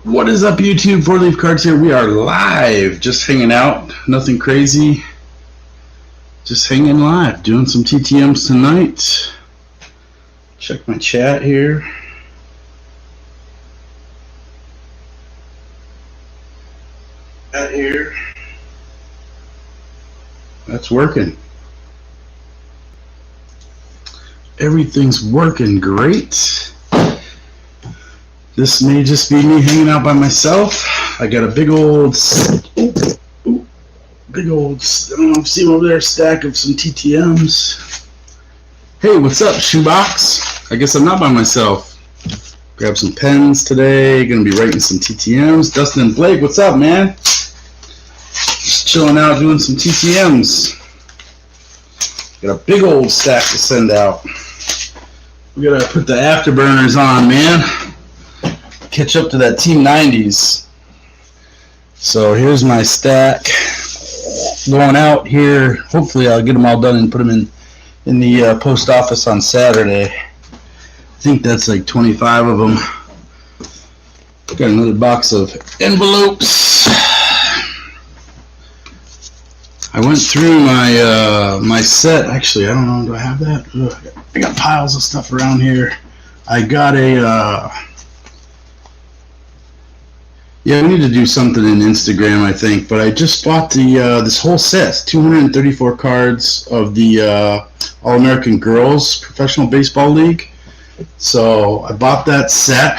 What is up, YouTube? Four Leaf Cards here. We are live, just hanging out. Nothing crazy. Just hanging live, doing some TTMs tonight. Check my chat here. That's working. Everything's working great. This may just be me hanging out by myself. I got a big old, I don't know if you see over there, stack of some TTMs. Hey, what's up, Shoebox? I guess I'm not by myself. Grab some pens today. Gonna be writing some TTMs. Dustin and Blake, what's up, man? Just chilling out, doing some TTMs. Got a big old stack to send out. We gotta put the afterburners on, man. Catch up to that Team 90s. So here's my stack going out here. Hopefully I'll get them all done and put them in the post office on Saturday. I think that's like 25 of them. Got another box of envelopes. I went through my set. Actually, I don't know. Do I have that? Ugh, I got piles of stuff around here. I got a yeah, we need to do something in Instagram, I think. But I just bought the this whole set, 234 cards of the All-American Girls Professional Baseball League. So I bought that set,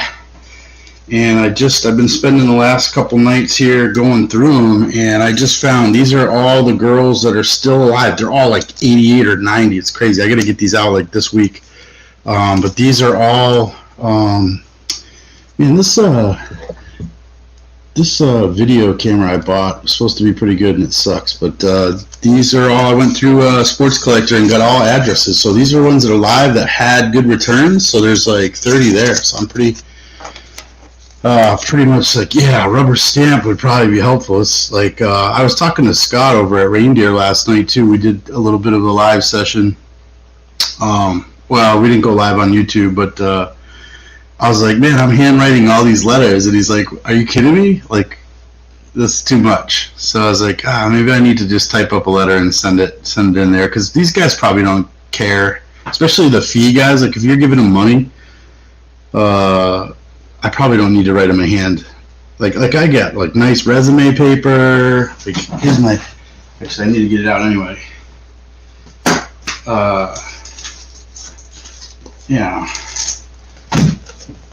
and I've been spending the last couple nights here going through them, and I just found these are all the girls that are still alive. They're all like 88 or 90. It's crazy. I got to get these out like this week. But these are all, man, this video camera I bought was supposed to be pretty good, and it sucks. But these are all, I went through Sports Collector and got all addresses. So these are ones that are live that had good returns. So there's like 30 there. So I'm pretty much like, yeah, rubber stamp would probably be helpful. It's like, I was talking to Scott over at Reindeer last night too. We did a little bit of a live session. Well, we didn't go live on YouTube, but I was like, man, I'm handwriting all these letters, and he's like, are you kidding me? Like, that's too much. So I was like, maybe I need to just type up a letter and send it in there, because these guys probably don't care, especially the fee guys. Like, if you're giving them money, I probably don't need to write them a hand. Like I get like nice resume paper. Like, here's my. Actually, I need to get it out anyway. Yeah.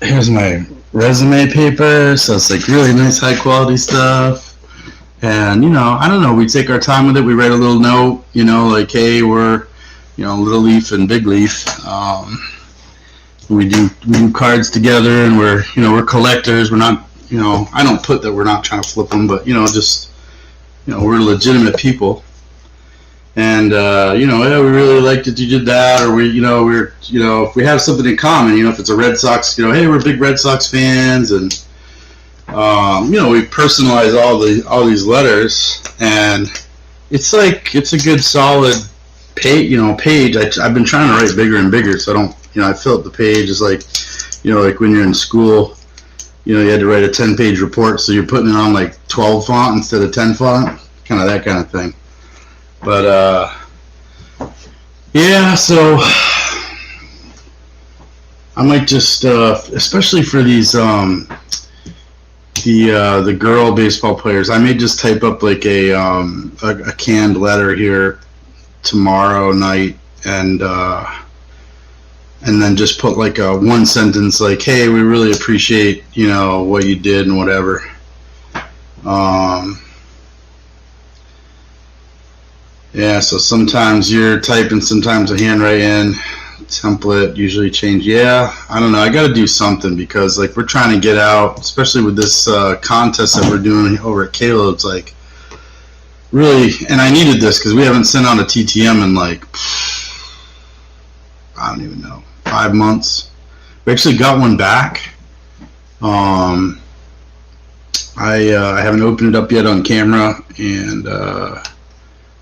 Here's my resume paper. So it's like really nice, high quality stuff. And I don't know. We take our time with it. We write a little note. Like, hey, we're, Little Leaf and Big Leaf. We do cards together, and we're collectors. We're not, I don't put that we're not trying to flip them, but just, we're legitimate people. And yeah, we really liked that you did that, or we're if we have something in common, if it's a Red Sox, hey, we're big Red Sox fans, and we personalize all these letters, and it's like it's a good solid page. I've been trying to write bigger and bigger, so I don't. I fill up the page. It's like, like when you're in school, you had to write a 10-page report, so you're putting it on like 12 font instead of 10 font, kind of that kind of thing. But yeah, so I might just, especially for these the girl baseball players, I may just type up like a canned letter here tomorrow night, and then just put like a one sentence like, hey, we really appreciate, what you did and whatever. Yeah, so sometimes you're typing, sometimes a handwriting template, usually change. Yeah, I don't know. I got to do something, because like we're trying to get out, especially with this contest that we're doing over at Caleb's, like really, and I needed this because we haven't sent out a TTM in like, I don't even know, 5 months. We actually got one back. I haven't opened it up yet on camera, and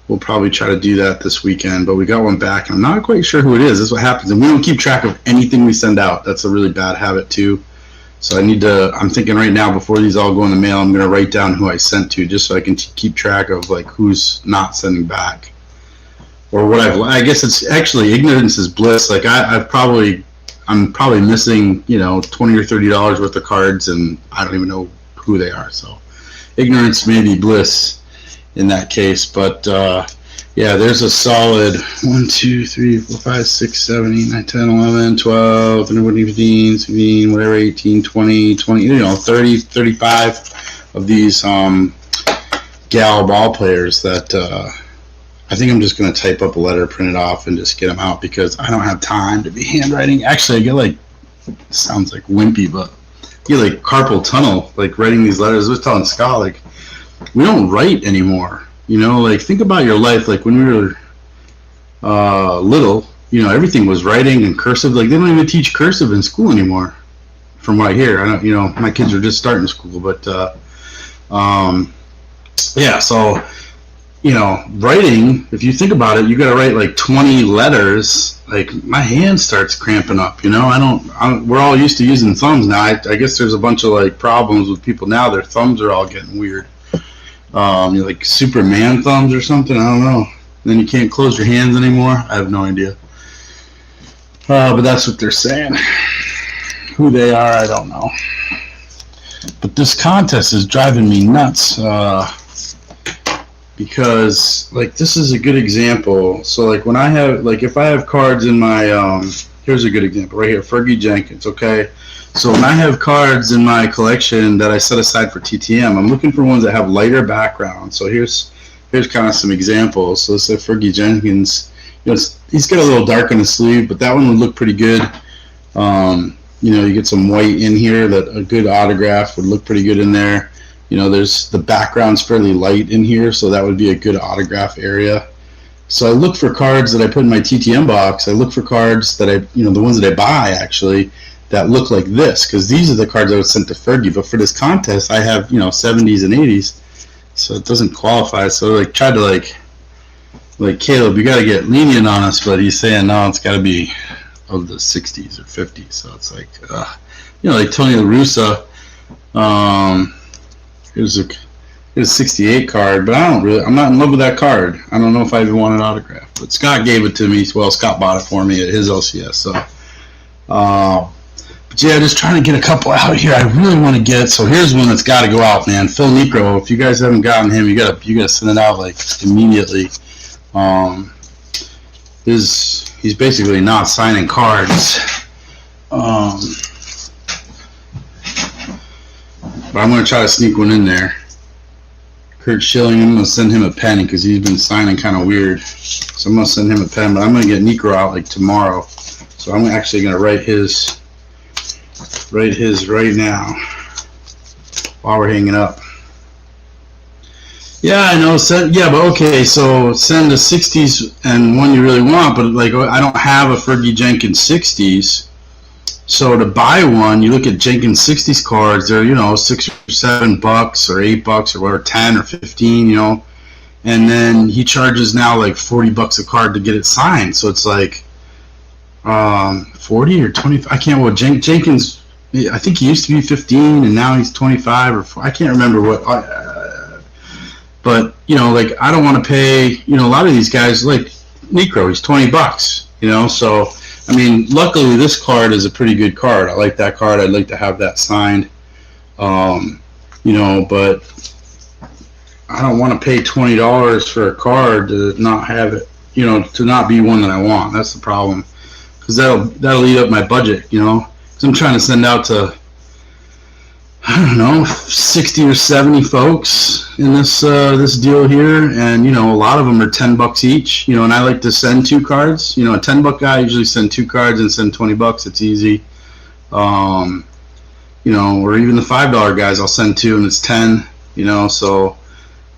we'll probably try to do that this weekend, but we got one back, and I'm not quite sure who it is. That's what happens, and we don't keep track of anything we send out. That's a really bad habit too. So I'm thinking right now, before these all go in the mail, I'm going to write down who I sent to, just so I can keep track of like who's not sending back, or what I guess it's actually ignorance is bliss. Like I'm probably missing, $20 or $30 worth of cards, and I don't even know who they are. So ignorance may be bliss in that case. But yeah, there's a solid 1, 2, 3, 4, 5, 6, 7, 8, 9, 10, 11, 12, 13, 14, 15, whatever, 18, 20, 30, 35 of these gal ball players that I think I'm just going to type up a letter, print it off, and just get them out, because I don't have time to be handwriting. Actually, I get like, sounds like wimpy, but I get like carpal tunnel, like writing these letters. I was telling Scott, like, we don't write anymore. Like, think about your life. Like, when we were little, everything was writing and cursive. Like, they don't even teach cursive in school anymore, from what I hear. I don't, my kids are just starting school, but yeah. So, writing. If you think about it, you got to write like 20 letters. Like, my hand starts cramping up. We're all used to using thumbs now. I guess there's a bunch of like problems with people now. Their thumbs are all getting weird. Like Superman thumbs or something, I don't know. Then you can't close your hands anymore. I have no idea. But that's what they're saying. Who they are, I don't know. But this contest is driving me nuts. Because, like, this is a good example. So, like, when I have, like, if I have cards in my, here's a good example right here, Fergie Jenkins, okay? So when I have cards in my collection that I set aside for TTM, I'm looking for ones that have lighter background. So here's kind of some examples. So let's say Fergie Jenkins, he's got a little dark on his sleeve, but that one would look pretty good. You get some white in here, that a good autograph would look pretty good in there. There's the background's fairly light in here, so that would be a good autograph area. So I look for cards that I put in my TTM box. I look for cards that the ones that I buy actually, that look like this, because these are the cards I would send to Fergie. But for this contest, I have 70s and 80s, so it doesn't qualify. So I tried to like Caleb, you got to get lenient on us, but he's saying no, it's got to be of the 60s or 50s. So it's like like Tony La Russa. Here's a 68 card, but I'm not in love with that card. I don't know if I even want an autograph. But Scott gave it to me. Well, Scott bought it for me at his LCS. So. But yeah, just trying to get a couple out here. I really want to get. So here's one that's got to go out, man. Phil Necro. If you guys haven't gotten him, you gotta send it out like immediately. He's basically not signing cards. But I'm gonna try to sneak one in there. Kurt Schilling. I'm gonna send him a pen because he's been signing kind of weird. So I'm gonna send him a pen, but I'm gonna get Necro out like tomorrow. So I'm actually gonna write his right now while we're hanging up. Yeah, I know. But okay. So send the 60s and one you really want, but like I don't have a Fergie Jenkins 60s. So to buy one, you look at Jenkins 60s cards. They're $6 or $7 or $8 or whatever, 10 or 15. And then he charges now like $40 a card to get it signed. So it's like 40 or 20. I can't. Well, Jenkins. I think he used to be 15 and now he's 25 or 4, I can't remember what. But like I don't want to pay. A lot of these guys like Necro. He's $20. So I mean, luckily this card is a pretty good card. I like that card. I'd like to have that signed. But I don't want to pay $20 for a card to not have it. To not be one that I want. That's the problem. Because that'll eat up my budget. Because I'm trying to send out to, I don't know, 60 or 70 folks in this deal here, and a lot of them are $10 each. And I like to send 2 cards. A $10 guy usually send 2 cards and send $20. It's easy. Or even the $5 guys, I'll send 2 and it's 10. So.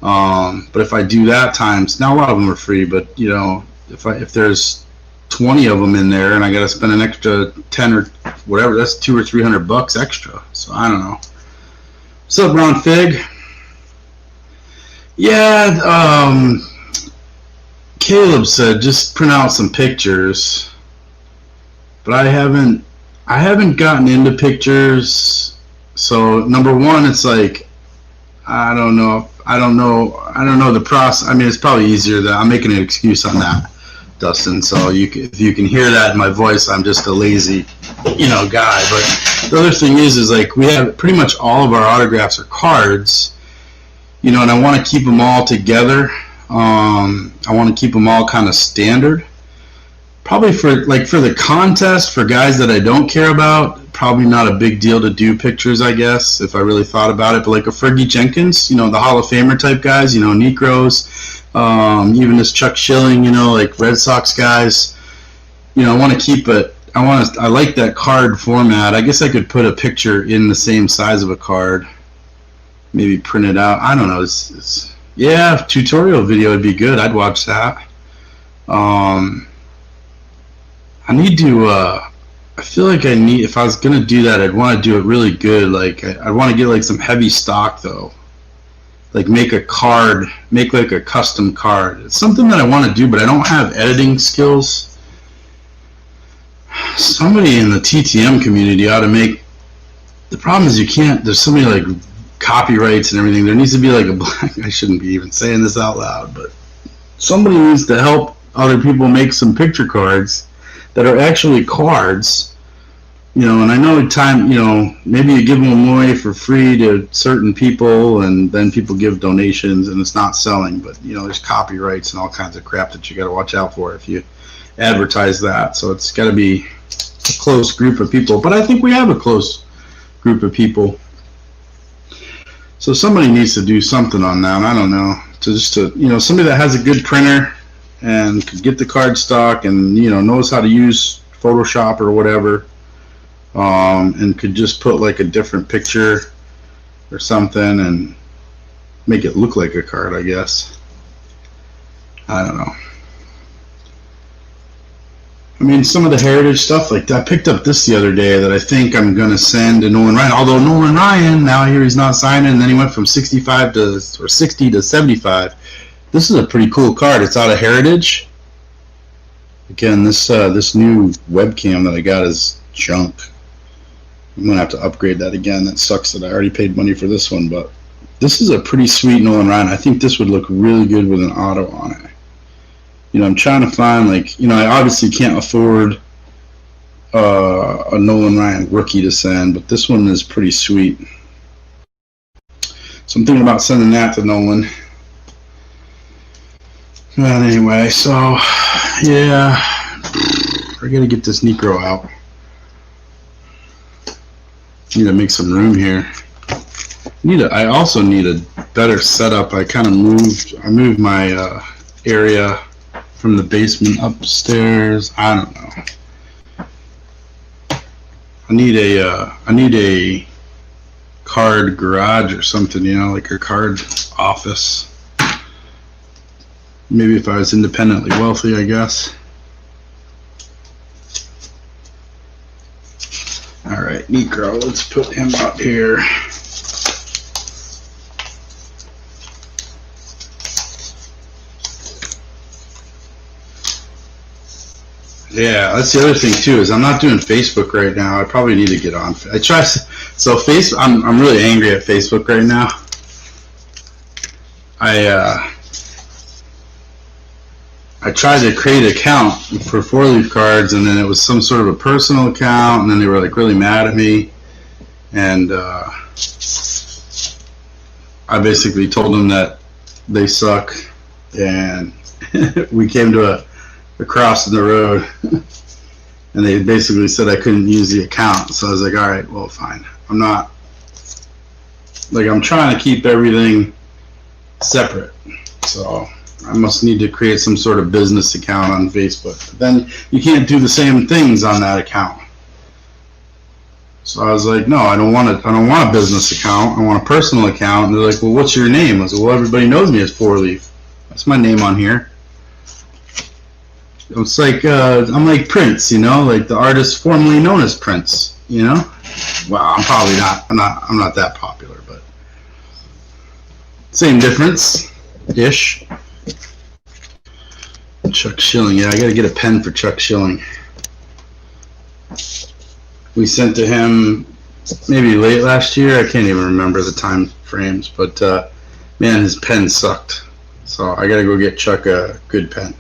But if I do that times, now a lot of them are free, but if there's 20 of them in there and I got to spend an extra 10 or whatever, that's $200 or $300 extra. So I don't know. What's up, Ron Fig? Yeah, Caleb said just print out some pictures, but I haven't gotten into pictures. So number one, it's like I don't know the process. I mean, it's probably easier that I'm making an excuse on that, Dustin. So if you can hear that in my voice, I'm just a lazy, guy. But the other thing is like we have pretty much all of our autographs are cards, and I want to keep them all together. I want to keep them all kind of standard. Probably for the contest, for guys that I don't care about, probably not a big deal to do pictures, I guess, if I really thought about it. But like a Fergie Jenkins, the Hall of Famer type guys, Necros, even this Chuck Schilling, like Red Sox guys, I want to keep it. I like that card format. I guess I could put a picture in the same size of a card, maybe print it out. I don't know. Yeah, tutorial video would be good. I'd watch that. I need to, I feel like if I was going to do that, I'd want to do it really good. Like, I want to get like some heavy stock though. Like make a card, make like a custom card. It's something that I want to do, but I don't have editing skills. Somebody in the TTM community ought to make, the problem is you can't, there's so many like copyrights and everything. There needs to be like I shouldn't be even saying this out loud, but somebody needs to help other people make some picture cards that are actually cards, and I know maybe you give them away for free to certain people and then people give donations and it's not selling, but there's copyrights and all kinds of crap that you got to watch out for if you advertise that. So it's got to be a close group of people, but I think we have a close group of people. So somebody needs to do something on that. I don't know, to somebody that has a good printer and could get the card stock and knows how to use Photoshop or whatever, and could just put like a different picture or something and make it look like a card, I guess. I don't know. I mean, some of the heritage stuff, like I picked up this the other day that I think I'm gonna send to Nolan Ryan. Although Nolan Ryan, now I hear he's not signing, and then he went from 60 to 75. This is a pretty cool card. It's out of Heritage. Again, this new webcam that I got is junk. I'm gonna have to upgrade that again. That sucks that I already paid money for this one, but this is a pretty sweet Nolan Ryan. I think this would look really good with an auto on it. I'm trying to find I obviously can't afford a Nolan Ryan rookie to send, but this one is pretty sweet. So I'm thinking about sending that to Nolan. Well, anyway, so yeah, we're gonna get this Necro out. Need to make some room here. I also need a better setup. I moved my area from the basement upstairs. I don't know. I need a card garage or something, like a card office. Maybe if I was independently wealthy, I guess. All right, Necro, let's put him up here. Yeah, that's the other thing too, is I'm not doing Facebook right now. I probably need to get on. I'm really angry at Facebook right now. I tried to create an account for 4-leaf cards, and then it was some sort of a personal account, and then they were like really mad at me, and I basically told them that they suck, and we came to a cross in the road, and they basically said I couldn't use the account. So I was like, all right, well, fine. I'm trying to keep everything separate, so I must need to create some sort of business account on Facebook. But then you can't do the same things on that account. So I was like, no, I don't want a business account. I want a personal account. And they're like, well, what's your name? I was like, well, everybody knows me as 4-leaf. That's my name on here. It's like I'm like Prince, like the artist formerly known as Prince, Well, I'm probably not. I'm not that popular, but same difference, ish. Chuck Schilling, yeah, I got to get a pen for Chuck Schilling. We sent to him maybe late last year. I can't even remember the time frames, but man, his pen sucked. So I gotta go get Chuck a good pen.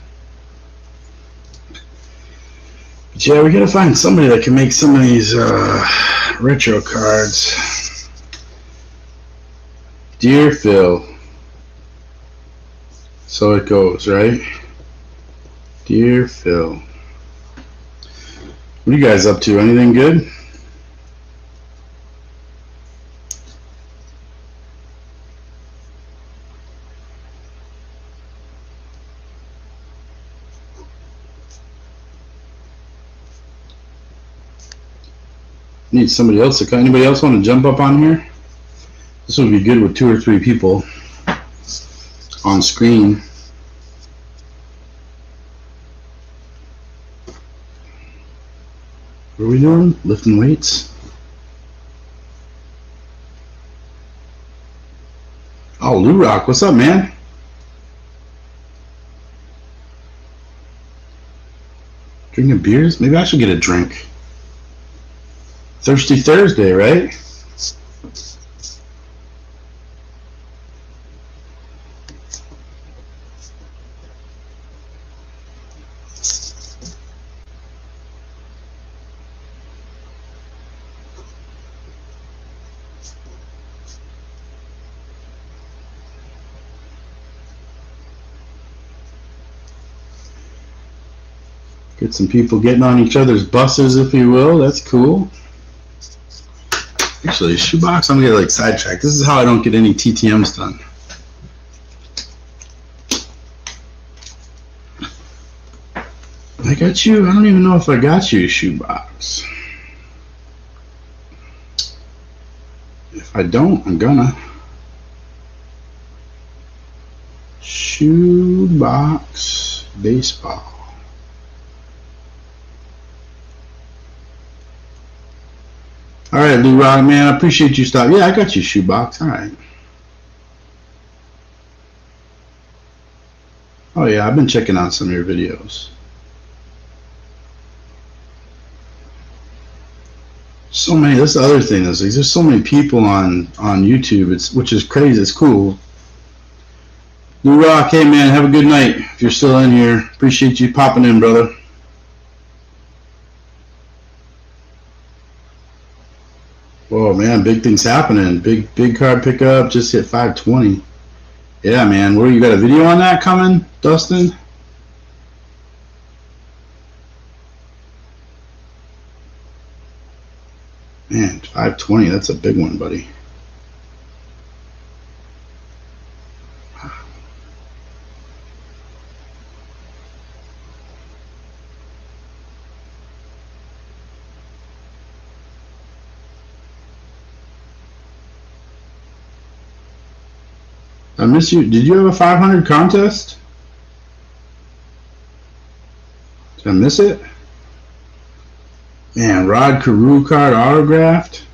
But yeah, we gotta find somebody that can make some of these retro cards. Dear Phil. So it goes, right? Dear Phil. What are you guys up to? Anything good? Need somebody else to come. Anybody else want to jump up on here? This would be good with 2 or 3 people on screen. What are we doing? Lifting weights? Oh, Lou Rock, what's up, man? Drinking beers? Maybe I should get a drink. Thirsty Thursday, right? Get some people getting on each other's buses, if you will. That's cool. Actually, shoebox, I'm gonna get like sidetracked. This is how I don't get any TTMs done. I got you. I don't even know if I got you, shoebox. If I don't, I'm gonna. Shoebox baseball. All right, Lou Rock, man, I appreciate you stopping. Yeah, I got you, shoebox. All right. Oh yeah, I've been checking out some of your videos. So many. That's the other thing. There's so many people on YouTube. Which is crazy. It's cool. Lou Rock, hey man, have a good night. If you're still in here, appreciate you popping in, brother. Whoa, man, big things happening. Big card pickup. Just hit 520. Yeah, man. Where you got a video on that coming, Dustin? Man, 520. That's a big one, buddy. I miss you. Did you have a 500 contest? Did I miss it? Man, Rod Carew card autographed.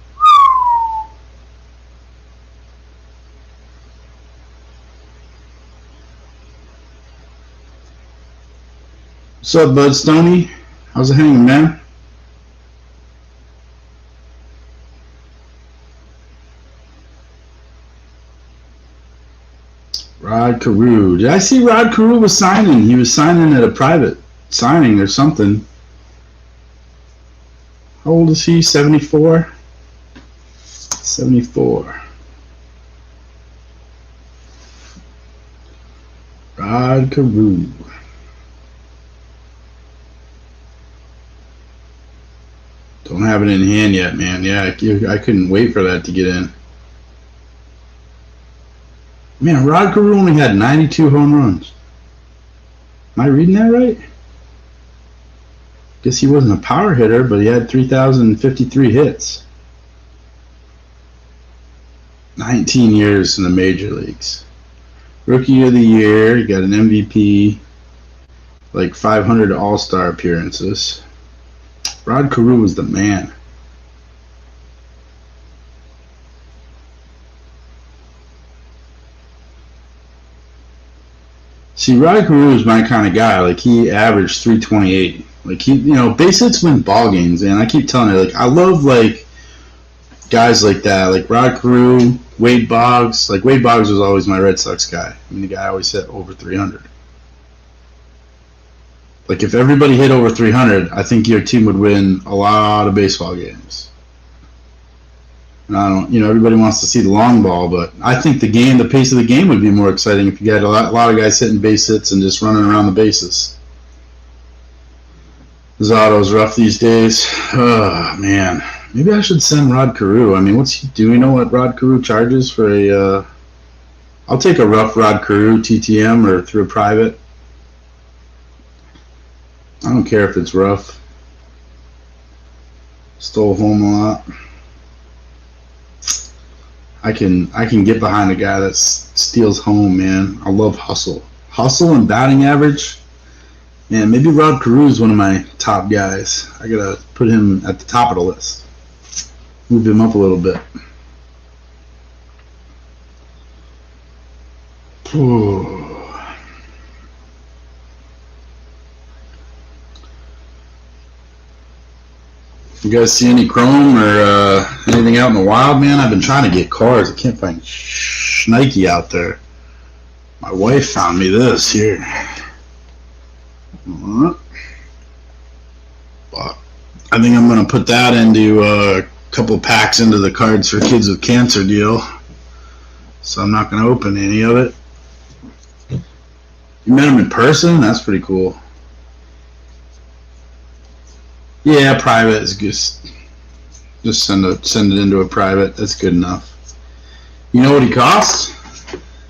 What's up, Bud Stoney? How's it hanging, man? Rod Carew. Did I see Rod Carew was signing? He was signing at a private signing or something. How old is he? 74? 74. Rod Carew. Don't have it in hand yet, man. Yeah, I couldn't wait for that to get in. Man, Rod Carew only had 92 home runs. Am I reading that right? Guess he wasn't a power hitter, but he had 3,053 hits. 19 years in the major leagues. Rookie of the year, he got an MVP, like 500 All-Star appearances. Rod Carew was the man. See, Rod Carew is my kind of guy. Like, he averaged 328. Like, he, base hits win ball games, and I keep telling you, like, I love, like, guys like that, like Rod Carew, Wade Boggs. Like Wade Boggs was always my Red Sox guy. I mean, the guy always hit over 300. Like if everybody hit over 300, I think your team would win a lot of baseball games. And I don't, everybody wants to see the long ball, but I think the pace of the game would be more exciting if you had a lot of guys hitting base hits and just running around the bases. Zotto's rough these days. Oh, man. Maybe I should send Rod Carew. I mean, do we know what Rod Carew charges for a, I'll take a rough Rod Carew TTM or through a private. I don't care if it's rough. Stole home a lot. I can get behind a guy that steals home, man. I love hustle. Hustle and batting average. Man, maybe Rod Carew is one of my top guys. I gotta put him at the top of the list. Move him up a little bit. Ooh. You guys see any chrome or anything out in the wild, man? I've been trying to get cars. I can't find Schneike out there. My wife found me this here. But I think I'm going to put that into a couple packs into the Cards for Kids with Cancer deal. So I'm not going to open any of it. You met him in person? That's pretty cool. Yeah, private is just send it into a private. That's good enough. You know what he costs?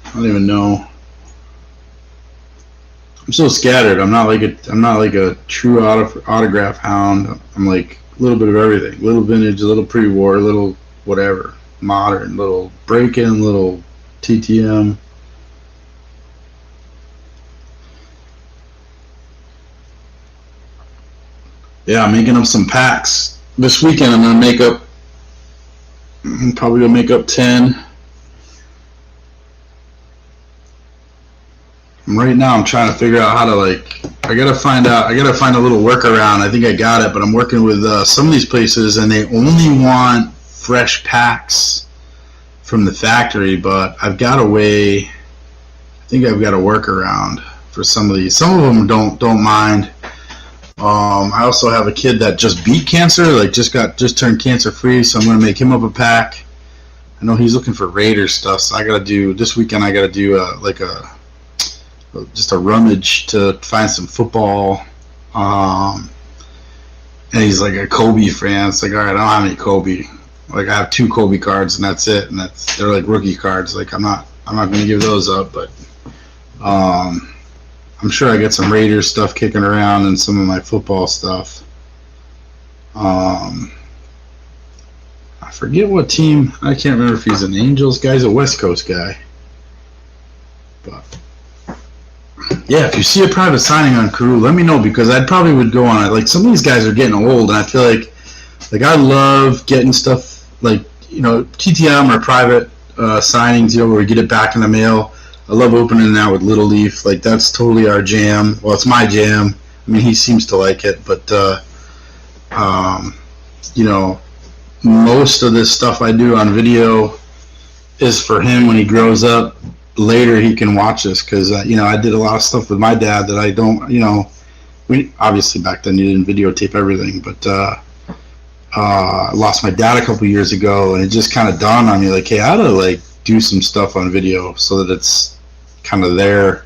I don't even know. I'm so scattered. I'm not like a true autograph hound. I'm like a little bit of everything. A little vintage, a little pre-war, a little whatever. Modern, little break-in, little TTM. Yeah, I'm making up some packs. This weekend I'm probably gonna make up 10. Right now I'm trying to figure out how to I gotta find a little workaround. I think I got it, but I'm working with some of these places and they only want fresh packs from the factory, but I've got a way. I think I've got a workaround for some of these. Some of them don't mind. I also have a kid that just beat cancer, just turned cancer free, so I'm gonna make him up a pack. I know he's looking for Raider stuff, so this weekend I gotta do just a rummage to find some football. And he's like a Kobe fan. It's like, all right, I don't have any Kobe. Like I have 2 Kobe cards and that's it, and they're like rookie cards. Like I'm not gonna give those up, but I'm sure I get some Raiders stuff kicking around and some of my football stuff. I forget what team. I can't remember if he's an Angels guy. He's a West Coast guy. But yeah, if you see a private signing on Carew, let me know, because I probably would go on it. Like some of these guys are getting old, and I feel like I love getting stuff like TTM or private signings, where we get it back in the mail. I love opening that with Little Leaf. Like that's totally our jam. Well, it's my jam. I mean, he seems to like it, but most of this stuff I do on video is for him when he grows up. Later he can watch this, because I did a lot of stuff with my dad that I don't. We obviously back then you didn't videotape everything, but I lost my dad a couple years ago, and it just kind of dawned on me like, hey, I ought to do some stuff on video so that it's kind of there,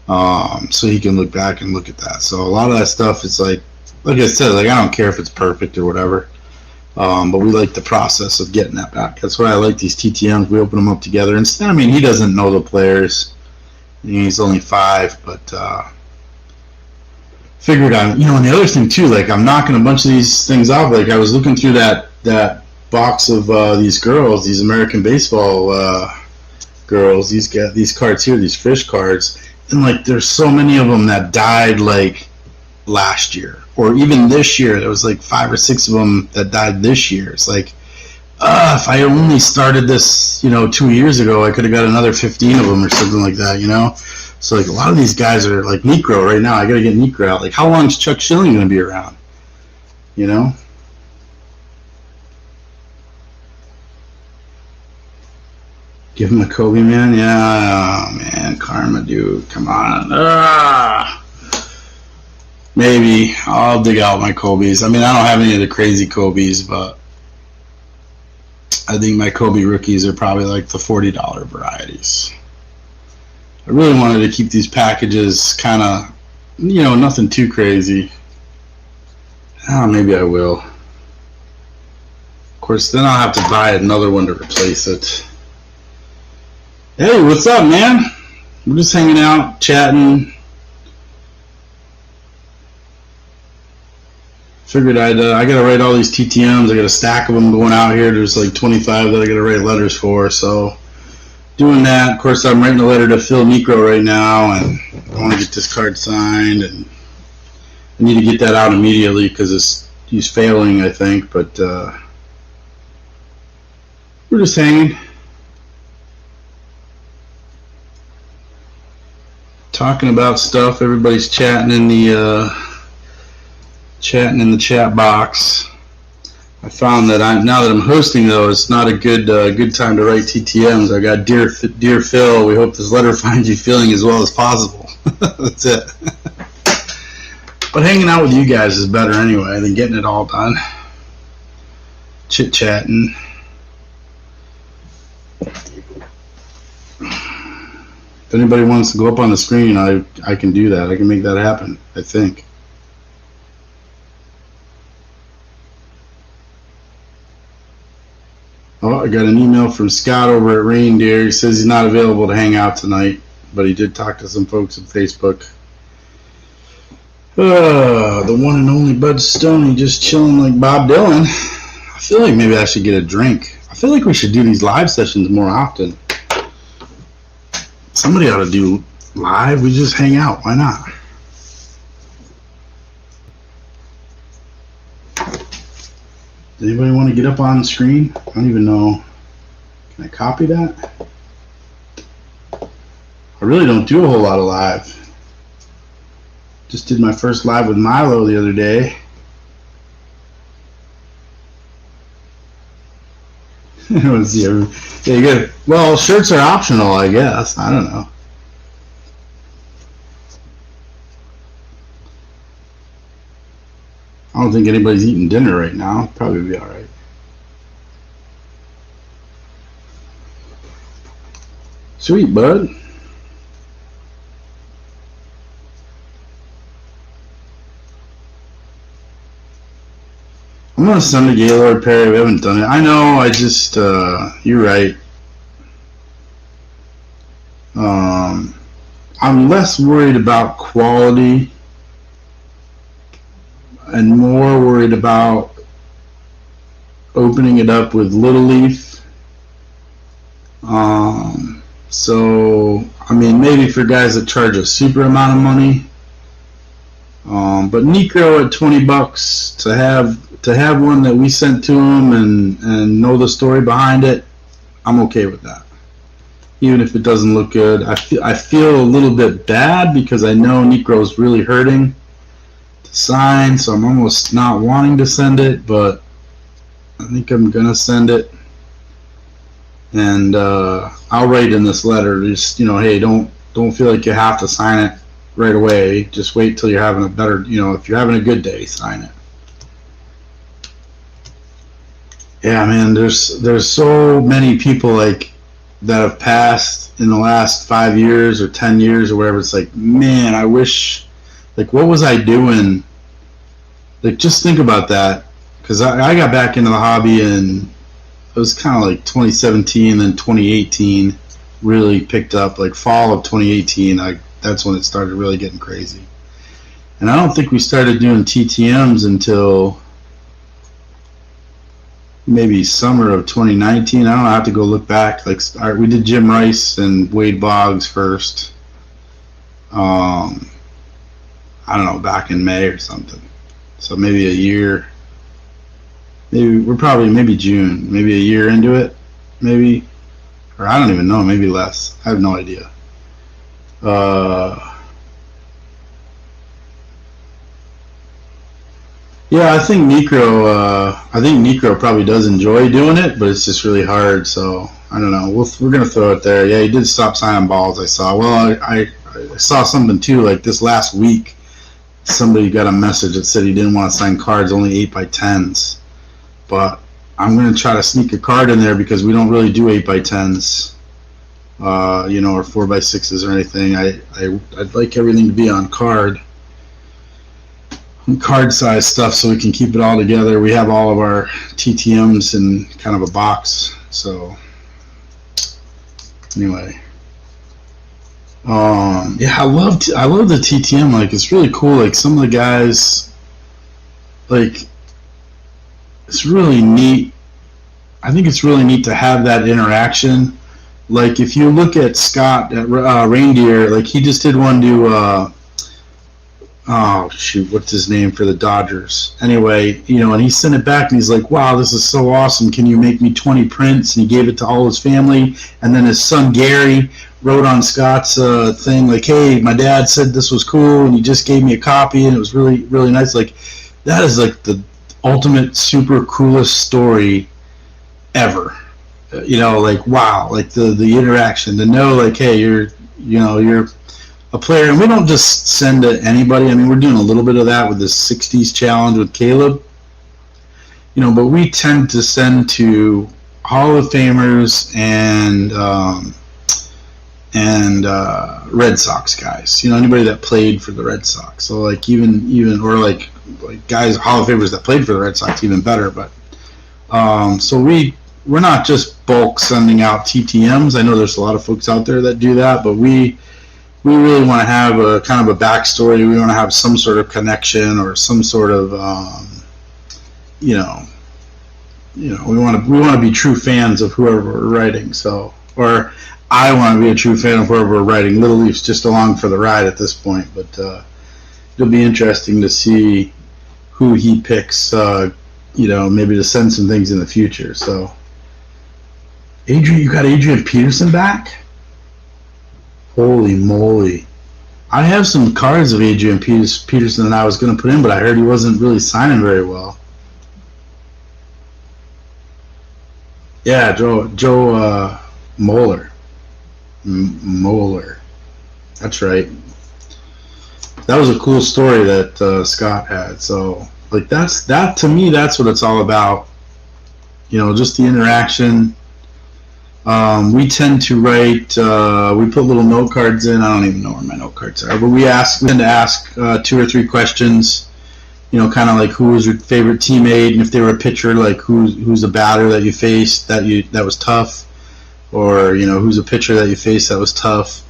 so he can look back and look at that. So a lot of that stuff is like I said, I don't care if it's perfect or whatever, but we like the process of getting that back. That's why I like these TTMs. We open them up together, and I mean, he doesn't know the players. He's only 5, but figured out, and the other thing too, I'm knocking a bunch of these things off. I was looking through that box of these girls, these American baseball girls. These cards here, these fish cards, and there's so many of them that died last year or even this year. There was 5 or 6 of them that died this year. It's if I only started this 2 years ago, I could have got another 15 of them or something like that. So a lot of these guys are Necro right now. I gotta get Necro out. How long is Chuck Schilling gonna be around? Give him a Kobe, man. Yeah, oh, man, karma, dude. Come on. Maybe I'll dig out my Kobe's. I mean, I don't have any of the crazy Kobe's, but I think my Kobe rookies are probably like the $40 varieties. I really wanted to keep these packages kind of, nothing too crazy. Oh, maybe I will. Of course, then I'll have to buy another one to replace it. Hey, what's up, man? We're just hanging out, chatting. Figured I gotta write all these TTMs. I got a stack of them going out here. There's like 25 that I gotta write letters for. So doing that. Of course, I'm writing a letter to Phil Necro right now, and I want to get this card signed, and I need to get that out immediately because he's failing, I think. But we're just hanging, talking about stuff. Everybody's chatting in the chat box. I found that now that I'm hosting, though, it's not a good time to write TTMs. I got dear Phil. We hope this letter finds you feeling as well as possible. That's it. But hanging out with you guys is better anyway than getting it all done. Chit chatting. If anybody wants to go up on the screen, I can do that. I can make that happen, I think. Oh, I got an email from Scott over at Reindeer. He says he's not available to hang out tonight, but he did talk to some folks on Facebook. The one and only Bud Stoney just chilling like Bob Dylan. I feel like maybe I should get a drink. I feel like we should do these live sessions more often. Somebody ought to do live. We just hang out. Why not? Anybody want to get up on the screen? I don't even know. Can I copy that? I really don't do a whole lot of live. Just did my first live with Milo the other day. Let's see. Yeah, you got. Well, shirts are optional, I guess. I don't know. I don't think anybody's eating dinner right now. Probably be all right. Sweet, bud. I'm gonna send to Gaylord Perry. We haven't done it. I know. I just. You're right. I'm less worried about quality and more worried about opening it up with Little Leaf. So, I mean, maybe for guys that charge a super amount of money. But Necro at $20 to have one that we sent to him and know the story behind it, I'm okay with that. Even if it doesn't look good, I feel a little bit bad because I know Necro's really hurting to sign, so I'm almost not wanting to send it, but I think I'm gonna send it. And I'll write in this letter, just hey, don't feel like you have to sign it right away. Just wait till you're having a better, if you're having a good day, sign it. Yeah, man, there's so many people like that have passed in the last 5 years or 10 years or whatever. It's like, man, I wish, like, what was I doing? Like, just think about that, because I got back into the hobby and it was kind of like 2017, then 2018 really picked up. Like fall of 2018, that's when it started really getting crazy. And I don't think we started doing TTMs until maybe summer of 2019. I don't know, I have to go look back. Like, we did Jim Rice and Wade Boggs first. I don't know, back in May or something. So maybe a year. Maybe June. Maybe a year into it. Maybe, or I don't even know. Maybe less. I have no idea. Yeah, I think Necro probably does enjoy doing it, but it's just really hard. So I don't know. We're gonna throw it there. Yeah, he did stop signing balls. I saw. Well, I saw something too. Like this last week, somebody got a message that said he didn't want to sign cards, only 8x10s. But I'm gonna try to sneak a card in there because we don't really do 8x10s, or 4x6s or anything. I'd like everything to be on card size stuff so we can keep it all together. We have all of our TTMs in kind of a box. So anyway, yeah, I love the TTM. Like it's really cool. Like some of the guys, like it's really neat. I think it's really neat to have that interaction. Like if you look at Scott at Reindeer, like he just did one to oh shoot, what's his name for the Dodgers? Anyway, and he sent it back and he's like, "Wow, this is so awesome. Can you make me 20 prints?" And he gave it to all his family. And then his son Gary wrote on Scott's thing like, "Hey, my dad said this was cool, and he just gave me a copy, and it was really, really nice." Like that is like the ultimate super coolest story ever. Like wow, like the interaction to know like, hey, you're a player, and we don't just send to anybody. I mean, we're doing a little bit of that with this 60s challenge with Caleb, but we tend to send to Hall of Famers and Red Sox guys. Anybody that played for the Red Sox. So like even or like guys Hall of Famers that played for the Red Sox, even better. But so we're not just bulk sending out TTMs. I know there's a lot of folks out there that do that, but we really want to have a kind of a backstory. We want to have some sort of connection or some sort of, we want to be true fans of whoever we're writing. So, or I want to be a true fan of whoever we're writing. Little Leaf's just along for the ride at this point, but it'll be interesting to see who he picks. Maybe to send some things in the future. So, Adrian, you got Adrian Peterson back? Holy moly. I have some cards of Adrian Peterson that I was going to put in, but I heard he wasn't really signing very well. Yeah, Joe Moeller. Moeller. That's right. That was a cool story that Scott had. So, like, that to me, that's what it's all about. Just the interaction. We tend to write, we put little note cards in. I don't even know where my note cards are, but we tend to ask 2 or 3 questions, kind of like who was your favorite teammate, and if they were a pitcher, like who's a batter that you faced that was tough, or who's a pitcher that you faced that was tough,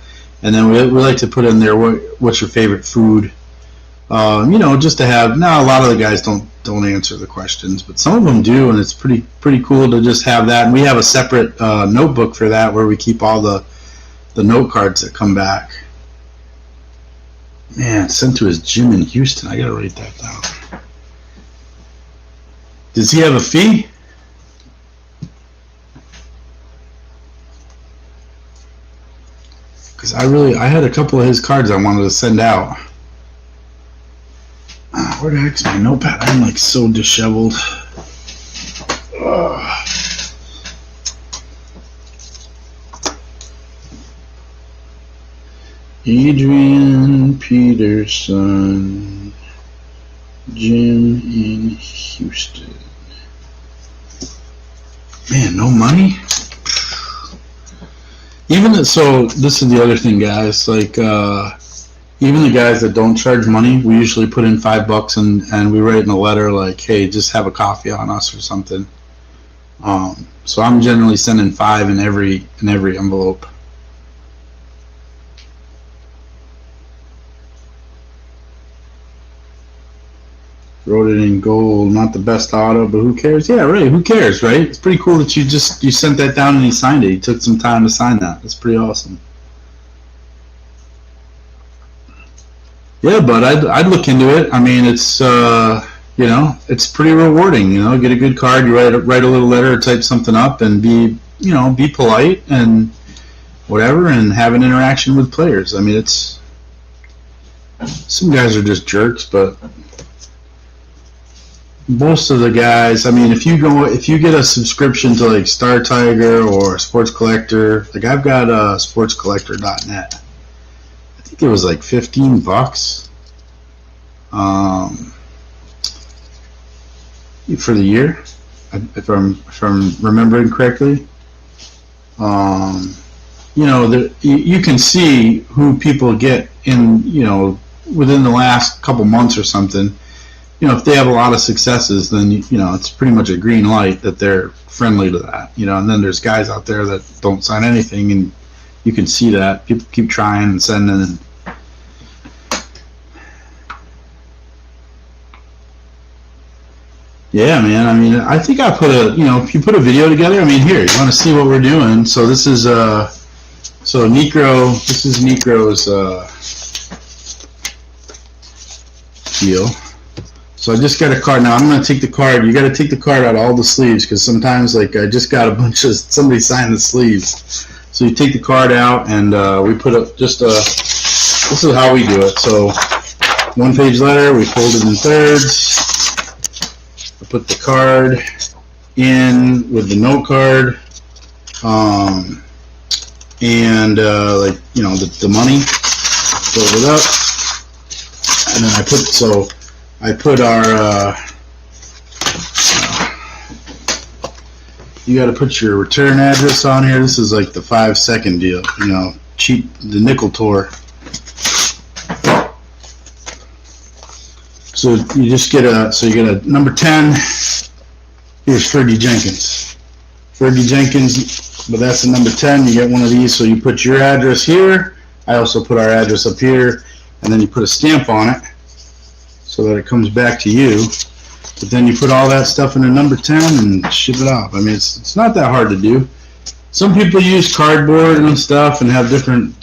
and then we like to put in there what's your favorite food, just to have. Now a lot of the guys don't answer the questions, but some of them do, and it's pretty cool to just have that. And we have a separate notebook for that where we keep all the note cards that come back. Man, sent to his gym in Houston. I gotta write that down. Does he have a fee? Because I had a couple of his cards I wanted to send out. Where the heck's my notepad? I'm like so disheveled. Adrian Peterson, gym in Houston. Man, no money? So this is the other thing, guys. Like, even the guys that don't charge money, we usually put in $5 and we write in a letter like, hey, just have a coffee on us or something. So I'm generally sending $5 in every envelope. Wrote it in gold, not the best auto, but who cares? Yeah, right. Who cares, right? It's pretty cool that you sent that down and he signed it. He took some time to sign that. That's pretty awesome. Yeah, but I'd look into it. I mean, it's it's pretty rewarding. Get a good card, you write a little letter, type something up, and be polite and whatever, and have an interaction with players. I mean, some guys are just jerks, but most of the guys, I mean, if you get a subscription to like Star Tiger or Sports Collector, like I've got sportscollector.net. I think it was like $15 for the year, if I'm remembering correctly. You can see who people get in, within the last couple months or something. If they have a lot of successes, then it's pretty much a green light that they're friendly to that. And then there's guys out there that don't sign anything, and you can see that people keep trying and sending. Yeah, man. I mean, I think I put if you put a video together. I mean, here, you want to see what we're doing? So this is Necro. This is Necro's deal. So I just got a card. Now I'm going to take the card. You got to take the card out of all the sleeves, because sometimes, like, I just got a bunch of somebody signed the sleeves. So you take the card out, and we put up just a. This is how we do it. So 1-page letter, we fold it in thirds. I put the card in with the note card, and the money. Fold it up, and then I put our. You got to put your return address on here. This is like the 5-second deal, cheap, the nickel tour. So you just get a number 10. Here's Fergie Jenkins. Fergie Jenkins, but that's the number 10. You get one of these, so you put your address here. I also put our address up here, and then you put a stamp on it so that it comes back to you. But then you put all that stuff in a number 10 and ship it off. I mean, it's not that hard to do. Some people use cardboard and stuff and have different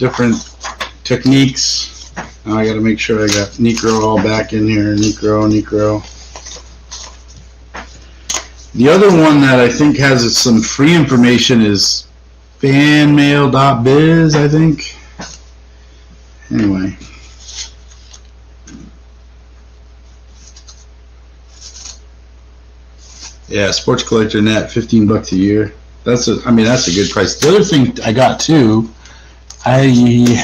techniques. Now I got to make sure I got Necro all back in here. Necro. The other one that I think has some free information is fanmail.biz, I think. Anyway. Yeah, Sports Collector Net, $15 a year. That's a good price. The other thing I got too, I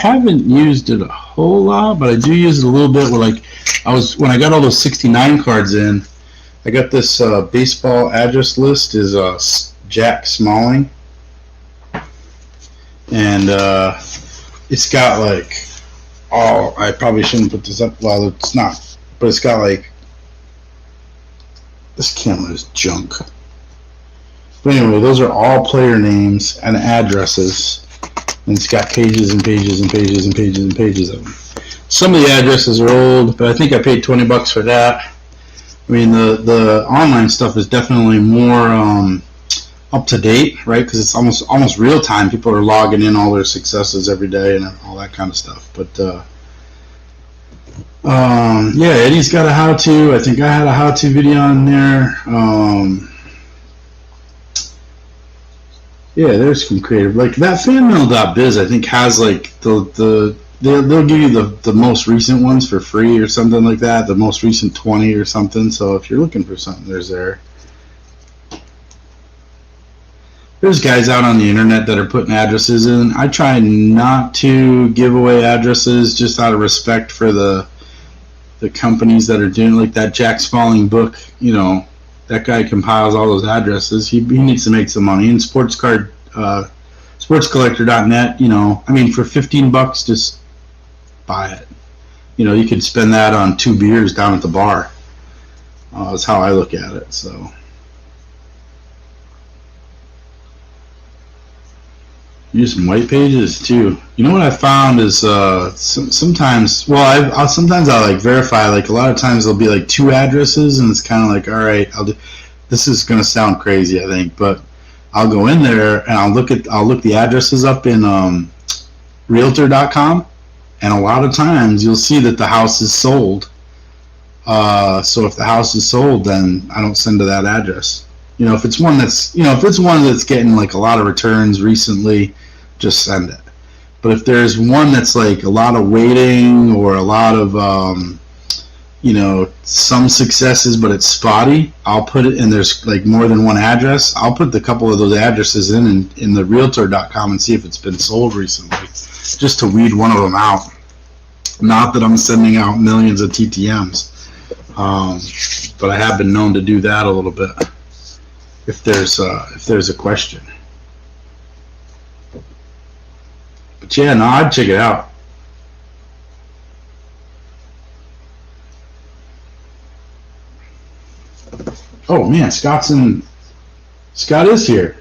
haven't used it a whole lot, but I do use it a little bit. When I got all those 69 cards in, I got this baseball address list is Jack Smalling, and it's got like I probably shouldn't put this up. Well, it's not, but it's got like. This camera is junk. But anyway, those are all player names and addresses. And it's got pages and pages and pages and pages and pages of them. Some of the addresses are old, but I think I paid $20 for that. I mean, the online stuff is definitely more up to date, right? Because it's almost real time. People are logging in all their successes every day and all that kind of stuff. But yeah, Eddie's got a how-to. I think I had a how-to video on there. Yeah, there's some creative. Like that fanmail.biz, I think has like they'll give you the most recent ones for free or something like that. The most recent 20 or something. So if you're looking for something, there's there. There's guys out on the internet that are putting addresses in. I try not to give away addresses just out of respect for the companies that are doing like that Jack Smalling book. That guy compiles all those addresses. He needs to make some money. And sportscollector.net, I mean, for $15, just buy it. You could spend that on 2 beers down at the bar. That's how I look at it. So. Use some white pages too. You know what I found is sometimes, sometimes I'll like verify. Like a lot of times there'll be like 2 addresses, and it's kind of like, all right, this is gonna sound crazy, I think, but I'll go in there and I'll look the addresses up in Realtor.com, and a lot of times you'll see that the house is sold. So if the house is sold, then I don't send to that address. If it's one that's getting like a lot of returns recently, just send it. But if there's one that's like a lot of waiting or a lot of some successes, but it's spotty, I'll put it, and there's like more than one address, I'll put the couple of those addresses in the realtor.com and see if it's been sold recently, just to weed one of them out. Not that I'm sending out millions of TTMs, but I have been known to do that a little bit if there's a question. But yeah, no, I'd check it out. Oh man, Scott is here.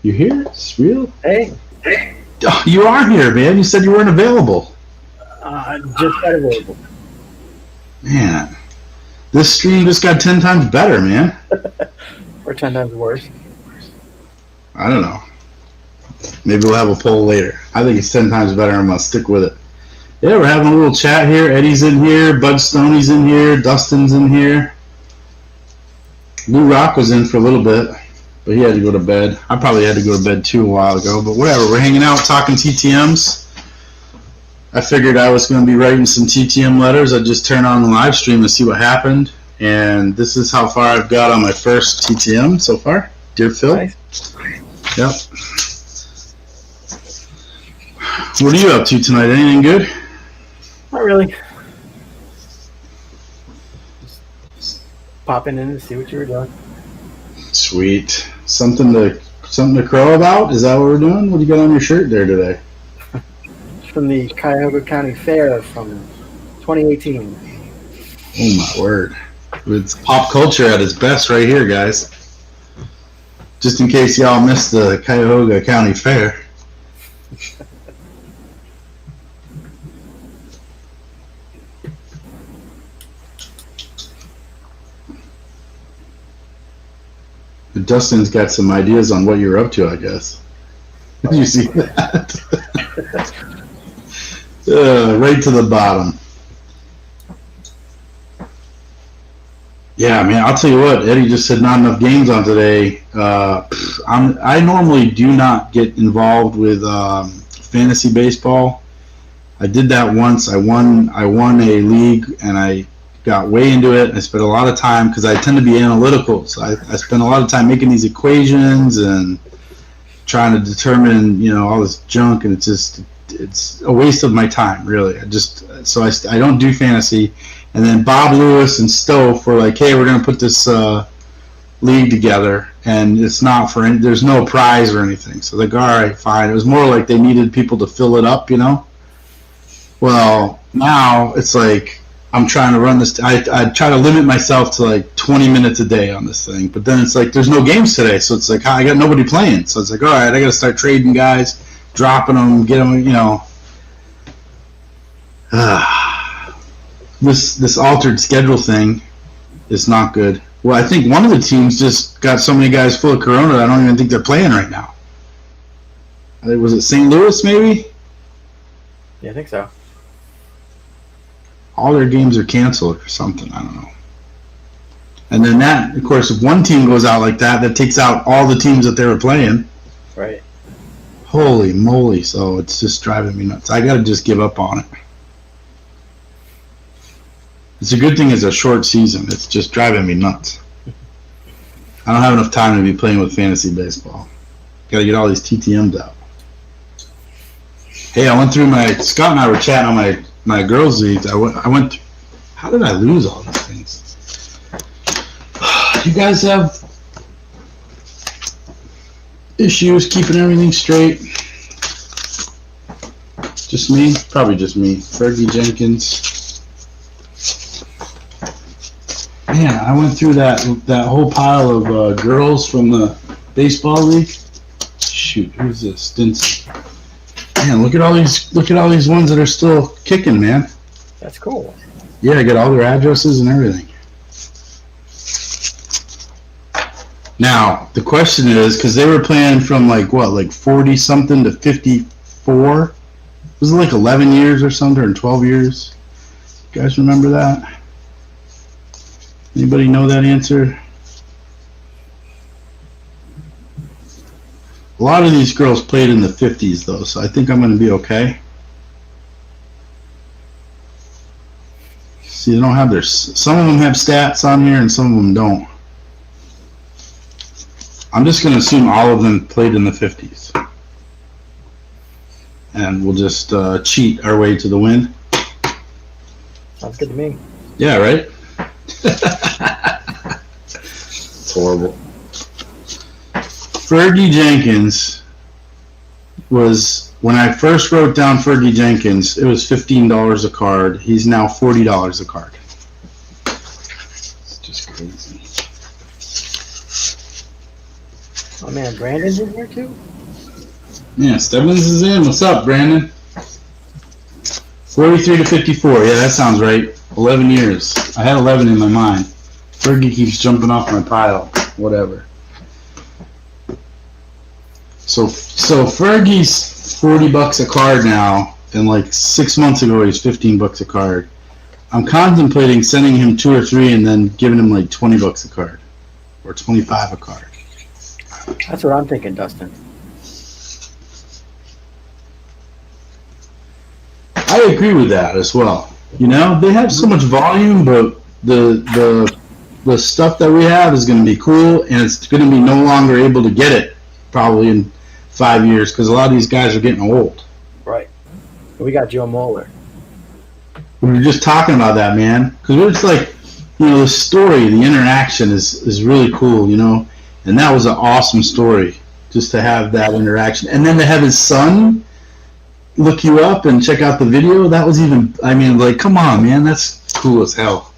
You here? It's real? Hey. Oh, you are here, man. You said you weren't available. Just got available. Man, this stream just got 10 times better, man. Or 10 times worse. I don't know. Maybe we'll have a poll later. I think it's 10 times better. I'm going to stick with it. Yeah, we're having a little chat here. Eddie's in here. Bud Stoney's in here. Dustin's in here. Lou Rock was in for a little bit, but he had to go to bed. I probably had to go to bed too a while ago, but whatever. We're hanging out talking TTMs. I figured I was going to be writing some TTM letters. I'd just turn on the live stream and see what happened. And this is how far I've got on my first TTM so far. Dear Phil. Nice. Yep. What are you up to tonight? Anything good? Not really. Just popping in to see what you were doing. Sweet. Something to crow about? Is that what we're doing? What do you got on your shirt there today? From the Cuyahoga County Fair from 2018. Oh my word. It's pop culture at its best right here, guys. Just in case y'all missed the Cuyahoga County Fair. Dustin's got some ideas on what you're up to, I guess. Did you see that? Right to the bottom. Yeah, man, I'll tell you what, Eddie just said not enough games on today. I normally do not get involved with fantasy baseball. I did that once. I won a league, and I got way into it. I spent a lot of time, because I tend to be analytical, so I spent a lot of time making these equations and trying to determine, all this junk, and it's a waste of my time, really. I don't do fantasy. And then Bob Lewis and Stowe were like, hey, we're going to put this league together, and it's not there's no prize or anything. So like, all right, fine. It was more like they needed people to fill it up, Well, now it's like I'm trying to run this. I try to limit myself to like 20 minutes a day on this thing. But then it's like there's no games today, so it's like I got nobody playing. So it's like, all right, I got to start trading guys, dropping them, get them, This altered schedule thing is not good. Well, I think one of the teams just got so many guys full of corona I don't even think they're playing right now. Was it St. Louis, maybe? Yeah, I think so. All their games are canceled or something. I don't know. And then that, of course, if one team goes out like that, that takes out all the teams that they were playing. Right. Holy moly. So it's just driving me nuts. I got to just give up on it. It's a good thing it's a short season. It's just driving me nuts. I don't have enough time to be playing with fantasy baseball. Got to get all these TTMs out. Hey, I went through Scott and I were chatting on my girls' leagues. How did I lose all these things? You guys have issues keeping everything straight? Just me? Probably just me. Fergie Jenkins. Man, I went through that whole pile of girls from the baseball league. Shoot, who's this? Stinson. Man, look at all these ones that are still kicking, man. That's cool. Yeah, I got all their addresses and everything. Now, the question is, because they were playing from like 40 something to 54. Was it like 11 years or something, or 12 years? You guys remember that? Anybody know that answer? A lot of these girls played in the 50s, though, so I think I'm going to be okay. See See, they don't have their. Some of them have stats on here, and some of them don't. I'm just going to assume all of them played in the 50s. And we'll just cheat our way to the win. Sounds good to me. Yeah, right? It's horrible. Fergie Jenkins was, when I first wrote down Fergie Jenkins, it was $15 a card. He's now $40 a card. It's just crazy. Oh man, Brandon's in here too? Yeah, Stebbins is in. What's up, Brandon? 43 to 54. Yeah, that sounds right. 11 years. I had 11 in my mind. Fergie keeps jumping off my pile. Whatever. So Fergie's $40 a card now, and like 6 months ago he was $15 a card. I'm contemplating sending him 2 or 3 and then giving him like $20 a card, or 25 a card. That's what I'm thinking, Dustin. I agree with that as well. You know, they have so much volume, but the stuff that we have is going to be cool, and it's going to be no longer able to get it probably in 5 years because a lot of these guys are getting old. Right. We got Joe Moeller. We were just talking about that, man, because we're just like, you know, the story, the interaction is really cool, you know, and that was an awesome story just to have that interaction, and then to have his son look you up and check out the video. That was even, I mean, like, come on, man, that's cool as hell.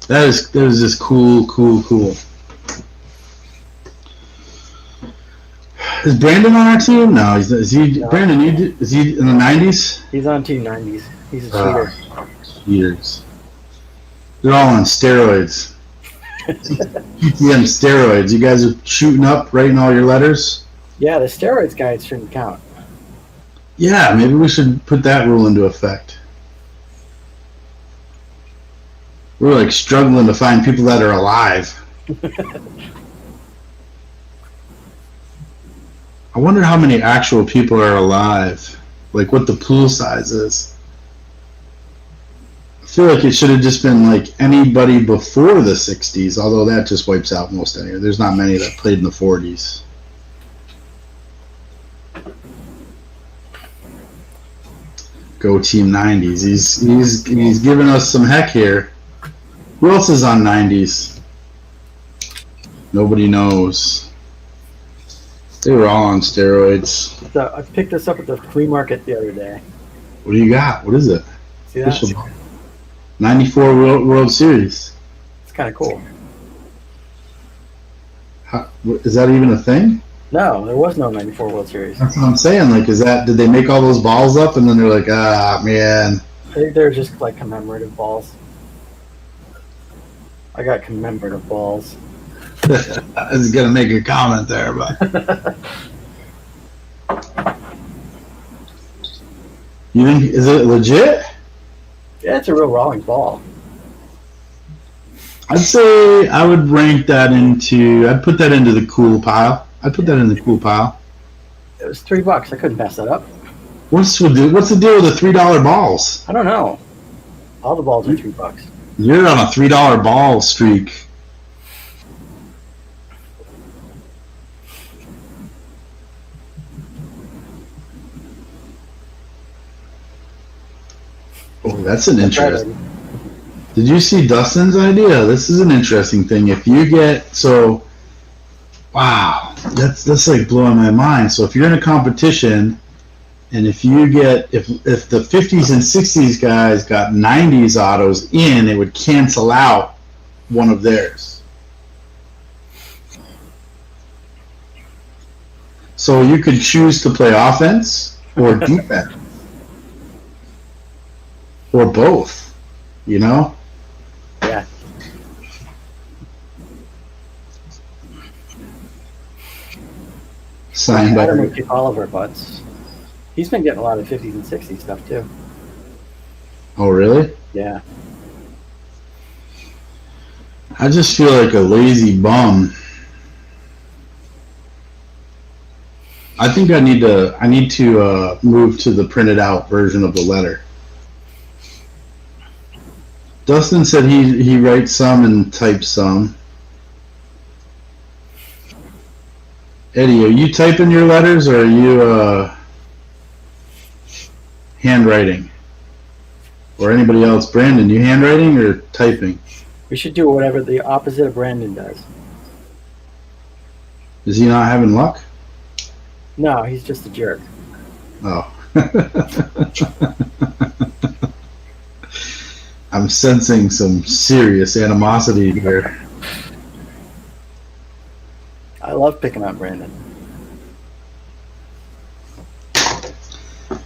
That is just cool. Is Brandon on our team? No, is he? No. Brandon, is he in the 90s? He's on Team 90s. He's a cheater. Cheaters. They're all on steroids. TTM steroids. You guys are shooting up, writing all your letters? Yeah, the steroids guys shouldn't count. Yeah, maybe we should put that rule into effect. We're like struggling to find people that are alive. I wonder how many actual people are alive. Like what the pool size is. I feel like it should have just been like anybody before the 60s, although that just wipes out most anyway. There's not many that played in the 40s. Go Team 90s. He's giving us some heck here. Who else is on 90s? Nobody knows. They were all on steroids. So I picked this up at the flea market the other day. What do you got? What is it? See that? 94 World Series. It's kind of cool. Is that even a thing? No, there was no 94 World Series. That's what I'm saying. Like, did they make all those balls up and then they're like, ah, man. They're just like commemorative balls. I got commemorative balls. I was gonna make a comment there, but you think, is it legit? Yeah, it's a real rolling ball. I'd say I would rank that I'd put that into the cool pile. I'd put that in the cool pile. It was $3. I couldn't pass that up. What's the deal with the $3 balls? I don't know. All the balls are $3. You're on a $3 ball streak. Oh, that's an interesting. Did you see Dustin's idea? This is an interesting thing. If you get wow, that's like blowing my mind. So if you're in a competition, and if you get if the 50s and 60s guys got 90s autos in, it would cancel out one of theirs. So you could choose to play offense or defense. Or both, you know? Yeah. Signed by Oliver Butts. He's been getting a lot of 50s and 60s stuff too. Oh, really? Yeah. I just feel like a lazy bum. I think I need to move to the printed out version of the letter. Dustin said he writes some and types some. Eddie, are you typing your letters or are you handwriting? Or anybody else? Brandon, you handwriting or typing? We should do whatever the opposite of Brandon does. Is he not having luck? No, he's just a jerk. Oh. I'm sensing some serious animosity here. I love picking on Brandon.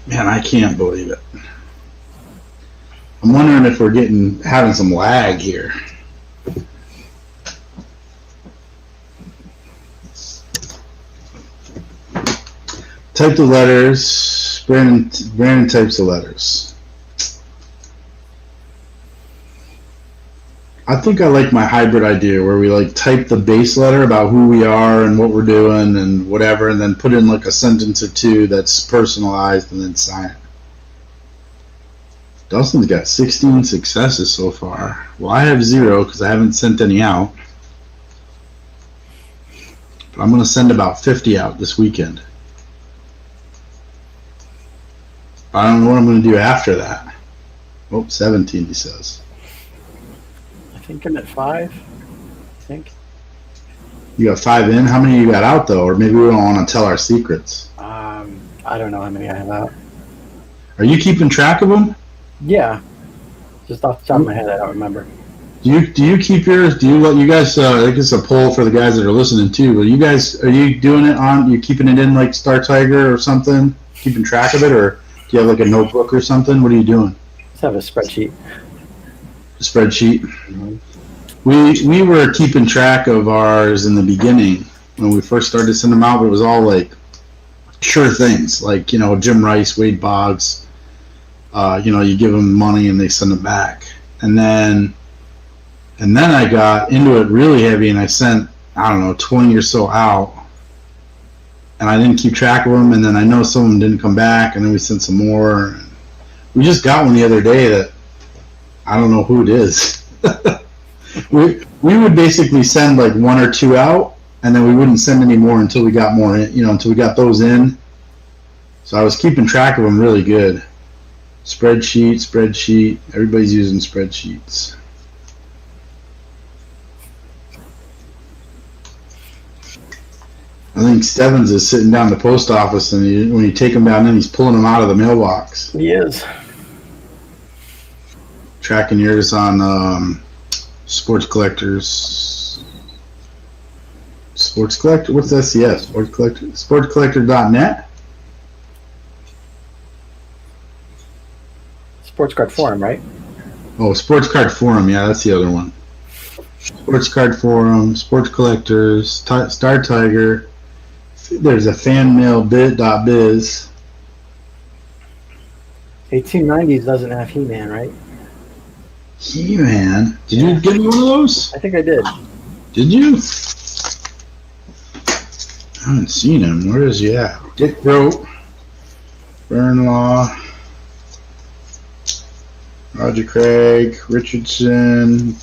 Man, I can't believe it. I'm wondering if we're having some lag here. Type the letters. Brandon types the letters. I think I like my hybrid idea where we like type the base letter about who we are and what we're doing and whatever, and then put in like a sentence or two that's personalized and then sign it. Dustin's got 16 successes so far. Well, I have 0 because I haven't sent any out. But I'm going to send about 50 out this weekend. I don't know what I'm going to do after that. Oh, 17, he says. I think I'm at 5. I think. You got 5 in? How many you got out, though? Or maybe we don't want to tell our secrets. I don't know how many I have out. Are you keeping track of them? Yeah. Just off the top of my head, I don't remember. Do you keep yours? Do you let you guys? I think it's a poll for the guys that are listening too. But are you doing it on? You keeping it in like Star Tiger or something? Keeping track of it, or do you have like a notebook or something? What are you doing? Let's have a spreadsheet. A spreadsheet. Mm-hmm. We were keeping track of ours in the beginning when we first started sending them out. But it was all like sure things, like Jim Rice, Wade Boggs. You give them money and they send it back, and then I got into it really heavy and I sent 20 or so out, and I didn't keep track of them, and then I know some of them didn't come back, and then we sent some more. We just got one the other day that I don't know who it is. we would basically send like 1 or 2 out, and then we wouldn't send any more until we got more in, until we got those in. So I was keeping track of them really good. Spreadsheet. Everybody's using spreadsheets. I think Stevens is sitting down at the post office, and when you take him down in, he's pulling them out of the mailbox. He is. Tracking yours on Sports Collectors. Sports Collector? What's SCS? Sports Collector? SportsCollector.net? Sports Card Forum, right? Oh, Sports Card Forum. Yeah, that's the other one. Sports Card Forum, Sports Collectors, Star Tiger. There's a fanmail.biz. 1890s doesn't have He-Man, right? He-Man? Did you get me one of those? I think I did. Did you? I haven't seen him. Where is he at? Dick Rope, Burnlaw, Roger Craig, Richardson,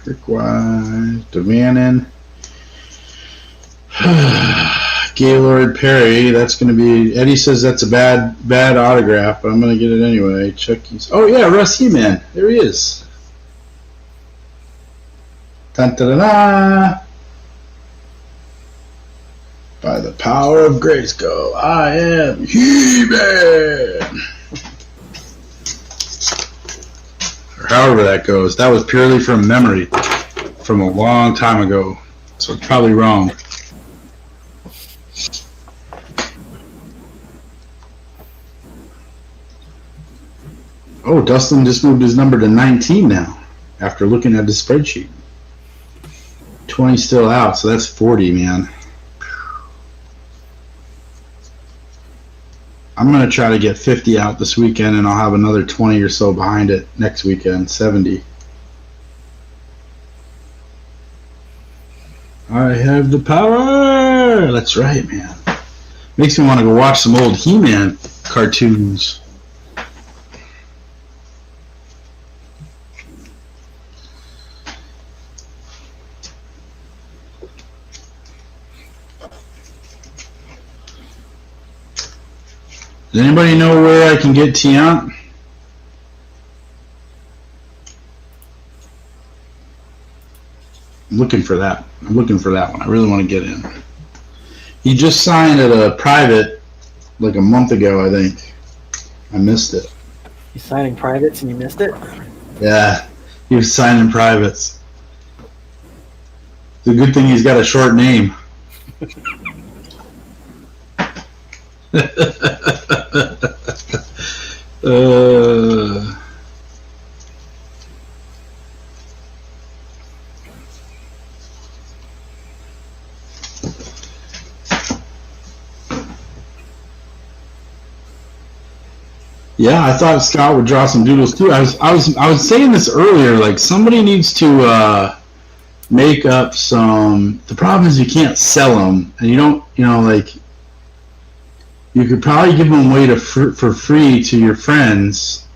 Rick Wise, Devannon, Gaylord Perry. That's going to be. Eddie says that's a bad autograph, but I'm going to get it anyway. Chucky's. Oh yeah, Russ He-Man. There he is. Dun, da, da, da. By the power of Grayskull, I am He-Man. Or however that goes. That was purely from memory from a long time ago. So it's probably wrong. Oh, Dustin just moved his number to 19 now after looking at his spreadsheet. 20 still out, so that's 40, man. I'm going to try to get 50 out this weekend, and I'll have another 20 or so behind it next weekend, 70. I have the power! That's right, man. Makes me want to go watch some old He-Man cartoons. Does anybody know where I can get Tiant? I'm looking for that. I'm looking for that one. I really want to get in. He just signed at a private like a month ago, I think. I missed it. He's signing privates and you missed it? Yeah, he was signing privates. It's a good thing he's got a short name. Yeah, I thought Scott would draw some doodles too. I was saying this earlier. Like somebody needs to make up some. The problem is you can't sell them, and you don't. You know, like you could probably give them away for free to your friends,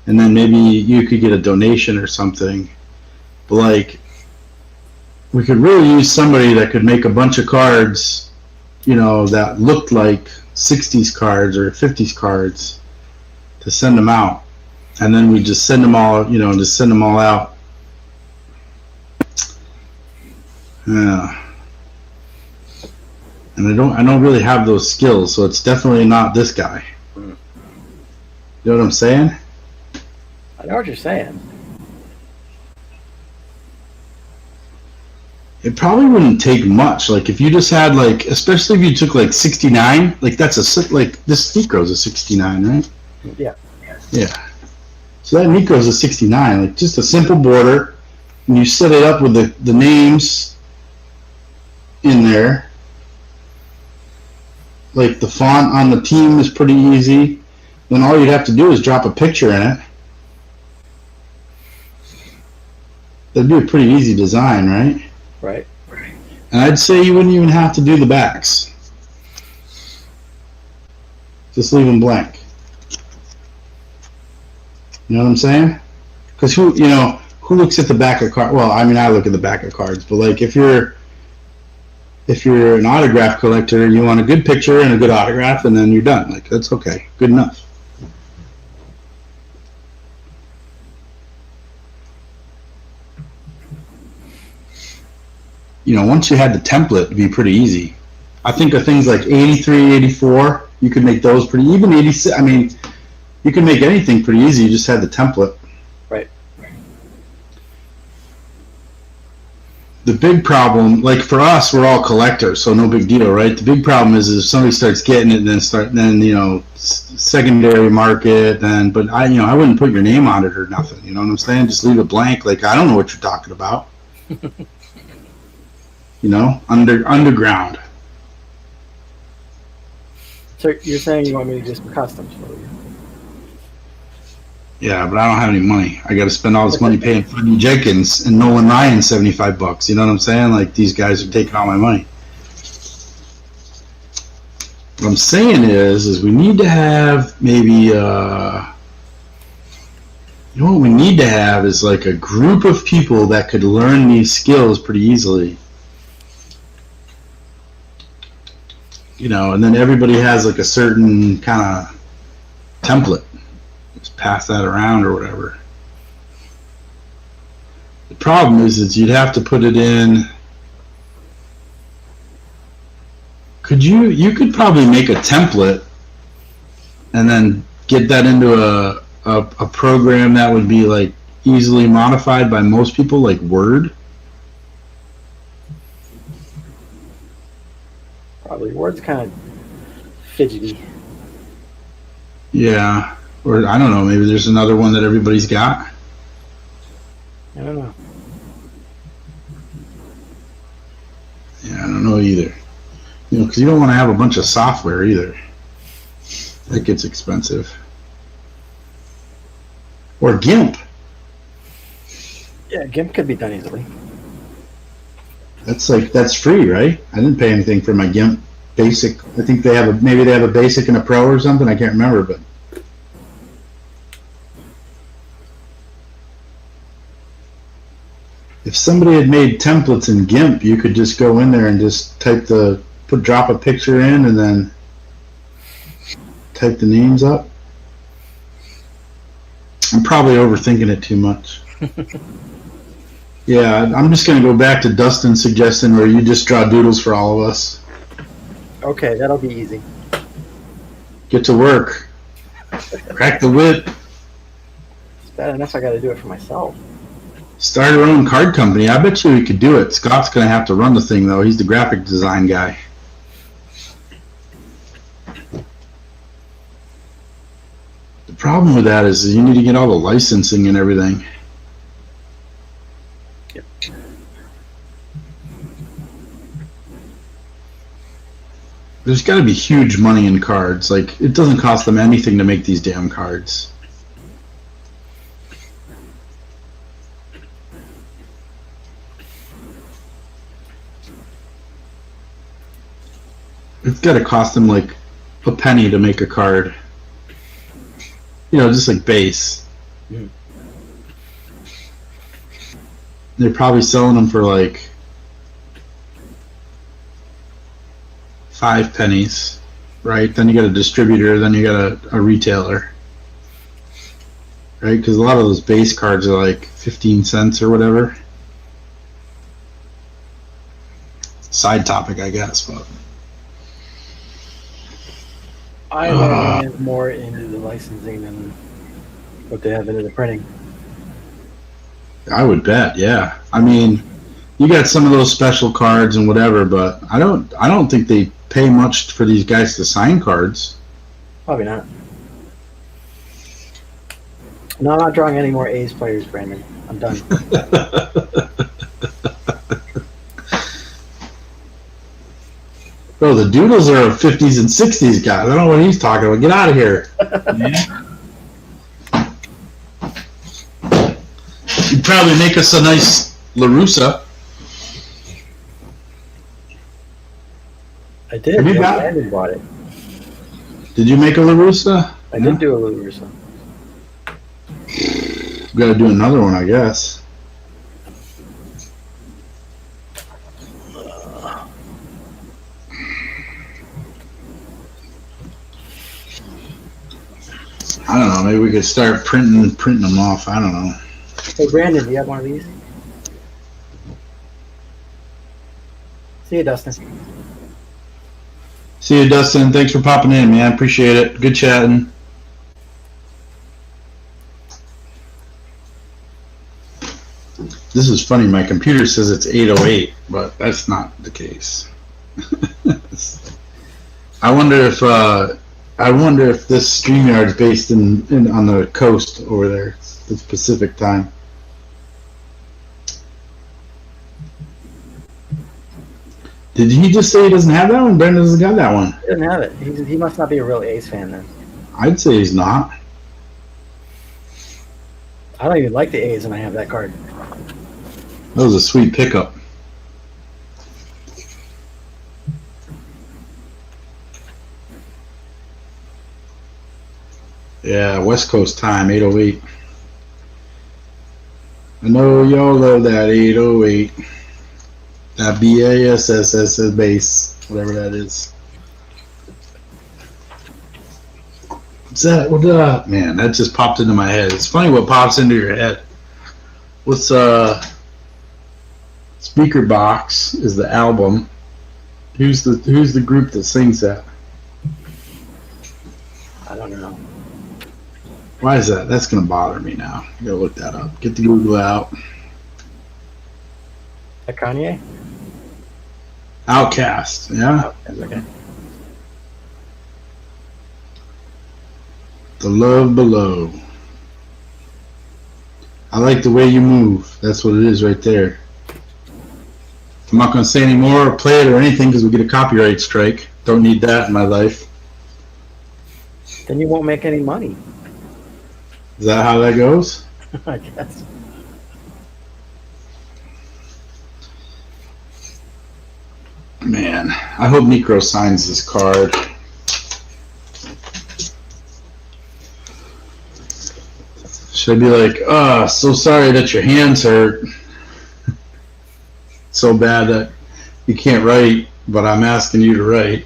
and then maybe you could get a donation or something. But like, we could really use somebody that could make a bunch of cards, you know, that looked like '60s cards or '50s cards, to send them out, and then we just send them all, you know, just send them all out. Yeah. And I don't really have those skills, so it's definitely not this guy. You know what I'm saying? I know what you're saying. It probably wouldn't take much. Like if you just had like, especially if you took like 69, like that's like this Necro's a 69, right? Yeah. Yeah. So that Necro's a 69, like just a simple border, and you set it up with the names in there. Like the font on the team is pretty easy. Then all you'd have to do is drop a picture in it. That'd be a pretty easy design, right? Right. And I'd say you wouldn't even have to do the backs. Just leave them blank. You know what I'm saying? Because who looks at the back of cards? Well, I mean, I look at the back of cards, but like if you're an autograph collector, you want a good picture and a good autograph, and then you're done. Like that's okay, good enough. You know, once you had the template, it'd be pretty easy. I think of things like 83, 84, you could make those pretty, even 86, I mean, you can make anything pretty easy, you just had the template. Right. The big problem, like for us, we're all collectors, so no big deal, right? The big problem is if somebody starts getting it, then you know, secondary market, but I wouldn't put your name on it or nothing, you know what I'm saying? Just leave it blank, like I don't know what you're talking about. You know, underground. So you're saying you want me to just customs for you? Yeah, but I don't have any money. I got to spend all this money paying Freddie Jenkins and Nolan Ryan $75. You know what I'm saying? Like these guys are taking all my money. What I'm saying is we need to have maybe you know what we need to have is like a group of people that could learn these skills pretty easily. You know, and then everybody has like a certain kind of template. Just pass that around or whatever. The problem is you'd have to put it in. You could probably make a template and then get that into a program that would be like easily modified by most people, like Word. Probably. Word's kind of fidgety. Yeah. Or I don't know, maybe there's another one that everybody's got. I don't know. Yeah, I don't know either. You know, because you don't want to have a bunch of software either. That gets expensive. Or GIMP. Yeah, GIMP could be done easily. That's free, right? I didn't pay anything for my GIMP basic. I think maybe they have a basic and a pro or something. I can't remember, but if somebody had made templates in GIMP, you could just go in there and just drop a picture in, and then type the names up. I'm probably overthinking it too much. Yeah, I'm just going to go back to Dustin's suggestion where you just draw doodles for all of us. Okay, that'll be easy. Get to work. Crack the whip. It's bad enough I got to do it for myself. Start our own card company. I bet you we could do it. Scott's going to have to run the thing, though. He's the graphic design guy. The problem with that is you need to get all the licensing and everything. Yep. There's got to be huge money in cards. Like, it doesn't cost them anything to make these damn cards. It's got to cost them like a penny to make a card. You know, just like base. Mm. They're probably selling them for like 5 pennies, right? Then you got a distributor, then you got a retailer, right? Because a lot of those base cards are like 15 cents or whatever. Side topic, I guess, but. I imagine it's more into the licensing than what they have into the printing. I would bet, yeah. I mean, you got some of those special cards and whatever, but I don't think they pay much for these guys to sign cards. Probably not. No, I'm not drawing any more A's players, Brandon. I'm done. Bro, the doodles are 50s and 60s guys. I don't know what he's talking about. Get out of here. You'd probably make us a nice LaRussa. I did. Have you got- Brandon bought it. Did you make a LaRussa? I did do a little Russo. We gotta do another one, I guess. I don't know, maybe we could start printing them off. I don't know. Hey, Brandon, do you have one of these? See you, Dustin. See you, Dustin. Thanks for popping in, man. Appreciate it. Good chatting. This is funny. My computer says it's 8:08, but that's not the case. I wonder if this StreamYard is based in on the coast over there. It's Pacific time. Did he just say he doesn't have that one? Brendan doesn't got that one. He doesn't have it. He must not be a real A's fan then. I'd say he's not. I don't even like the A's and I have that card. That was a sweet pickup. Yeah, West Coast time, 8:08. I know y'all love that 8:08. That BASSS base, whatever that is. What's that? What up? Man, that just popped into my head. It's funny what pops into your head. What's Speaker Box is the album. Who's the group that sings that? I don't know. Why is that? That's gonna bother me now. I gotta look that up. Get the Google out. That Kanye? Outcast, yeah. Oh, okay. The Love Below. I like the way you move. That's what it is right there. I'm not gonna say any more or play it or anything because we get a copyright strike. Don't need that in my life. Then you won't make any money. Is that how that goes? I guess. Man, I hope Necro signs this card. Should I be like, so sorry that your hands hurt. So bad that you can't write, but I'm asking you to write.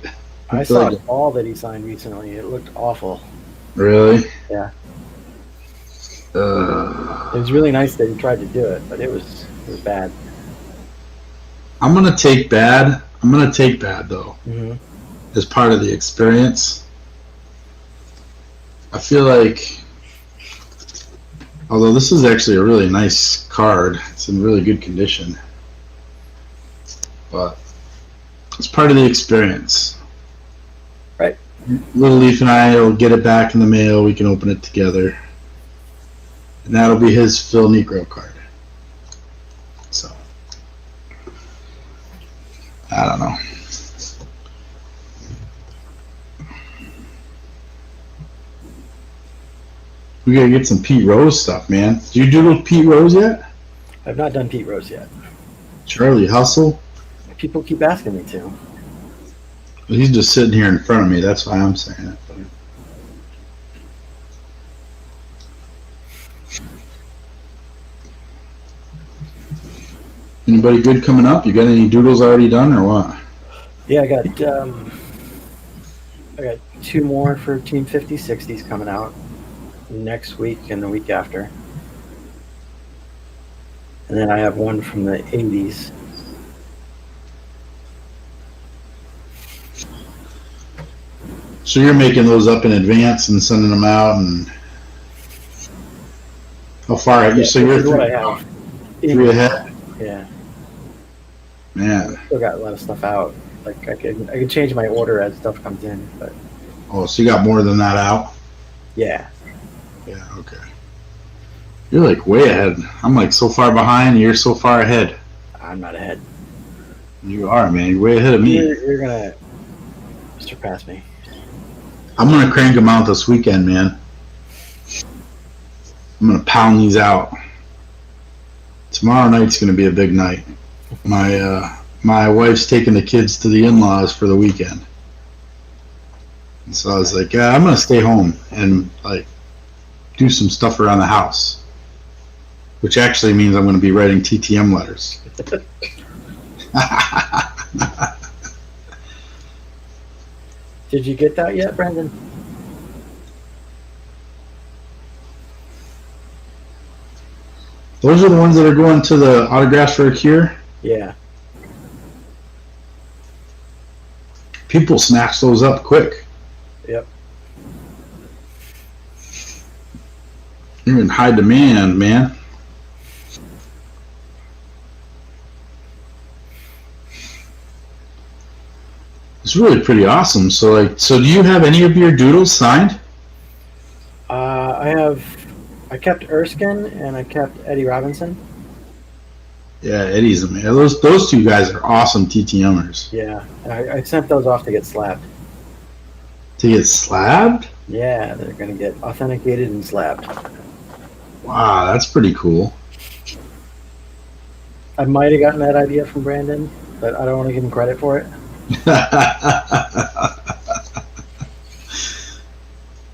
I feel saw a like ball that he signed recently. It looked awful. really. Yeah. It Uh, was really nice that he tried to do it, but it was bad. I'm gonna take bad. I'm gonna take bad though, Hmm. as part of the experience. I feel like, although this is actually a really nice card, it's in really good condition, but it's part of the experience. Right. Little Leaf and I will get it back in the mail. We can open it together, and that'll be his Phil Negro card. So I don't know. We gotta get some Pete Rose stuff, man. Did you doodle Pete Rose yet? I've not done Pete Rose yet. Charlie Hustle? People keep asking me to. He's just sitting here in front of me. That's why I'm saying it. Anybody good coming up? You got any doodles already done or what? Yeah, I got two more for Team 50/60s coming out next week and the week after. And then I have one from the 80s. So you're making those up in advance and sending them out, and how far? Yeah, So this you're is what I have. three ahead, Yeah, man. still got a lot of stuff out. Like I can change my order as stuff comes in, but Oh, so you got more than that out? yeah, Yeah. Okay. You're like way ahead. I'm like so far behind. You're so far ahead. I'm not ahead. You are, man. You're way ahead of me. You're gonna surpass me. I'm gonna crank them out this weekend, man. I'm gonna pound these out. Tomorrow night's gonna be a big night. My wife's taking the kids to the in-laws for the weekend, and so I was like, yeah, I'm gonna stay home and like do some stuff around the house, which actually means I'm gonna be writing TTM letters. Did you get that yet, Brandon? Those are the ones that are going to the Autographs for a Cure. Yeah. People snatch those up quick. Yep. You're in high demand, man. It's really pretty awesome. So do you have any of your doodles signed? I kept Erskine and I kept Eddie Robinson. Yeah, Eddie's man. Those two guys are awesome TTMers. Yeah, I sent those off to get slabbed. To get slabbed? Yeah, they're gonna get authenticated and slabbed. Wow, that's pretty cool. I might have gotten that idea from Brandon, but I don't want to give him credit for it.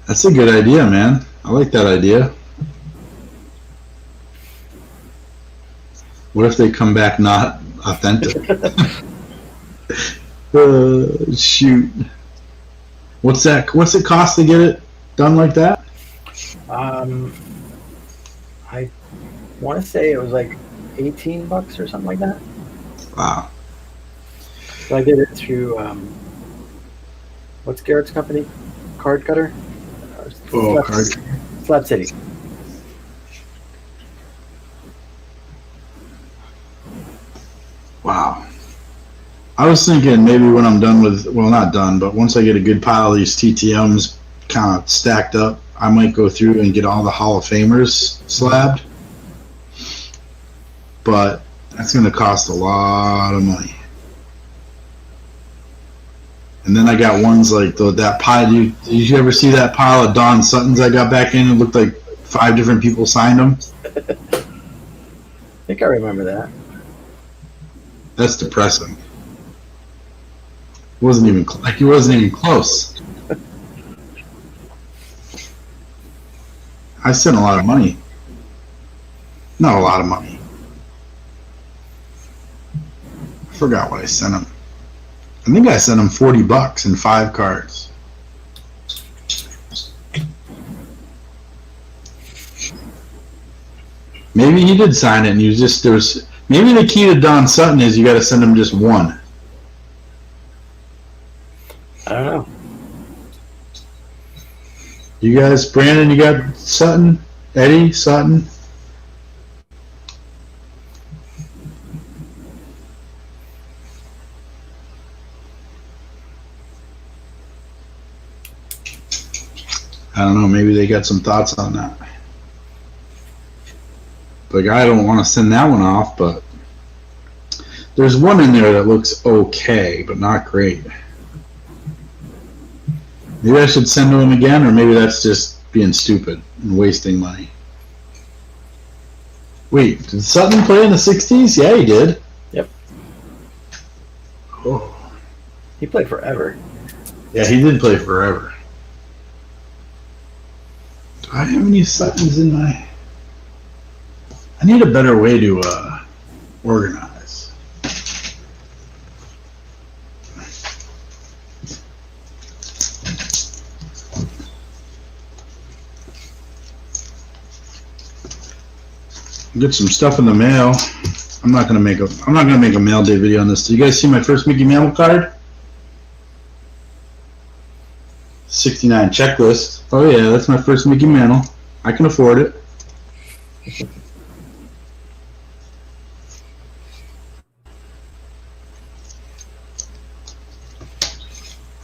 That's a good idea, man. I like that idea. What if they come back not authentic? Shoot. What's that? What's it cost to get it done like that? I want to say it was like $18 or something like that. Wow. So I did it through what's Garrett's company? Card Cutter. Oh, Slab City. Wow. I was thinking maybe when I'm done with, well, not done, but once I get a good pile of these TTMs kind of stacked up, I might go through and get all the Hall of Famers slabbed. But that's going to cost a lot of money. And then I got ones like that pile. Did you ever see that pile of Don Suttons I got back in? It looked like 5 different people signed them. I think I remember that. That's depressing. It wasn't even close. I sent a lot of money. Not a lot of money. I forgot what I sent him. I think I sent him $40 and 5 cards. Maybe he did sign it, and you just there's maybe the key to Don Sutton is you got to send him just one. I don't know. You guys, Brandon, you got Sutton, Eddie, Sutton. I don't know. Maybe they got some thoughts on that. Like, I don't want to send that one off, but there's one in there that looks okay, but not great. Maybe I should send to him again, or maybe that's just being stupid and wasting money. Wait, did Sutton play in the 60s? Yeah, he did. Yep. Oh. He played forever. Yeah, he did play forever. Do I have any Suttons in my... I need a better way to organize. Get some stuff in the mail. I'm not gonna make a mail day video on this. Do you guys see my first Mickey Mantle card? 69 checklist. Oh yeah, that's my first Mickey Mantle. I can afford it.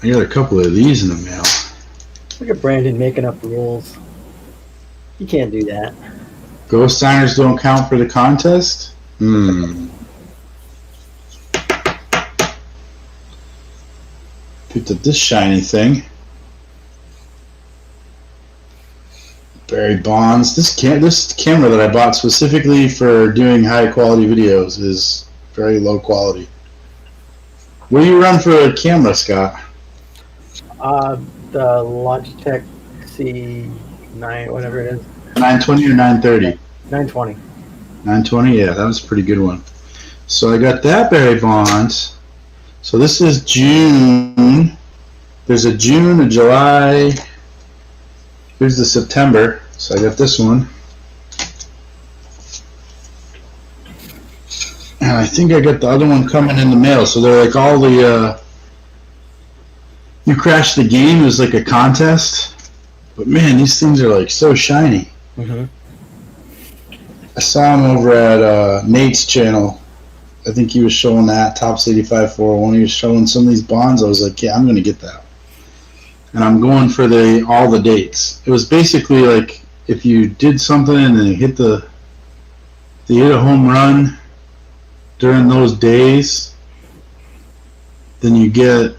I got a couple of these in the mail. Look at Brandon making up rules. You can't do that. Ghost signers don't count for the contest? Picked up this shiny thing. Barry Bonds. This camera that I bought specifically for doing high quality videos is very low quality. What do you run for a camera, Scott? The Logitech C9, whatever it is. 920 or 930? 920. 920, yeah, that was a pretty good one. So I got that Barry Bonds. So this is June. There's a June, a July. Here's the September. So I got this one. And I think I got the other one coming in the mail. So they're like all the, you crash the game is like a contest. But man, these things are like so shiny. Mm-hmm. I saw him over at Nate's channel. I think he was showing that, Tops 85 401. He was showing some of these bonds. I was like, yeah, I'm going to get that. And I'm going for all the dates. It was basically like if you did something and then you hit a home run during those days, then you get,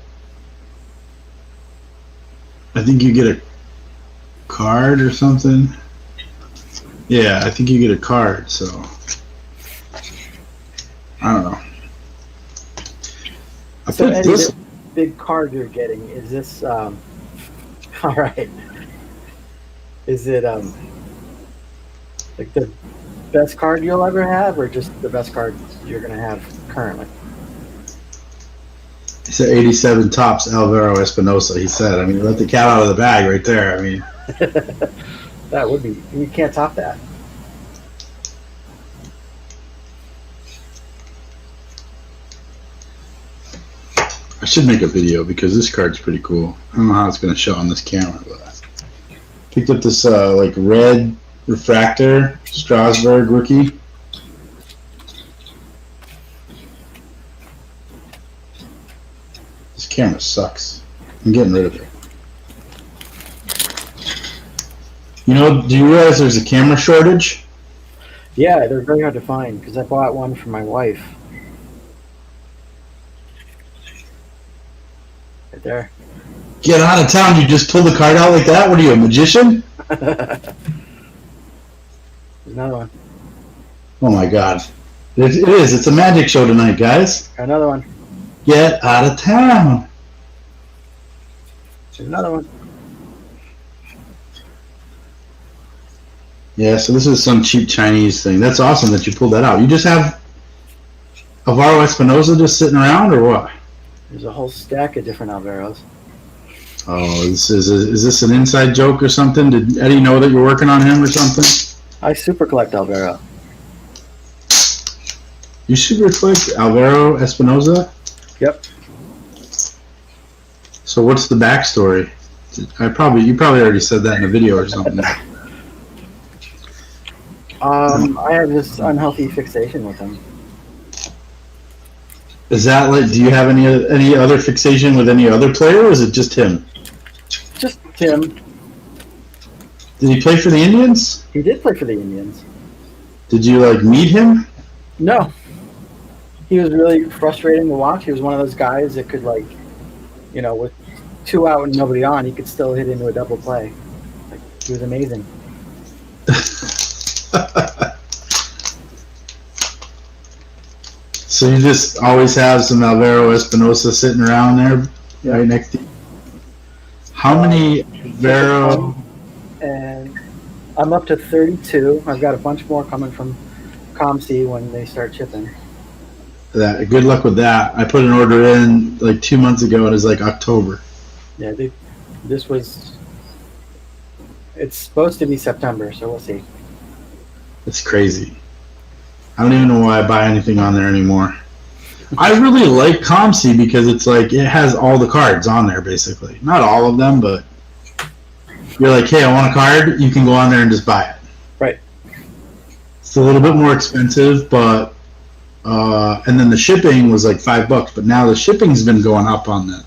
I think you get a card or something. Yeah, I think you get a card, so I don't know. I So think Eddie, this this big card you're getting, is this all right? Is it like the best card you'll ever have, or just the best card you're gonna have currently? He said 87 tops Alvaro Espinosa. He said, I mean, let the cat out of the bag right there. I mean, That would be, you can't top that. I should make a video because this card's pretty cool. I don't know how it's going to show on this camera, but picked up this like red refractor Strasburg rookie. This camera sucks. I'm getting rid of it. You know, do you realize there's a camera shortage? Yeah, they're very hard to find because I bought one for my wife. Right there. Get out of town. You just pull the card out like that? What are you, a magician? There's another one. Oh my god. It is. It's a magic show tonight, guys. Another one. Get out of town. There's another one. Yeah, so this is some cheap Chinese thing. That's awesome that you pulled that out. You just have Alvaro Espinosa just sitting around, or what? There's a whole stack of different Alvaros. Oh, is this an inside joke or something? Did Eddie know that you're working on him or something? I super collect Alvaro. You super collect Alvaro Espinosa? Yep. So what's the backstory? You probably already said that in a video or something. I have this unhealthy fixation with him. Is that like? Do you have any other fixation with any other player, or is it just him? Just him. Did he play for the Indians? He did play for the Indians. Did you like meet him? No. He was really frustrating to watch. He was one of those guys that could, like, you know, with 2 out and nobody on, he could still hit into a double play. Like, he was amazing. So you just always have some Alvaro Espinosa sitting around there, right next to you. How many Alvaro? And I'm up to 32. I've got a bunch more coming from ComC when they start shipping. Good luck with that. I put an order in like 2 months ago. It was like October. Yeah, it's supposed to be September, so we'll see. It's crazy. I don't even know why I buy anything on there anymore. I really like ComC because it's like it has all the cards on there basically. Not all of them, but you're like, hey, I want a card. You can go on there and just buy it. Right. It's a little bit more expensive, but and then the shipping was like $5, but now the shipping's been going up on that.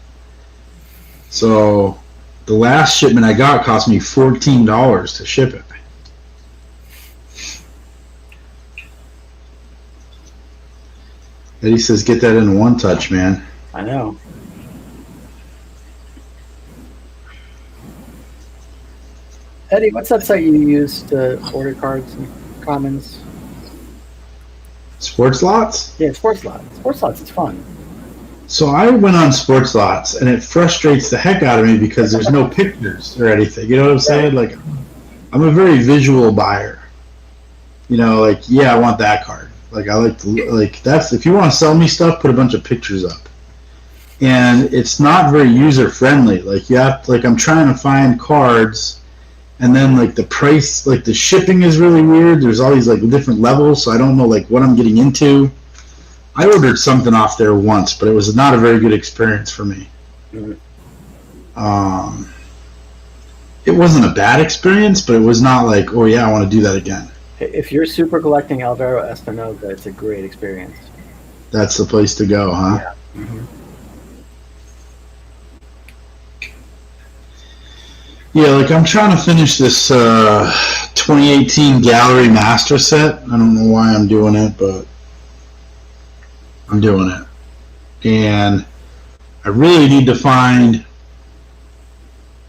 So the last shipment I got cost me $14 to ship it. Eddie says, get that in one touch, man. I know. Eddie, what's that site you use to order cards and commons? Sports Lots? Yeah, Sports Lots. Sports Lots, it's fun. So I went on Sports Lots, and it frustrates the heck out of me because there's no pictures or anything. You know what I'm saying? Like, I'm a very visual buyer. You know, like, yeah, I want that card. Like, I like to, like, that's, if you want to sell me stuff, put a bunch of pictures up. And it's not very user friendly. Like, you have, like, I'm trying to find cards, and then, like, the price, like, the shipping is really weird. There's all these, like, different levels, so I don't know, like, what I'm getting into. I ordered something off there once, but it was not a very good experience for me. It wasn't a bad experience, but it was not like, oh yeah, I want to do that again. If you're super collecting Alvaro Espinosa, it's a great experience. That's the place to go, huh? Yeah. Mm-hmm. Yeah, like I'm trying to finish this 2018 Gallery Master set. I don't know why I'm doing it, but I'm doing it. And I really need to find,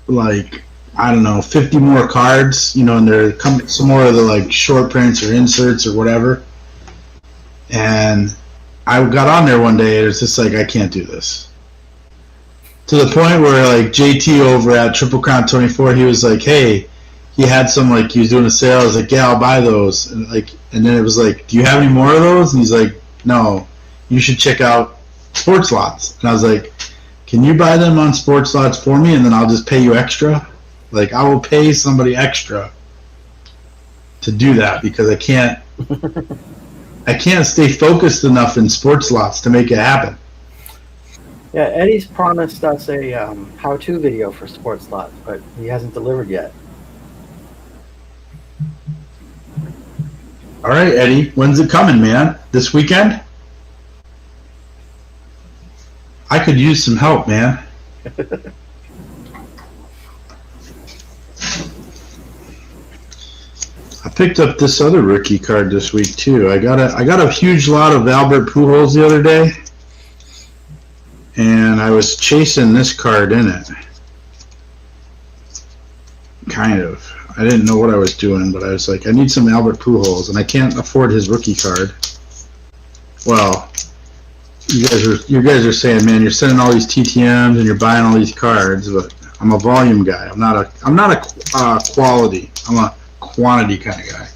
like, I don't know, 50 more cards, you know, and there come some more of the, like, short prints or inserts or whatever. And I got on there one day and it's just like, I can't do this. To the point where, like, JT over at Triple Crown 24, he was like, hey, he had some, like, he was doing a sale. I was like, yeah, I'll buy those. And, like, and then it was like, do you have any more of those? And he's like, no, you should check out Sports Lots. And I was like, can you buy them on Sports Lots for me, and then I'll just pay you extra? Like, I will pay somebody extra to do that because I can't stay focused enough in Sports Lots to make it happen. Yeah, Eddie's promised us a how-to video for Sports Lots, but he hasn't delivered yet. All right, Eddie, when's it coming, man? This weekend? I could use some help, man. I picked up this other rookie card this week too. I got a huge lot of Albert Pujols the other day, and I was chasing this card in it. Kind of. I didn't know what I was doing, but I was like, I need some Albert Pujols, and I can't afford his rookie card. Well, you guys are saying, man, you're sending all these TTMs and you're buying all these cards, but I'm a volume guy. I'm not a quality. I'm a quantity kind of guy.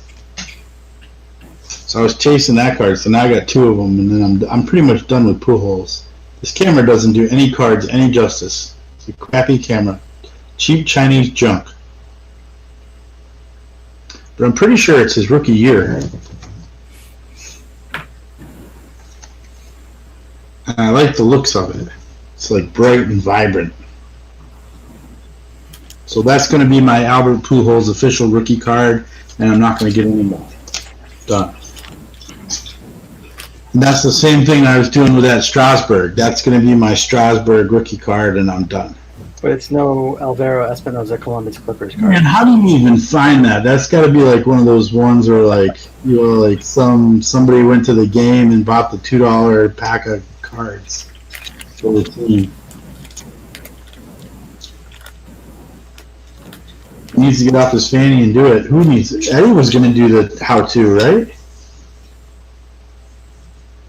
So I was chasing that card, so now I got 2 of them, and then I'm pretty much done with Pujols. This camera doesn't do any cards any justice. It's a crappy camera. Cheap Chinese junk. But I'm pretty sure it's his rookie year. And I like the looks of it. It's like bright and vibrant. So that's going to be my Albert Pujols official rookie card, and I'm not going to get any more. Done. And that's the same thing I was doing with that Strasburg. That's going to be my Strasburg rookie card, and I'm done. But it's no Alvaro Espinosa Columbus Clippers card. Man, how do you even find that? That's got to be like one of those ones where like like somebody went to the game and bought the $2 pack of cards for the team. He needs to get off his fanny and do it. Who needs it? Eddie was going to do the how-to, right?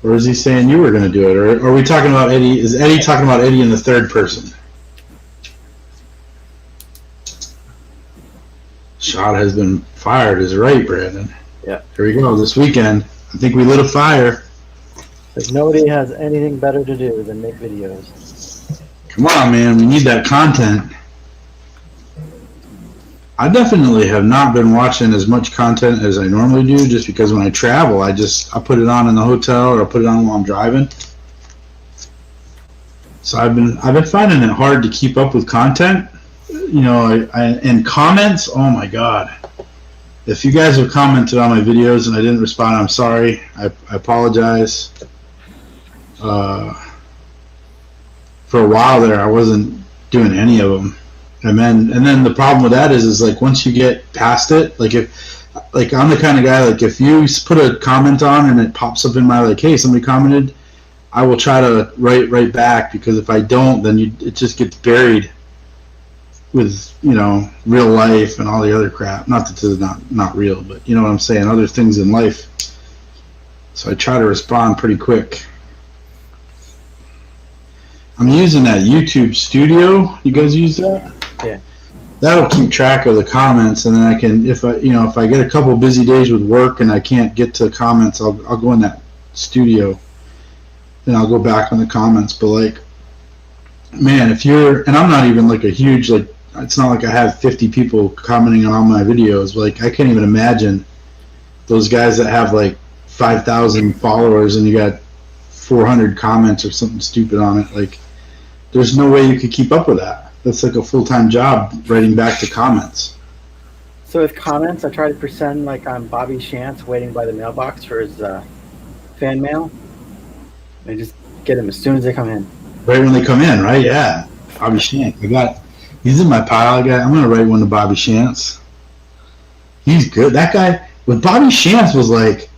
Or is he saying you were going to do it? Or are we talking about Eddie? Is Eddie talking about Eddie in the third person? Shot has been fired is right, Brandon. Yeah. Here we go. This weekend, I think we lit a fire. Like nobody has anything better to do than make videos. Come on, man. We need that content. I definitely have not been watching as much content as I normally do, just because when I travel, I put it on in the hotel or I put it on while I'm driving. So I've been finding it hard to keep up with content. You know, and comments. Oh my God! If you guys have commented on my videos and I didn't respond, I'm sorry. I apologize. For a while there, I wasn't doing any of them. And then the problem with that is like once you get past it, like I'm the kind of guy, like if you put a comment on and it pops up in my like, hey, somebody commented, I will try to write back, because if I don't, then it just gets buried with, you know, real life and all the other crap. Not that this is not real, but you know what I'm saying, other things in life. So I try to respond pretty quick. I'm using that YouTube Studio. You guys use that? Yeah. That'll keep track of the comments, and then I can, if I get a couple busy days with work and I can't get to comments, I'll go in that Studio, and I'll go back on the comments. But like, man, and I'm not even like a huge, like, it's not like I have 50 people commenting on all my videos. Like, I can't even imagine those guys that have like 5,000 followers and you got 400 comments or something stupid on it. Like, there's no way you could keep up with that. That's like a full-time job, writing back to comments. So with comments, I try to pretend like I'm Bobby Shantz waiting by the mailbox for his fan mail. And just get them as soon as they come in. Right when they come in, right? Yeah. Bobby Shantz. He's in my pile. I'm going to write one to Bobby Shantz. He's good. That guy, with Bobby Shantz was like,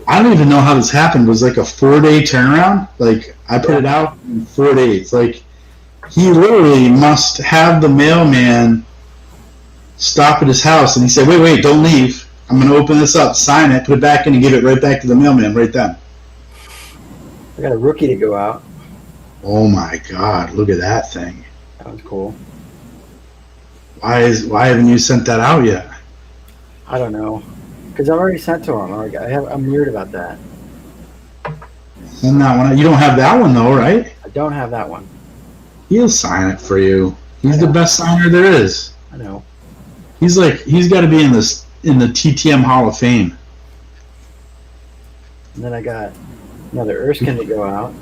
I don't even know how this happened. It was like a 4-day turnaround. Like, I put it out in 4 days. Like, he literally must have the mailman stop at his house, and he said, wait, don't leave. I'm going to open this up, sign it, put it back in, and give it right back to the mailman right then. I got a rookie to go out. Oh my God, look at that thing. That was cool. Why haven't you sent that out yet? I don't know. Because I've already sent to him. I'm weird about that. Send that one out. You don't have that one though, right? I don't have that one. He'll sign it for you. He's the best signer there is. I know. He's got to be in the TTM Hall of Fame. And then I got another Erskine to go out.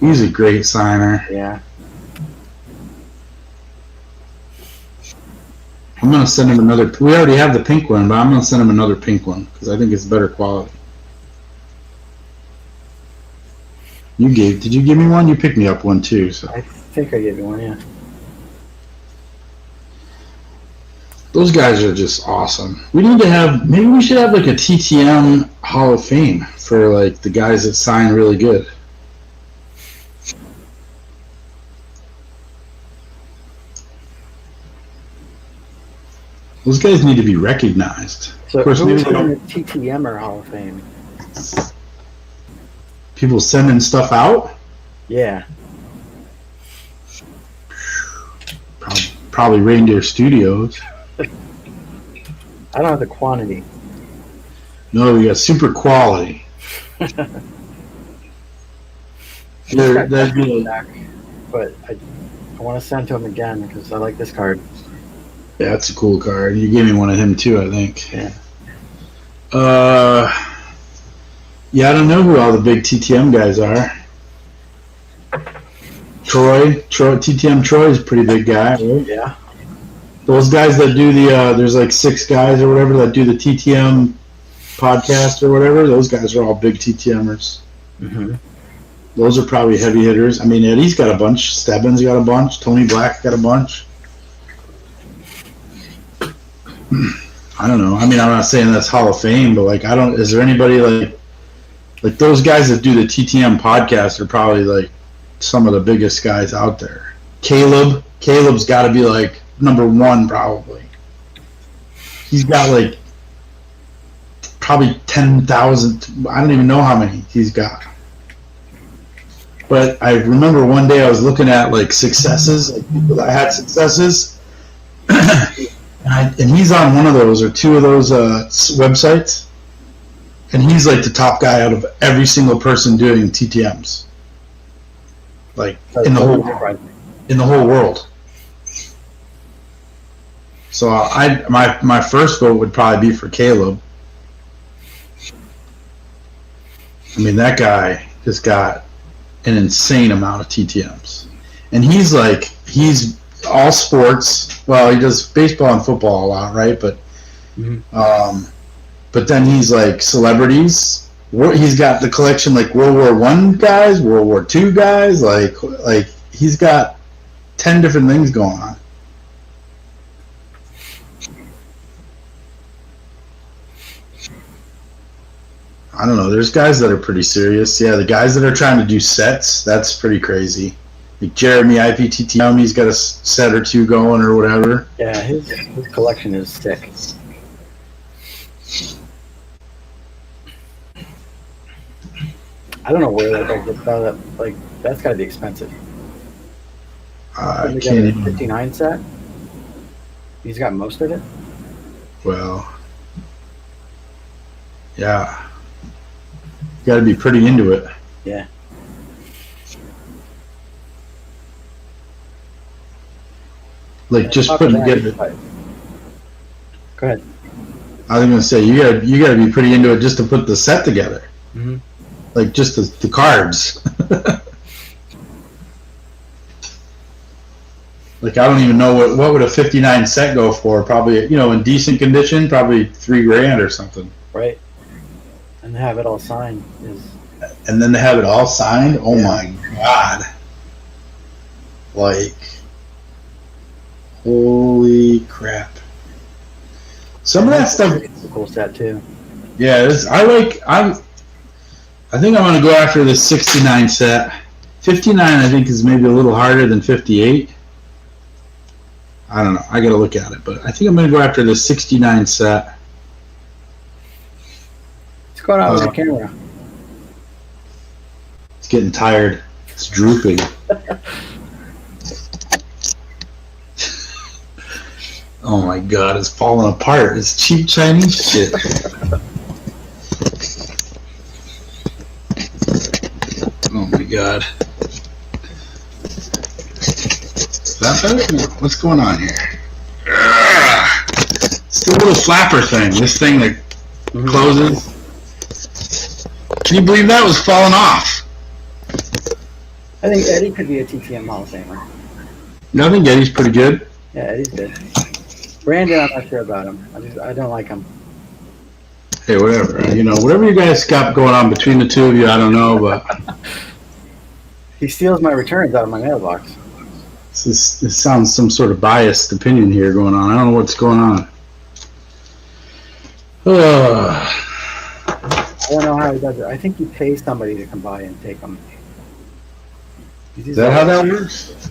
He's a great signer. Yeah. I'm going to send him another. We already have the pink one, but I'm going to send him another pink one because I think it's better quality. Did you give me one? You picked me up one too. So I think I gave you one, yeah. Those guys are just awesome. Maybe we should have like a TTM Hall of Fame for like the guys that sign really good. Those guys need to be recognized. So of course, who's maybe in the TTMer Hall of Fame? People sending stuff out? Yeah. Probably Reindeer Studios. I don't have the quantity. No, we got super quality. There, that'd be back, but I want to send to him again because I like this card. yeah, that's a cool card. You gave me one of him too, I think. Yeah. Yeah, I don't know who all the big TTM guys are. Troy, TTM Troy is a pretty big guy, right? Yeah. Those guys that do the, there's like 6 guys or whatever that do the TTM podcast or whatever. Those guys are all big TTMers. Mm-hmm. Those are probably heavy hitters. I mean, Eddie's got a bunch. Stebbins got a bunch. Tony Black's got a bunch. I don't know. I mean, I'm not saying that's Hall of Fame, but like, I don't. Is there anybody like those guys that do the TTM podcast are probably like some of the biggest guys out there. Caleb's got to be like number 1 probably. He's got like probably 10,000. I don't even know how many he's got. But I remember one day I was looking at like successes, like people that had successes, and he's on one of those or 2 of those websites, and he's like the top guy out of every single person doing TTMs, like in the whole world. So my first vote would probably be for Caleb. I mean, that guy just got an insane amount of TTMs, and he's all sports. Well, he does baseball and football a lot, right? But but then he's like celebrities. He's got the collection like World War I guys, World War II guys. Like he's got 10 different things going on. I don't know. There's guys that are pretty serious. Yeah, the guys that are trying to do sets, that's pretty crazy. Like Jeremy IPTTM, he's got a set or 2 going or whatever. Yeah, his collection is sick. I don't know where that guy gets that. Like, that's got to be expensive. I Got can't a even. 59 set. He's got most of it. Well, yeah. You got to be pretty into it. Yeah. Like just putting together. Go ahead. I was gonna say you got to be pretty into it just to put the set together. Mm-hmm. Like just the cards. Like I don't even know what would a 59 set go for. Probably in decent condition, probably $3,000 or something. Right. And have it all signed is. And then to have it all signed, oh Yeah. my god! Like, holy crap! Some of that stuff. It's a cool set too. Yeah, I think I'm gonna go after the 69 set. 59, I think, is maybe a little harder than 58. I don't know. I gotta look at it, but I think I'm gonna go after the 69 set. What's going on with the camera? It's getting tired. It's drooping. Oh my god, it's falling apart. It's cheap Chinese shit. Oh my god. Is that better? No. What's going on here? It's the little flapper thing. This thing that closes. Can you believe that was falling off? I think Eddie could be a TTM Hall of Famer. No, I think Eddie's pretty good. Yeah, Eddie's good. Brandon, I'm not sure about him. I don't like him. Hey, whatever. Whatever you guys got going on between the two of you, I don't know, but He steals my returns out of my mailbox. this sounds some sort of biased opinion here going on. I don't know what's going on. I don't know how he does it. I think he pays somebody to come by and take them. Is that how that works?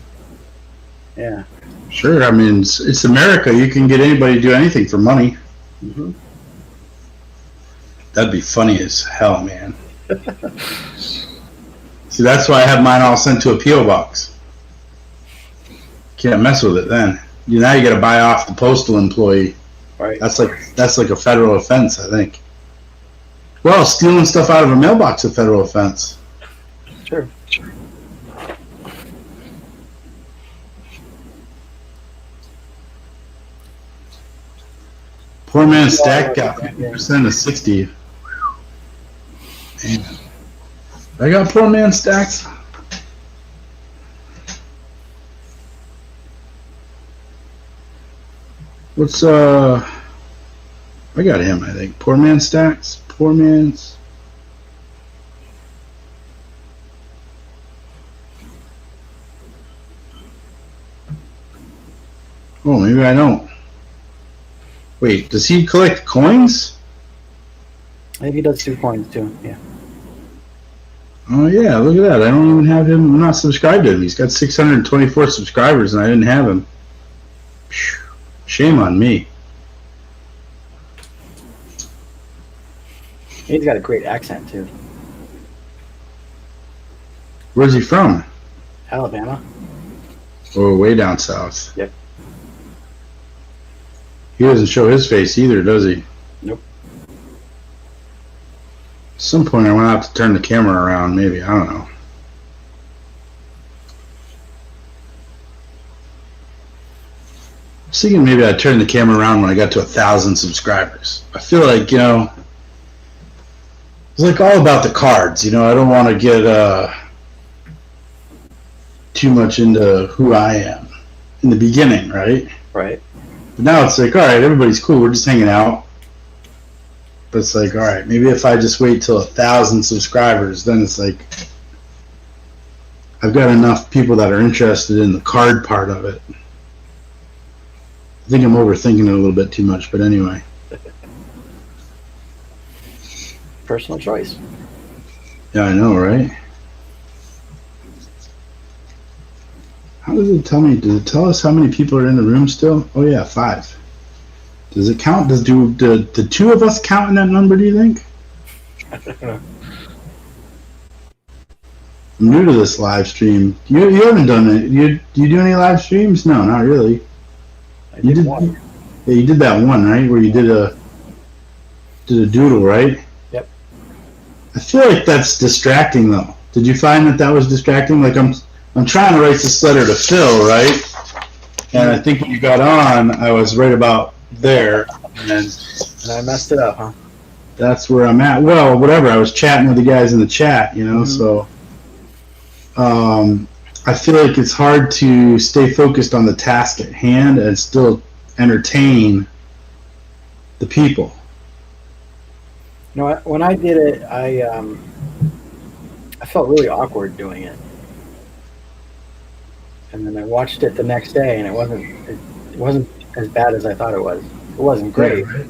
Yeah. Sure. I mean, it's America. You can get anybody to do anything for money. Mm-hmm. That'd be funny as hell, man. See, that's why I have mine all sent to a P.O. box. Can't mess with it then. Now you got to buy off the postal employee. Right. That's like a federal offense, I think. Well, stealing stuff out of a mailbox is a federal offense. Sure. Poor man Stack got 50% of 60. Man. I got poor man Stacks. What's I got him, I think. Poor man Stacks. Poor man's. Oh, maybe I don't. Wait, does he collect coins? I think he does 2 coins too. Yeah. Oh yeah, look at that. I don't even have him. I'm not subscribed to him. He's got 624 subscribers, and I didn't have him. Shame on me. He's got a great accent too. Where's he from? Alabama. Oh, way down south. Yep. He doesn't show his face either, does he? Nope. At some point, I want to have to turn the camera around. Maybe, I don't know. I was thinking maybe I'd turn the camera around when I got to 1,000 subscribers. I feel like, it's like all about the cards. I don't want to get too much into who I am in the beginning, right? Right. But now it's like, all right, everybody's cool. We're just hanging out. But it's like, all right, maybe if I just wait till 1,000 subscribers, then it's like I've got enough people that are interested in the card part of it. I think I'm overthinking it a little bit too much, but anyway. Personal choice. Yeah, I know, right? How does it tell me? Does it tell us how many people are in the room still? Oh yeah, 5. Does it count? Do the 2 of us count in that number, do you think? I don't know. I'm new to this live stream. You haven't done it. You do any live streams? No, not really. I did one. Yeah, you did that one, right? Where you did a doodle, right? Yep. I feel like that's distracting, though. Did you find that was distracting? Like I'm trying to write this letter to Phil, right? And I think when you got on, I was right about there, and I messed it up, huh? That's where I'm at. Well, whatever. I was chatting with the guys in the chat, so I feel like it's hard to stay focused on the task at hand and still entertain the people. When I did it, I felt really awkward doing it. And then I watched it the next day, and it wasn't as bad as I thought it was. It wasn't great. Yeah, right. It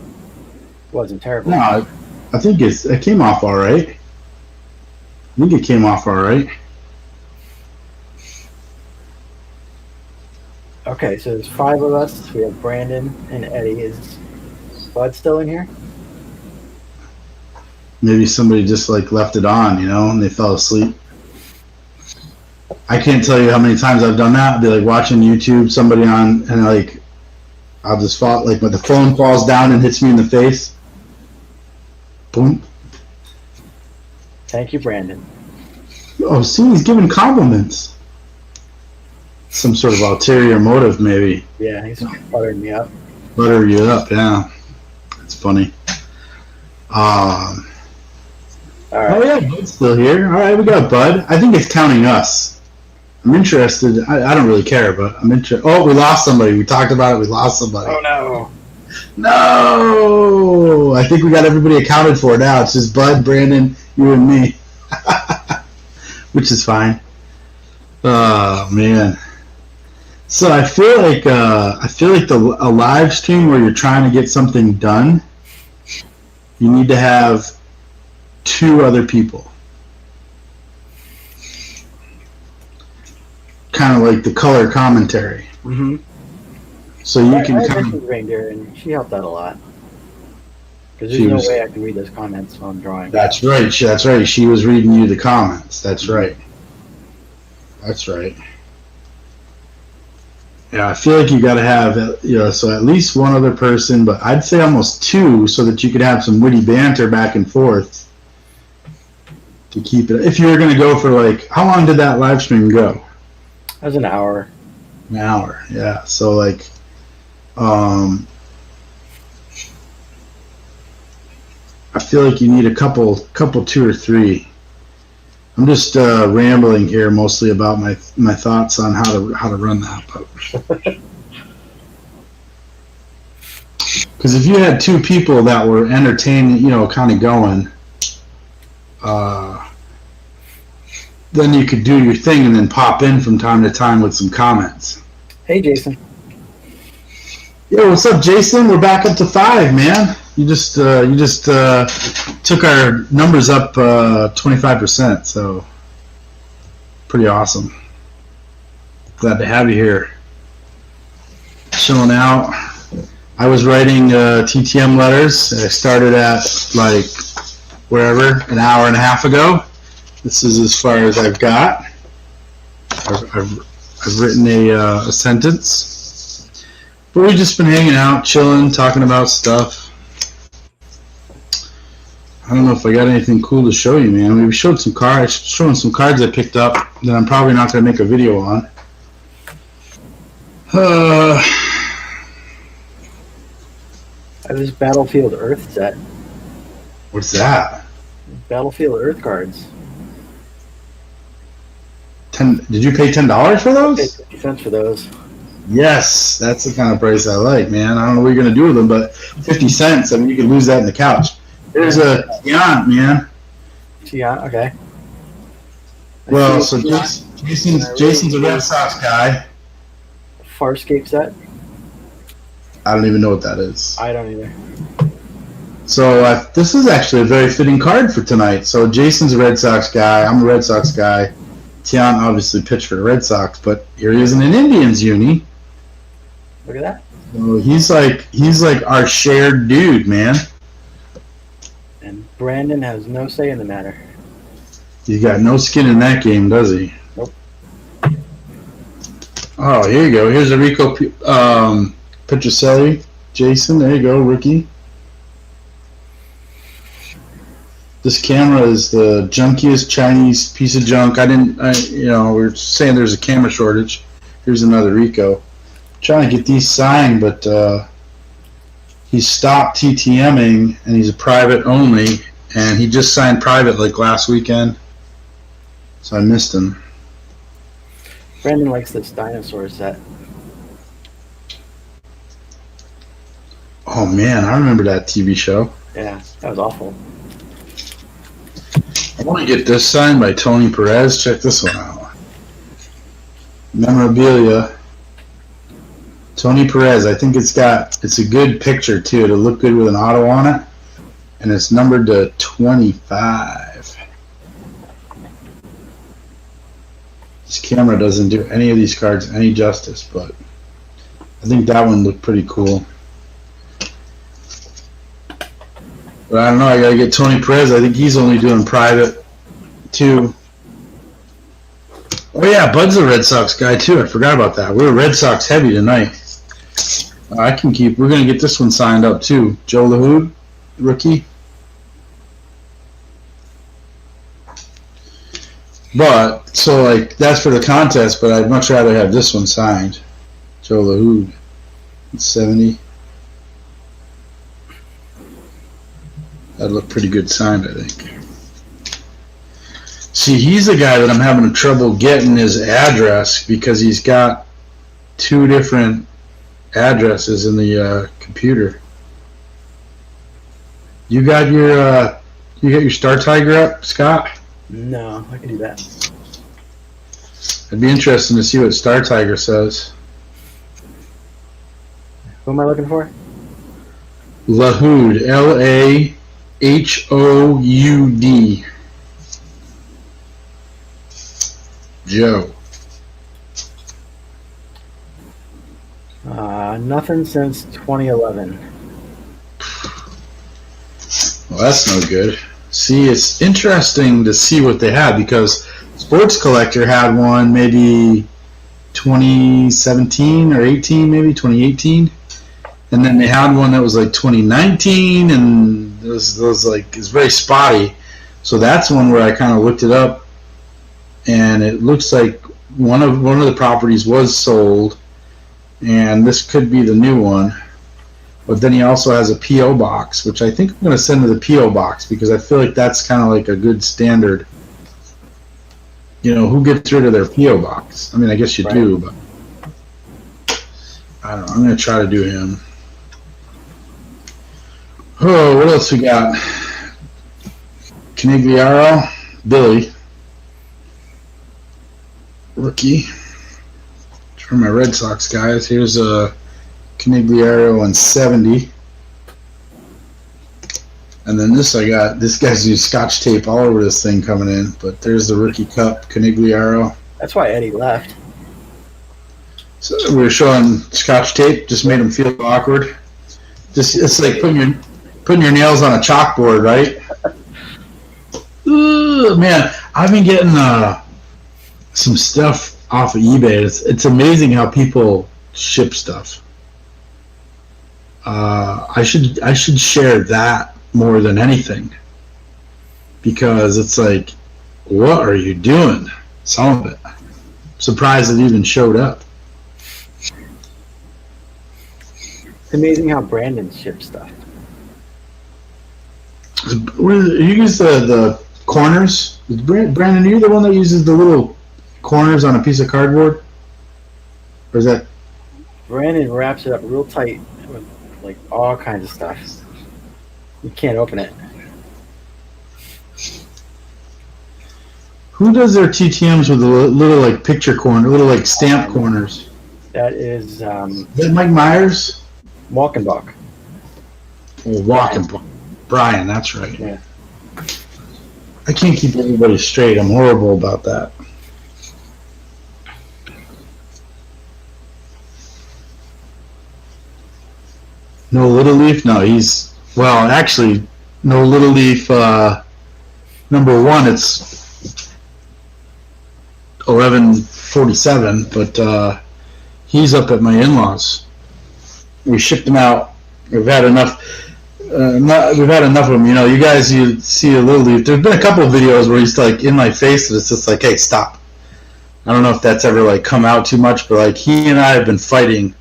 wasn't terrible. No, I think it came off all right. I think it came off all right. Okay, so there's 5 of us. We have Brandon and Eddie. Is Bud still in here? Maybe somebody just left it on, and they fell asleep. I can't tell you how many times I've done that. I'd be watching YouTube, somebody on, and I'll just fall, when the phone falls down and hits me in the face. Boom. Thank you, Brandon. Oh, see, he's giving compliments. Some sort of ulterior motive, maybe. Yeah, he's buttering me up. Butter you up, yeah. That's funny. All right. Oh, yeah, Bud's still here. All right, we got Bud. I think it's counting us. I'm interested. I don't really care, but I'm interested. Oh, we lost somebody. We talked about it. We lost somebody. Oh, no. No! I think we got everybody accounted for now. It's just Bud, Brandon, you, and me. Which is fine. Oh, man. So I feel like a live stream where you're trying to get something done, you need to have 2 other people. Kind of like the color commentary. Mm-hmm. So you I can mentioned Reindeer, and she helped out a lot. Because there's no way I can read those comments while I'm drawing. That's right. That's right. She was reading you the comments. That's right. That's right. Yeah, I feel like you got to have, so at least 1 other person, but I'd say almost 2 so that you could have some witty banter back and forth to keep it. If you were going to go for how long did that live stream go? That was an hour. An hour, yeah. So I feel like you need a couple, two or three. I'm just rambling here mostly about my thoughts on how to run that. Because if you had two people that were entertaining, kind of going, then you could do your thing and then pop in from time to time with some comments. Hey, Jason. Yo, what's up, Jason? We're back up to 5, man. You just took our numbers up 25%, so pretty awesome. Glad to have you here. Chilling out. I was writing TTM letters. I started at like wherever an hour and a half ago. This is as far as I've got. I've written a sentence. But we've just been hanging out, chilling, talking about stuff. I don't know if I got anything cool to show you, man. We showed some cards, showing some cards I picked up that I'm probably not going to make a video on. I have this Battlefield Earth set. What's that? Battlefield Earth cards. Did you pay $10 for I those? paid 50 cents for those. Yes, that's the kind of price I like, man. I don't know what you're going to do with them, but 50 cents, I mean, you could lose that in the couch. There's a Giant, man. Yeah, okay. Well, so Jason's a Red Sox guy. Farscape set? I don't even know what that is. I don't either. So this is actually a very fitting card for tonight. So Jason's a Red Sox guy. I'm a Red Sox guy. Tian obviously pitched for the Red Sox, but here he is in an Indians uni. Look at that. So he's like our shared dude, man. And Brandon has no say in the matter. He's got no skin in that game, does he? Nope. Oh, here you go. Here's a Rico Petrocelli. Jason, there you go, rookie. This camera is the junkiest Chinese piece of junk. We're saying there's a camera shortage. Here's another Rico. Trying to get these signed, but he stopped TTMing, and he's a private only, and he just signed private like last weekend. So I missed him. Brandon likes this dinosaur set. Oh man, I remember that TV show. Yeah, that was awful. I want to get this signed by Tony Perez. Check this one out. Memorabilia. Tony Perez. I think it's a good picture too. It'll look good with an auto on it. And it's numbered to 25. This camera doesn't do any of these cards any justice, but I think that one looked pretty cool. But I don't know, I gotta get Tony Perez. I think he's only doing private too. Oh yeah, Bud's a Red Sox guy too. I forgot about that. We're Red Sox heavy tonight. We're gonna get this one signed up too. Joe LaHood, rookie. But so like that's for the contest, but I'd much rather have this one signed. Joe LaHood. It's 70. That'd look pretty good signed, I think. See, he's the guy that I'm having trouble getting his address because he's got 2 different addresses in the computer. You got your Star Tiger up, Scott? No, I can do that. It'd be interesting to see what Star Tiger says. Who am I looking for? LaHood, LaHoud. Joe. Nothing since 2011. Well, that's no good. See, it's interesting to see what they have because Sports Collector had one maybe 2017 or 18, maybe 2018. And then they had one that was like 2019, and it was like, it's very spotty. So that's one where I kind of looked it up, and it looks like one of the properties was sold, and this could be the new one. But then he also has a PO box, which I think I'm going to send to the PO box because I feel like that's kind of like a good standard. You know, who gets rid of their PO box? I mean, I guess you do, but I don't know. I'm going to try to do him. Oh, what else we got? Canigliaro, Billy, rookie. For my Red Sox guys, here's a Canigliaro on 70. And then this guy's used Scotch tape all over this thing coming in, but there's the rookie cup, Canigliaro. That's why Eddie left. So we were showing Scotch tape, just made him feel awkward. It's like putting your nails on a chalkboard, right? Ooh, man, I've been getting some stuff off of eBay. It's amazing how people ship stuff. I should share that more than anything because it's like, what are you doing? Some of it. I'm surprised it even showed up. It's amazing how Brandon ships stuff. You use the corners? Brandon, are you the one that uses the little corners on a piece of cardboard? Or is that... Brandon wraps it up real tight with like all kinds of stuff. You can't open it. Who does their TTMs with the little like picture corner, little like stamp corners? That is Is that Mike Myers? Walkenbach. Oh, Walkenbach. Brian, that's right. Yeah. I can't keep everybody straight. I'm horrible about that. No Little Leaf? No, he's... Well, actually, no Little Leaf, number one, it's 1147, but he's up at my in-laws. We shipped him out. We've had enough... we've had enough of them. You know, you see a Little Leaf. There's been a couple of videos where he's like in my face and it's just like, hey, stop. I don't know if that's ever like come out too much, but like he and I have been fighting.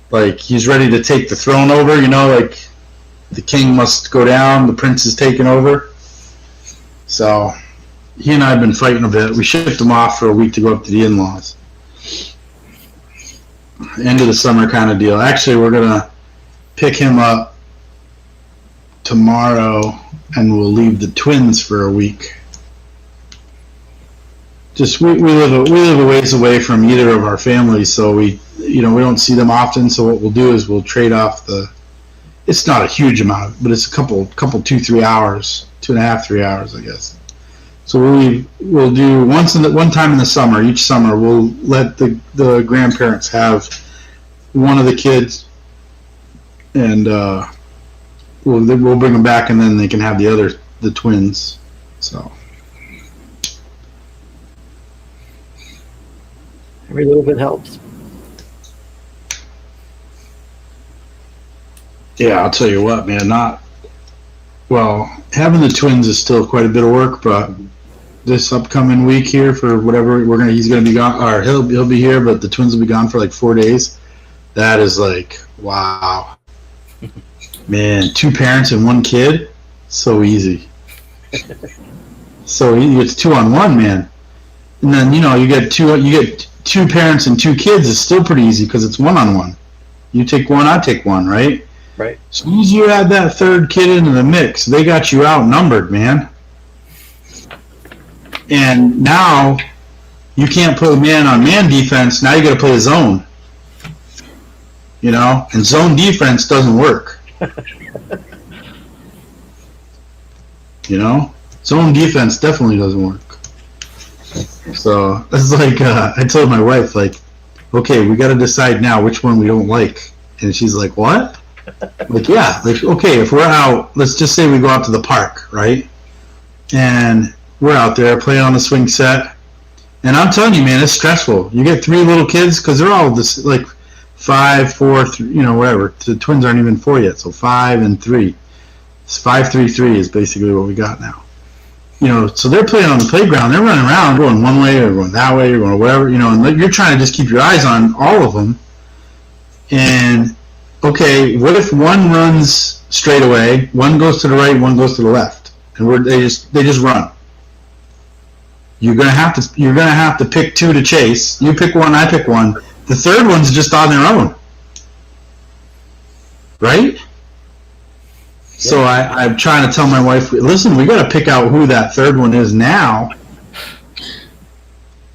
Like he's ready to take the throne over, you know, like the king must go down, the prince is taking over. So he and I have been fighting a bit. We shipped him off for a week to go up to the in-laws. End of the summer kind of deal. Actually, we're going to pick him up tomorrow and we'll leave the twins for a week. Just we live a ways away from either of our families, so we don't see them often. So what we'll do is we'll trade off it's not a huge amount, but it's a couple 2-3 hours, 2.5-3 hours, I guess. So we'll do one time in the summer. Each summer we'll let the grandparents have one of the kids, and we'll bring them back, and then they can have the twins. So. Every little bit helps. Yeah, I'll tell you what, man. Having the twins is still quite a bit of work, but this upcoming week here for whatever he's gonna be gone, or he'll be here, but the twins will be gone for like 4 days. That is like, wow, man. 2 parents and 1 kid, so easy. So it's 2-on-1, man. And then you get 2 parents and 2 kids is still pretty easy because it's 1-on-1. You take one, I take one, right? Right. As soon as you add that 3rd kid into the mix, they got you outnumbered, man. And now you can't play man-on-man defense. Now you got to play a zone. You know, and zone defense doesn't work. You know, zone defense definitely doesn't work. So it's like I told my wife, like, okay, we got to decide now which one we don't like. And she's like, what? Like, yeah, like, okay, if we're out, let's just say we go out to the park, right? And we're out there playing on the swing set. And I'm telling you, man, it's stressful. You get 3 little kids because they're all this like 5, 4, 3, whatever. The twins aren't even 4 yet, so 5 and 3. It's 5-3-3 is basically what we got now. So they're playing on the playground. They're running around, going one way or going that way or going whatever, and you're trying to just keep your eyes on all of them. And, okay, what if one runs straight away, one goes to the right, one goes to the left, and they just run. You're gonna have to pick two to chase. You pick one, I pick one. The third one's just on their own, right? So I'm trying to tell my wife, listen, we got to pick out who that third one is now.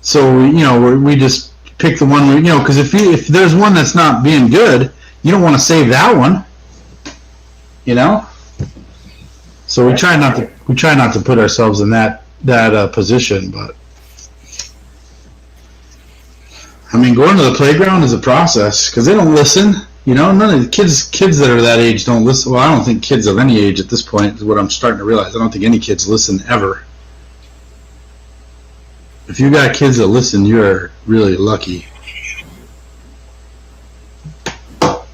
So we just pick the one because if there's one that's not being good, you don't want to save that one. So we try not to put ourselves in that position, but I mean, going to the playground is a process because they don't listen. None of the kids that are that age don't listen. Well, I don't think kids of any age at this point is what I'm starting to realize. I don't think any kids listen ever. If you got kids that listen, you're really lucky.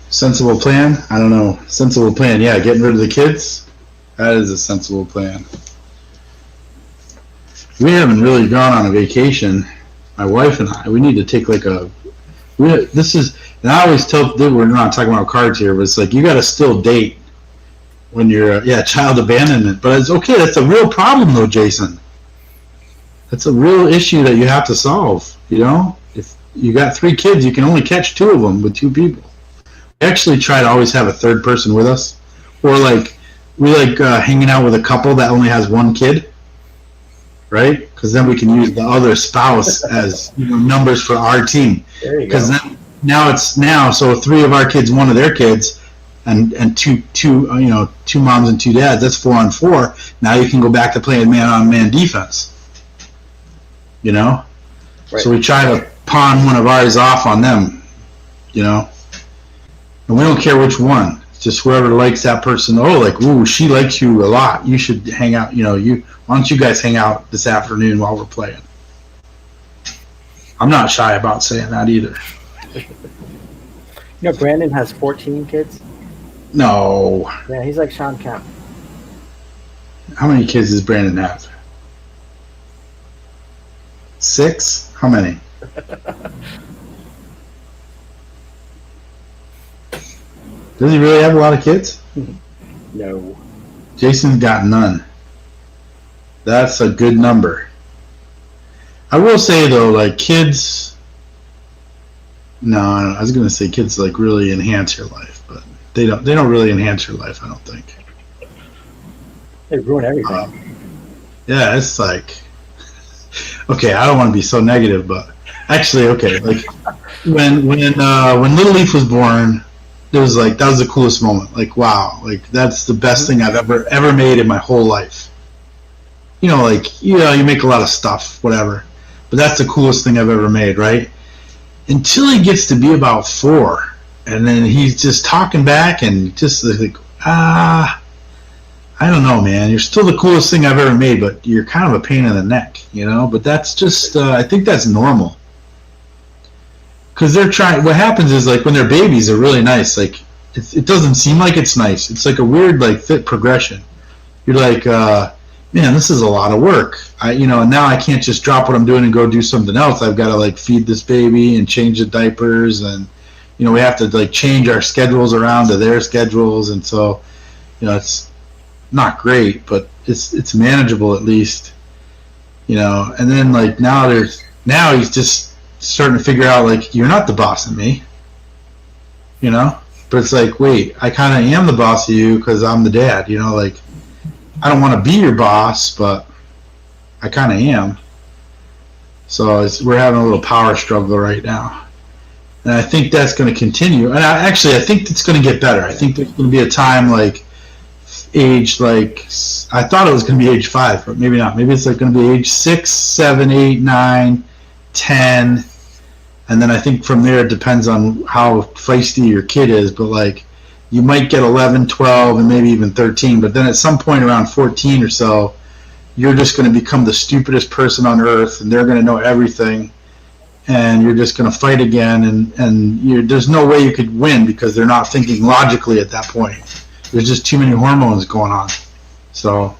Sensible plan? I don't know. Sensible plan, yeah. Getting rid of the kids? That is a sensible plan. We haven't really gone on a vacation. My wife and I, we need to take and I always tell, we're not talking about cards here, but it's like you got to still date when you're, child abandonment. But it's okay. That's a real problem, though, Jason. That's a real issue that you have to solve. If you got 3 kids, you can only catch 2 of them with 2 people. We actually try to always have a third person with us, or we like hanging out with a couple that only has 1 kid, right? Because then we can use the other spouse as numbers for our team. There you go. Because then. So 3 of our kids, 1 of their kids, and two moms and 2 dads. That's 4 on 4. Now you can go back to playing man-on-man defense. Right. So we try to pawn one of ours off on them. And we don't care which one. It's just whoever likes that person. Ooh, she likes you a lot. You should hang out. Why don't you guys hang out this afternoon while we're playing? I'm not shy about saying that either. Brandon has 14 kids. No. Yeah, he's like Sean Kemp. How many kids does Brandon have? 6? How many? Does he really have a lot of kids? No. Jason's got none. That's a good number. I will say though, kids. No, I was gonna say kids really enhance your life, but they don't really enhance your life. I don't think. They ruin everything. Yeah, it's okay. I don't want to be so negative, but actually, okay. When Little Leaf was born, it was that was the coolest moment. Wow, that's the best thing I've ever made in my whole life. You make a lot of stuff, whatever, but that's the coolest thing I've ever made, right? Until he gets to be about 4, and then he's just talking back and just I don't know, man. You're still the coolest thing I've ever made, but you're kind of a pain in the neck, But that's just, I think that's normal. Because they're trying. What happens is when they're babies, they're really nice. It doesn't seem like it's nice. It's a weird fit progression. You're man, this is a lot of work. And now I can't just drop what I'm doing and go do something else. I've got to feed this baby and change the diapers, and we have to change our schedules around to their schedules, and so it's not great, but it's manageable at least. And then now he's just starting to figure out you're not the boss of me. But it's wait, I kind of am the boss of you because I'm the dad. I don't want to be your boss, but I kind of am. So we're having a little power struggle right now. And I think that's going to continue. And I think it's going to get better. I think there's going to be a time age, I thought it was going to be age 5, but maybe not. Maybe it's going to be age 6, 7, 8, 9, 10. And then I think from there it depends on how feisty your kid is. But you might get 11, 12, and maybe even 13, but then at some point around 14 or so, you're just going to become the stupidest person on earth, and they're going to know everything, and you're just going to fight again, and there's no way you could win because they're not thinking logically at that point. There's just too many hormones going on. So,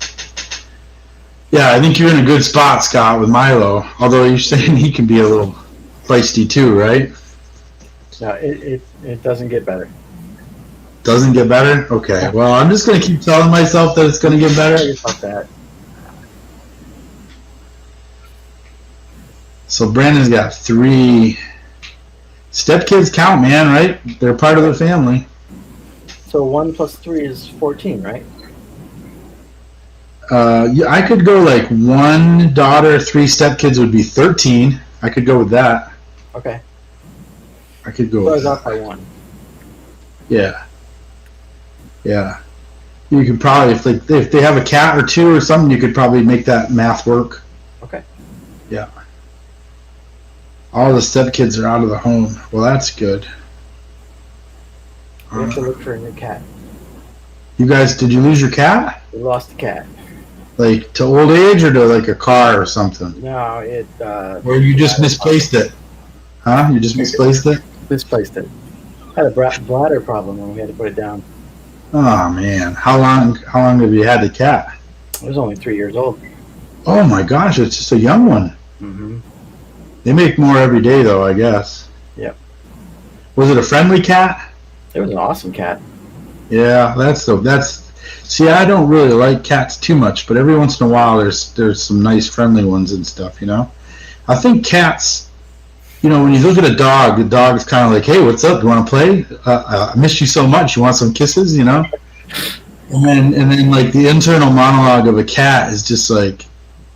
yeah, I think you're in a good spot, Scott, with Milo, although you're saying he can be a little feisty too, right? No, it doesn't get better. Doesn't get better? Okay. Well, I'm just going to keep telling myself that it's going to get Tell better. yourself that. So Brandon's got 3 stepkids. Count, man, right? They're part of the family. So 1 plus 3 is 14, right? Yeah, I could go like 1 daughter, 3 stepkids would be 13. I could go with that. Okay. I could go So I with was off that. by 1. Yeah. Yeah. You could probably, if they have a cat or 2 or something, you could probably make that math work. Okay. Yeah. All the stepkids are out of the home. Well, that's good. We have to look for a new cat. You guys, did you lose your cat? We lost the cat. Like to old age or to like a car or something? No, it. Or you just misplaced it? Huh? You just misplaced it? Misplaced it. Had a bladder problem and we had to put it down. Oh man, how long have you had the cat? It was only 3 years old. Oh my gosh, it's just a young one. Mm-hmm. They make more every day though, I guess. Yep. Was it a friendly cat? It was an awesome cat. Yeah, that's. See, I don't really like cats too much, but every once in a while there's some nice friendly ones and stuff, you know. I think cats, you know, when you look at a dog, the dog is kind of like, hey, what's up? Do you want to play? I missed you so much. You want some kisses? You know. And then like the internal monologue of a cat is just like,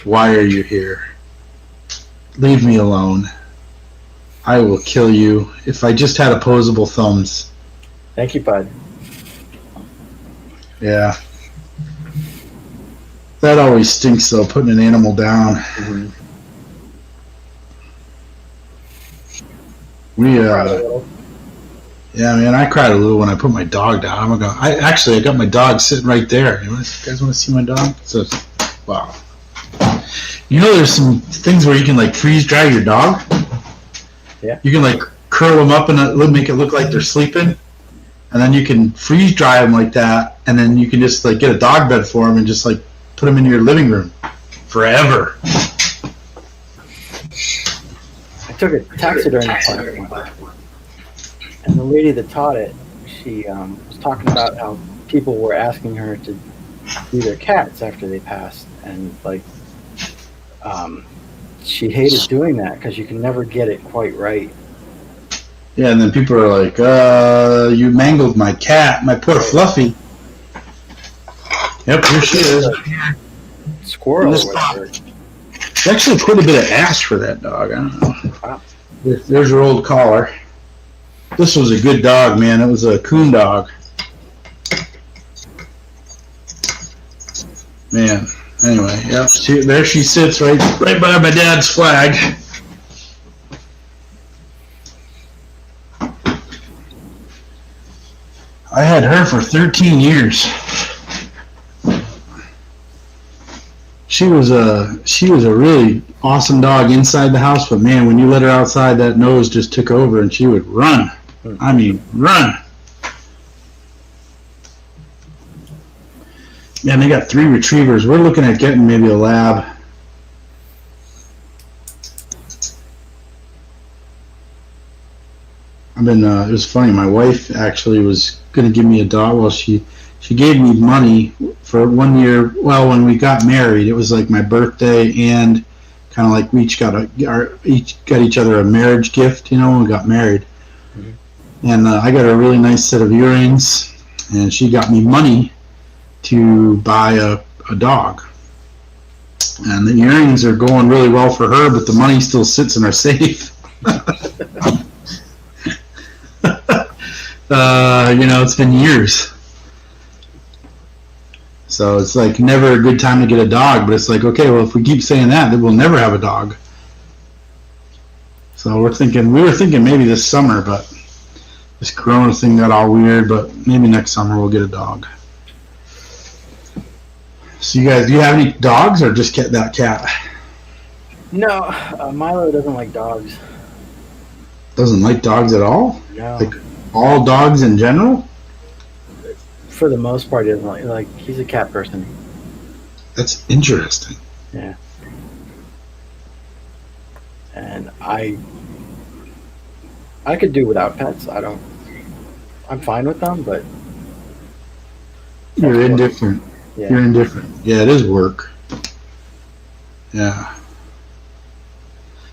why are you here? Leave me alone. I will kill you if I just had opposable thumbs. Thank you, bud. Yeah. That always stinks though, putting an animal down. Mm-hmm. Yeah, man, I cried a little when I put my dog down. I got my dog sitting right there. You guys want to see my dog? So, wow. You know, there's some things where you can like freeze dry your dog. Yeah. You can like curl them up and make it look like they're sleeping, and then you can freeze dry them like that, and then you can just like get a dog bed for them and just like put them in your living room forever. I took a taxidermy class, and the lady that taught it, she was talking about how people were asking her to do their cats after they passed, and like she hated doing that because you can never get it quite right. Yeah, and then people are like, you mangled my cat, my poor Fluffy. Yep, here she is. Squirrel or whatever. It's actually quite a bit of ass for that dog. I don't know. Wow. There's your old collar. This was a good dog, man. It was a coon dog. Man. Anyway, yep. There she sits right by my dad's flag. I had her for 13 years. She was a really awesome dog inside the house, but man, when you let her outside, that nose just took over and she would run. I mean, run. Man, they got 3 retrievers. We're looking at getting maybe a lab. It was funny. My wife actually was going to give me a dog. Well, she gave me money for 1 year. Well, when we got married, it was like my birthday and kind of like we each got each other a marriage gift, you know, when we got married. Mm-hmm. And I got a really nice set of earrings, and she got me money to buy a dog. And the earrings are going really well for her, but the money still sits in our safe. You know, it's been years. So it's like never a good time to get a dog, but it's like, okay, well, if we keep saying that, then we'll never have a dog. So we were thinking maybe this summer, but this corona thing got all weird, but maybe next summer we'll get a dog. So you guys, do you have any dogs or just get that cat? No, Milo doesn't like dogs. Doesn't like dogs at all? No. Like all dogs in general? For the most part, he doesn't like he's a cat person. That's interesting. Yeah. And I could do without pets. I'm fine with them, but You're indifferent. Yeah. You're indifferent. Yeah, it is work. Yeah.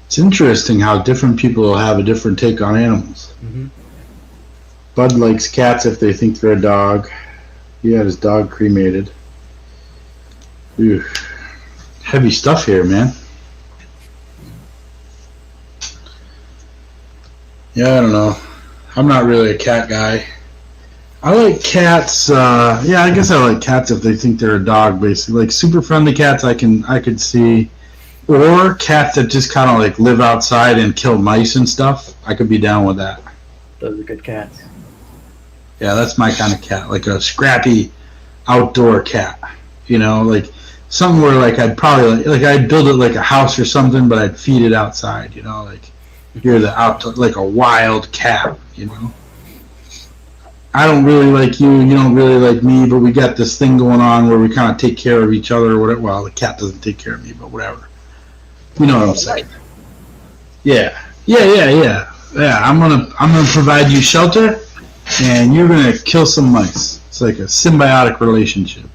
It's interesting how different people have a different take on animals. Mm-hmm. Bud likes cats if they think they're a dog. He had his dog cremated. Ew. Heavy stuff here, man. Yeah, I don't know. I'm not really a cat guy. I like cats. Yeah, I guess I like cats if they think they're a dog. Basically, like super friendly cats, I could see, or cats that just kind of like live outside and kill mice and stuff. I could be down with that. Those are good cats. Yeah, that's my kind of cat, like a scrappy outdoor cat. You know, like something where like I'd probably like I'd build it like a house or something, but I'd feed it outside. You know, like you're the outdoor, like a wild cat. You know. I don't really like you, you don't really like me, but we got this thing going on where we kind of take care of each other or whatever. Well, the cat doesn't take care of me, but whatever. You know what I'm saying? Yeah. Yeah. I'm gonna provide you shelter, and you're gonna kill some mice. It's like a symbiotic relationship.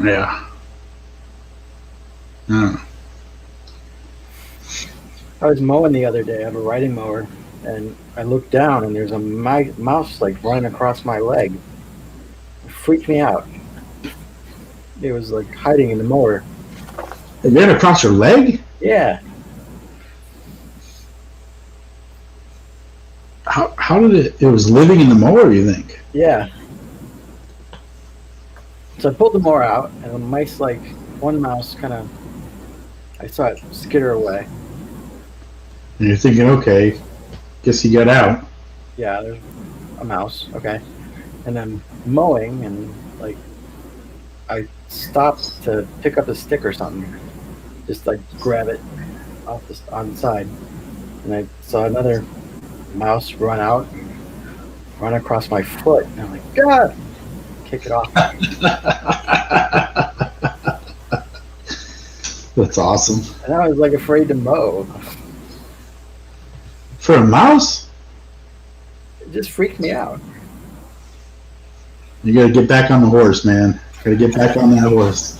Yeah. I was mowing the other day. I have a riding mower, and I looked down, and there's a mouse like running across my leg. It freaked me out. It was like hiding in the mower. It ran across your leg? Yeah. How did it was living in the mower, you think? Yeah. So I pulled the mower out, and the mice, like, one mouse kind of, I saw it skitter away. And you're thinking, okay, guess he got out. Yeah, there's a mouse, okay. And I'm mowing, and, like, I stopped to pick up a stick or something. Just, like, grab it on the side. And I saw another mouse run out, run across my foot. And I'm like, God! Kick it off. That's awesome. And I was, like, afraid to mow. For a mouse? It just freaked me out. You gotta get back on the horse, man. Gotta get back on that horse.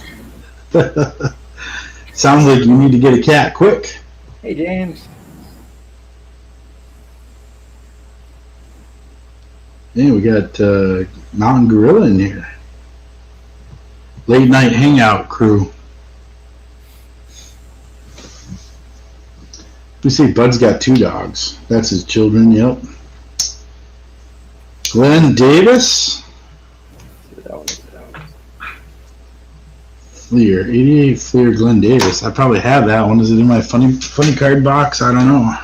Sounds like you need to get a cat quick. Hey, James. Yeah, we got Mountain Gorilla in here. Late night hangout crew. We see Bud's got 2 dogs. That's his children, yep. Glenn Davis. Fleer, 88 Fleer Glenn Davis. I probably have that one. Is it in my funny card box? I don't know.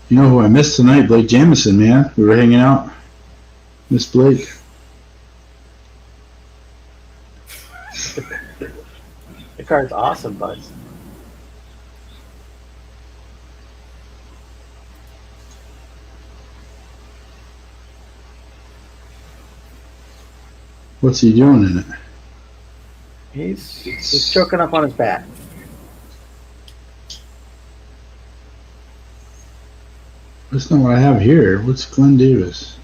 You know who I missed tonight? Blake Jamison, man. We were hanging out. Miss Blake. The card's awesome, bud. What's he doing in it? He's choking up on his bat. That's not what I have here. What's Glenn Davis?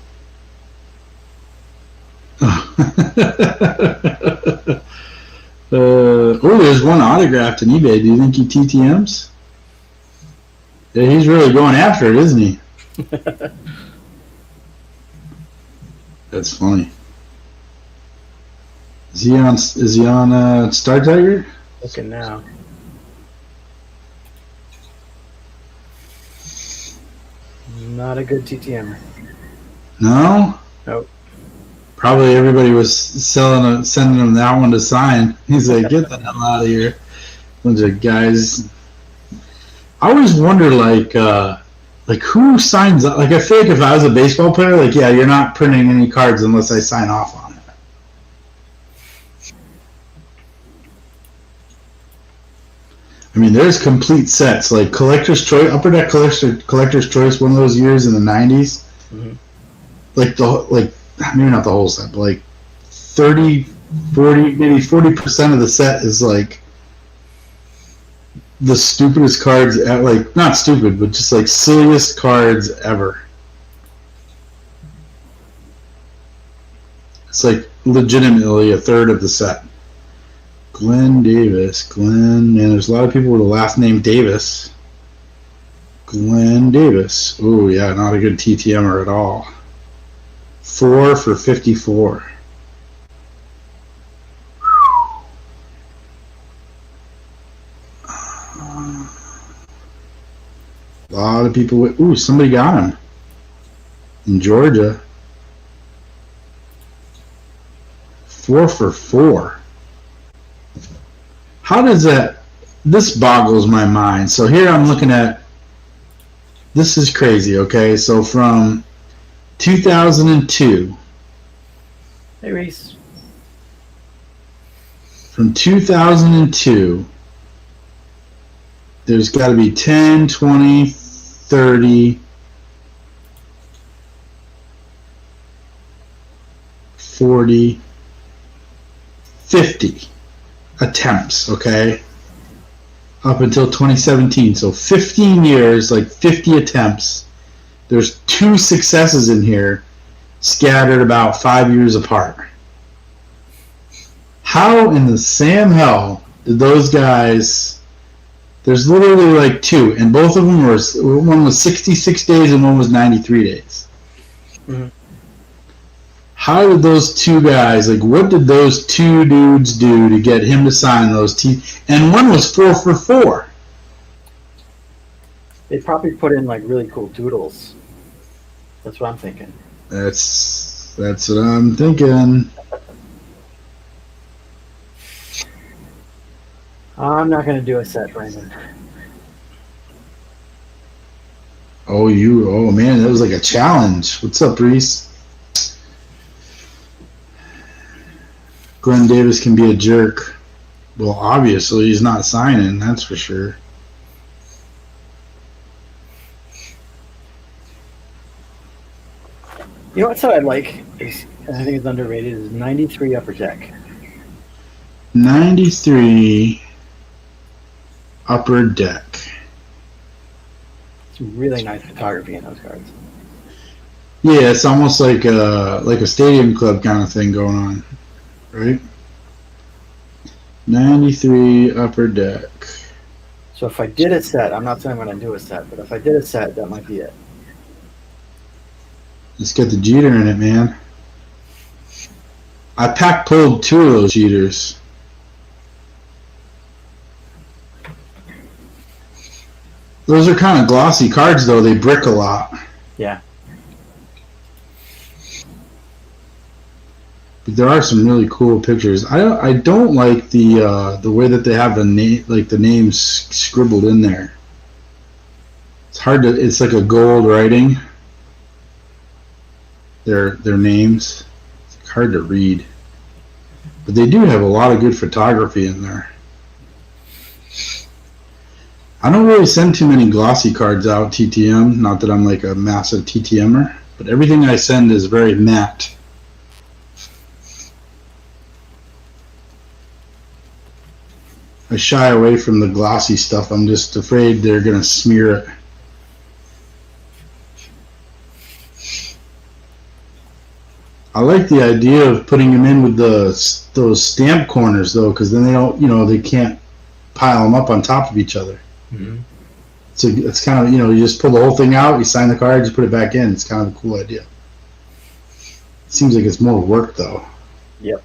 There's one autographed in eBay. Do you think he TTMs? Yeah, he's really going after it, isn't he? That's funny. Is he on Star Tiger? Looking now. Not a good TTM. No? Nope. Probably everybody was sending him that one to sign. He's like, get the hell out of here. Bunch of guys. I always wonder, like who signs up? Like, I feel like if I was a baseball player, like, yeah, you're not printing any cards unless I sign off on it. I mean, there's complete sets, like Collector's Choice, Upper Deck Collector's Choice, one of those years in the 90s. Mm-hmm. Maybe not the whole set, but like 30, 40, maybe 40% of the set is like the stupidest cards, like, not stupid, but just like silliest cards ever. It's like legitimately a third of the set. Glenn Davis. Man, there's a lot of people with a last name Davis. Glenn Davis. Oh, yeah, not a good TTMer at all. 4 for 54. A lot of people with. Ooh, somebody got him. In Georgia. 4 for 4. How does that. This boggles my mind. So here I'm looking at. This is crazy, okay? So from 2002. Hey, Reese. From 2002, there's got to be 10, 20, 30, 40, 50 attempts, okay? Up until 2017. So 15 years, like 50 attempts. There's 2 successes in here, scattered about 5 years apart. How in the Sam hell did those guys... There's literally like 2, and both of them were... One was 66 days and one was 93 days. Mm-hmm. How did those 2 guys... Like, what did those 2 dudes do to get him to sign those And one was 4 for 4. They probably put in like really cool doodles. That's what I'm thinking. That's what I'm thinking. I'm not going to do a set, Brandon. Oh, man, that was like a challenge. What's up, Reese? Glenn Davis can be a jerk. Well, obviously, he's not signing, that's for sure. You know what set I like is, and I think it's underrated, is 93 Upper Deck. 93 Upper Deck. It's really nice photography in those cards. Yeah, it's almost like a stadium club kind of thing going on, right? 93 Upper Deck. So if I did a set, I'm not saying I'm going to do a set, but if I did a set, that might be it. Let's get the Jeter in it, man. I pulled 2 of those Jeters. Those are kind of glossy cards, though. They brick a lot. Yeah. But there are some really cool pictures. I don't like the way that they have the name, like the names scribbled in there. It's hard to. It's like a gold writing. Their names. It's hard to read. But they do have a lot of good photography in there. I don't really send too many glossy cards out TTM. Not that I'm like a massive TTMer, but everything I send is very matte. I shy away from the glossy stuff. I'm just afraid they're going to smear it. I like the idea of putting them in with those stamp corners, though, because then they don't, they can't pile them up on top of each other. Mm-hmm. So it's kind of, you just pull the whole thing out, you sign the card, you put it back in. It's kind of a cool idea. It seems like it's more work, though. Yep.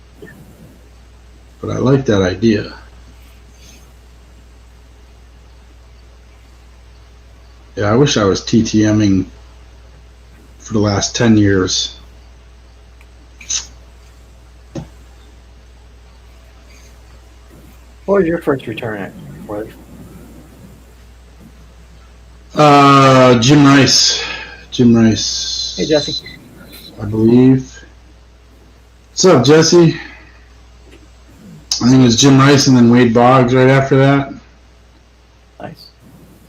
But I like that idea. Yeah, I wish I was TTMing for the last 10 years. What was your first return at? Was? Jim Rice. Hey, Jesse. I believe. What's up, Jesse? I think it was Jim Rice and then Wade Boggs right after that. Nice.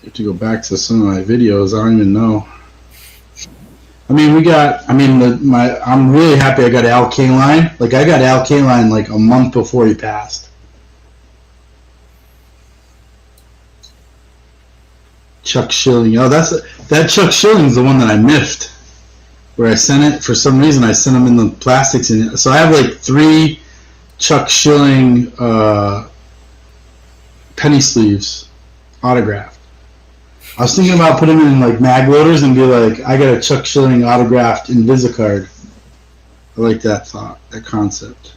I have to go back to some of my videos. I don't even know. I mean, I'm really happy I got Al Kaline. Like, I got Al Kaline like a month before he passed. Chuck Schilling. Oh, that Chuck Schilling's the one that I miffed. Where I sent it, for some reason I sent them in the plastics. So I have like 3 Chuck Schilling penny sleeves autographed. I was thinking about putting them in like mag loaders and be like, I got a Chuck Schilling autographed Invisicard. I like that thought, that concept.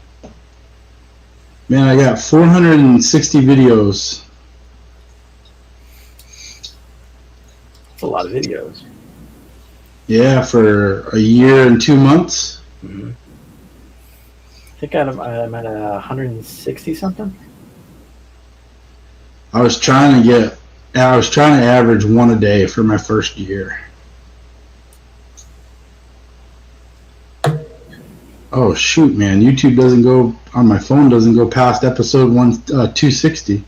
Man, I got 460 videos. That's a lot of videos. Yeah, for a year and 2 months. Mm-hmm. I think I'm at 160 something. I was trying to average 1 a day for my first year. Oh shoot, man! YouTube doesn't go on my phone. Doesn't go past episode 260.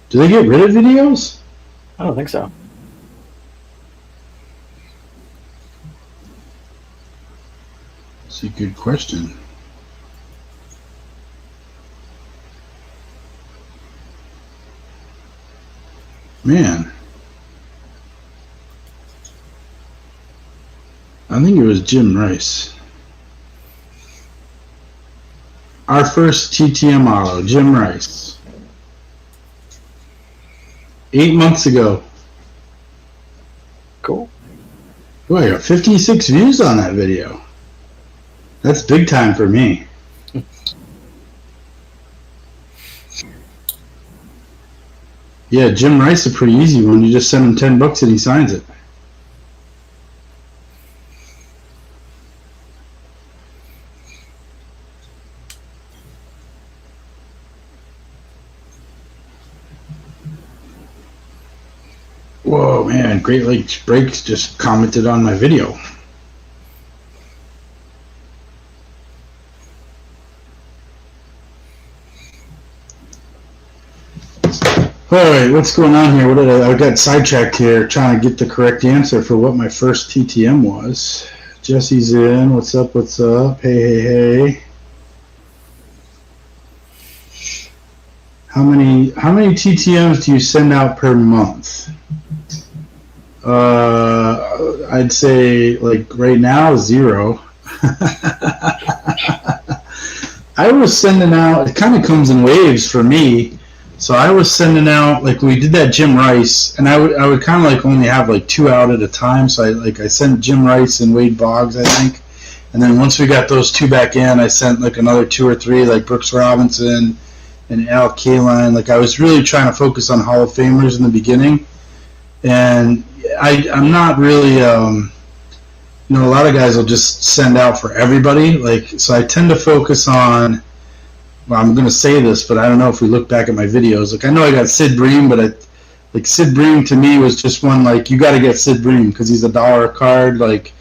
Do they get rid of videos? I don't think so. That's a good question. Man, I think it was Jim Rice. Our first TTM auto, Jim Rice. 8 months ago. Cool. Boy, I got 56 views on that video. That's big time for me. Yeah, Jim Rice is a pretty easy one. You just send him $10 and he signs it. Whoa, man, Great Lakes Breaks just commented on my video. Alright, what's going on here? I got sidetracked here trying to get the correct answer for what my first TTM was. Jesse's in. What's up? What's up? Hey. How many TTMs do you send out per month? I'd say like right now 0. I was sending out, it kind of comes in waves for me. So I was sending out, like we did that Jim Rice, and I would kind of like only have like 2 out at a time. So I sent Jim Rice and Wade Boggs, I think. And then once we got those 2 back in, I sent like another 2 or 3, like Brooks Robinson and Al Kaline. Like I was really trying to focus on Hall of Famers in the beginning. And I'm not really, a lot of guys will just send out for everybody. Like, so I tend to focus on, well, I'm going to say this, but I don't know if we look back at my videos. Like, I know I got Sid Bream, but Sid Bream to me was just one, like, you got to get Sid Bream because he's $1 a card, like,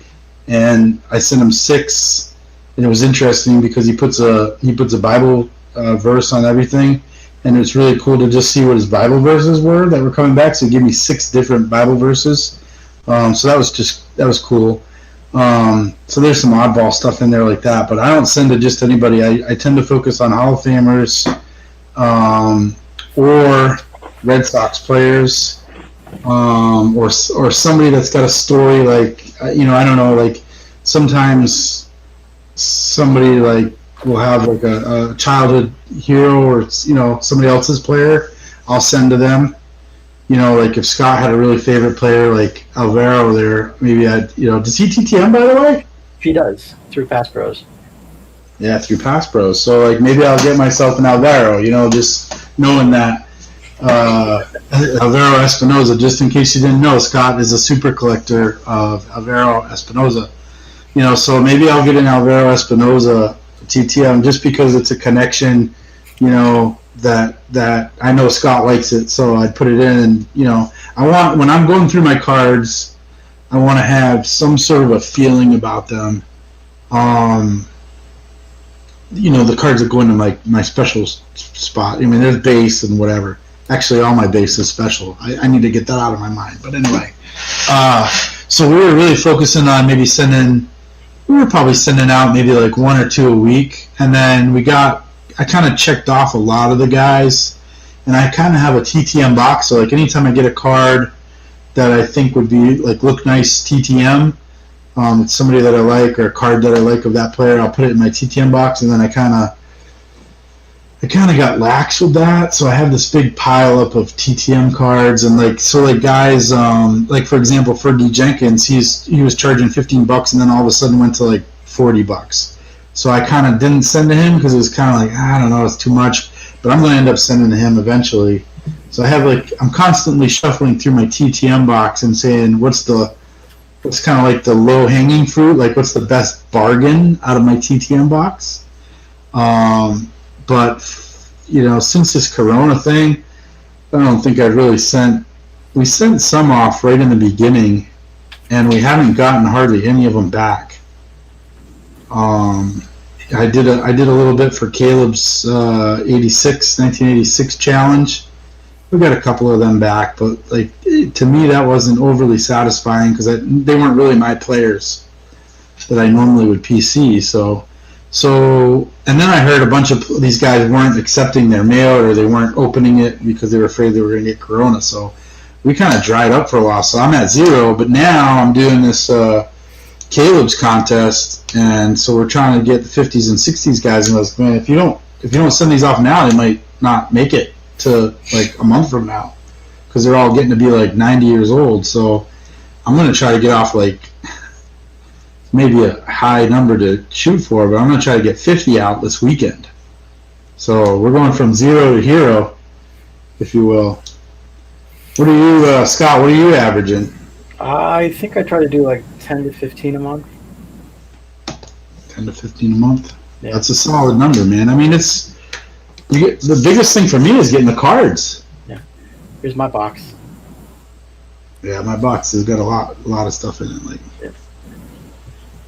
and I sent him 6, and it was interesting because he puts a Bible verse on everything, and it was really cool to just see what his Bible verses were that were coming back. So he gave me 6 different Bible verses. So that was cool. So there's some oddball stuff in there like that, but I don't send to just anybody. I tend to focus on Hall of Famers, or Red Sox players, or somebody that's got a story. Like, I don't know. Like sometimes somebody like will have like a childhood hero or somebody else's player. I'll send to them. Like if Scott had a really favorite player like Alvaro there, maybe does he TTM by the way? He does, through Pass Pros. Yeah, through Pass Pros. So like maybe I'll get myself an Alvaro, just knowing that Alvaro Espinoza, just in case you didn't know, Scott is a super collector of Alvaro Espinoza. So maybe I'll get an Alvaro Espinoza TTM just because it's a connection, that I know Scott likes it, so I put it in, and I want, when I'm going through my cards, I want to have some sort of a feeling about them. The cards that go into my special spot. I mean, there's base and whatever. Actually, all my base is special. I need to get that out of my mind. But anyway, so we were really focusing on we were probably sending out maybe like 1 or 2 a week, and then I kind of checked off a lot of the guys, and I kind of have a TTM box. So like anytime I get a card that I think would be like look nice TTM, it's somebody that I like or a card that I like of that player, I'll put it in my TTM box, and then I kind of got lax with that, so I have this big pile up of TTM cards, and like guys, like for example, Fergie Jenkins, he was charging $15, and then all of a sudden went to like $40. So I kind of didn't send to him because it was kind of like I don't know, it's too much, but I'm going to end up sending to him eventually. So I'm constantly shuffling through my TTM box and saying what's kind of like the low hanging fruit, like what's the best bargain out of my TTM box. But, since this Corona thing, I don't think I've really we sent some off right in the beginning, and we haven't gotten hardly any of them back. I did a little bit for Caleb's 1986 challenge. We got a couple of them back, but to me that wasn't overly satisfying because they weren't really my players that I normally would PC. So, and then I heard a bunch of these guys weren't accepting their mail or they weren't opening it because they were afraid they were going to get Corona. So we kind of dried up for a while. So I'm at 0, but now I'm doing this Caleb's contest, and so we're trying to get the 50s and 60s guys. And I was like, man, if you don't send these off now, they might not make it to like a month from now because they're all getting to be like 90 years old. So I'm going to try to get off like maybe a high number to shoot for, but I'm going to try to get 50 out this weekend. So we're going from 0 to hero, if you will. What are you, Scott, what are you averaging? I think I try to do like 10 to 15 a month. 10 to 15 a month? Yeah. That's a solid number, man. I mean, the biggest thing for me is getting the cards. Yeah. Here's my box. Yeah, my box has got a lot of stuff in it. Yeah.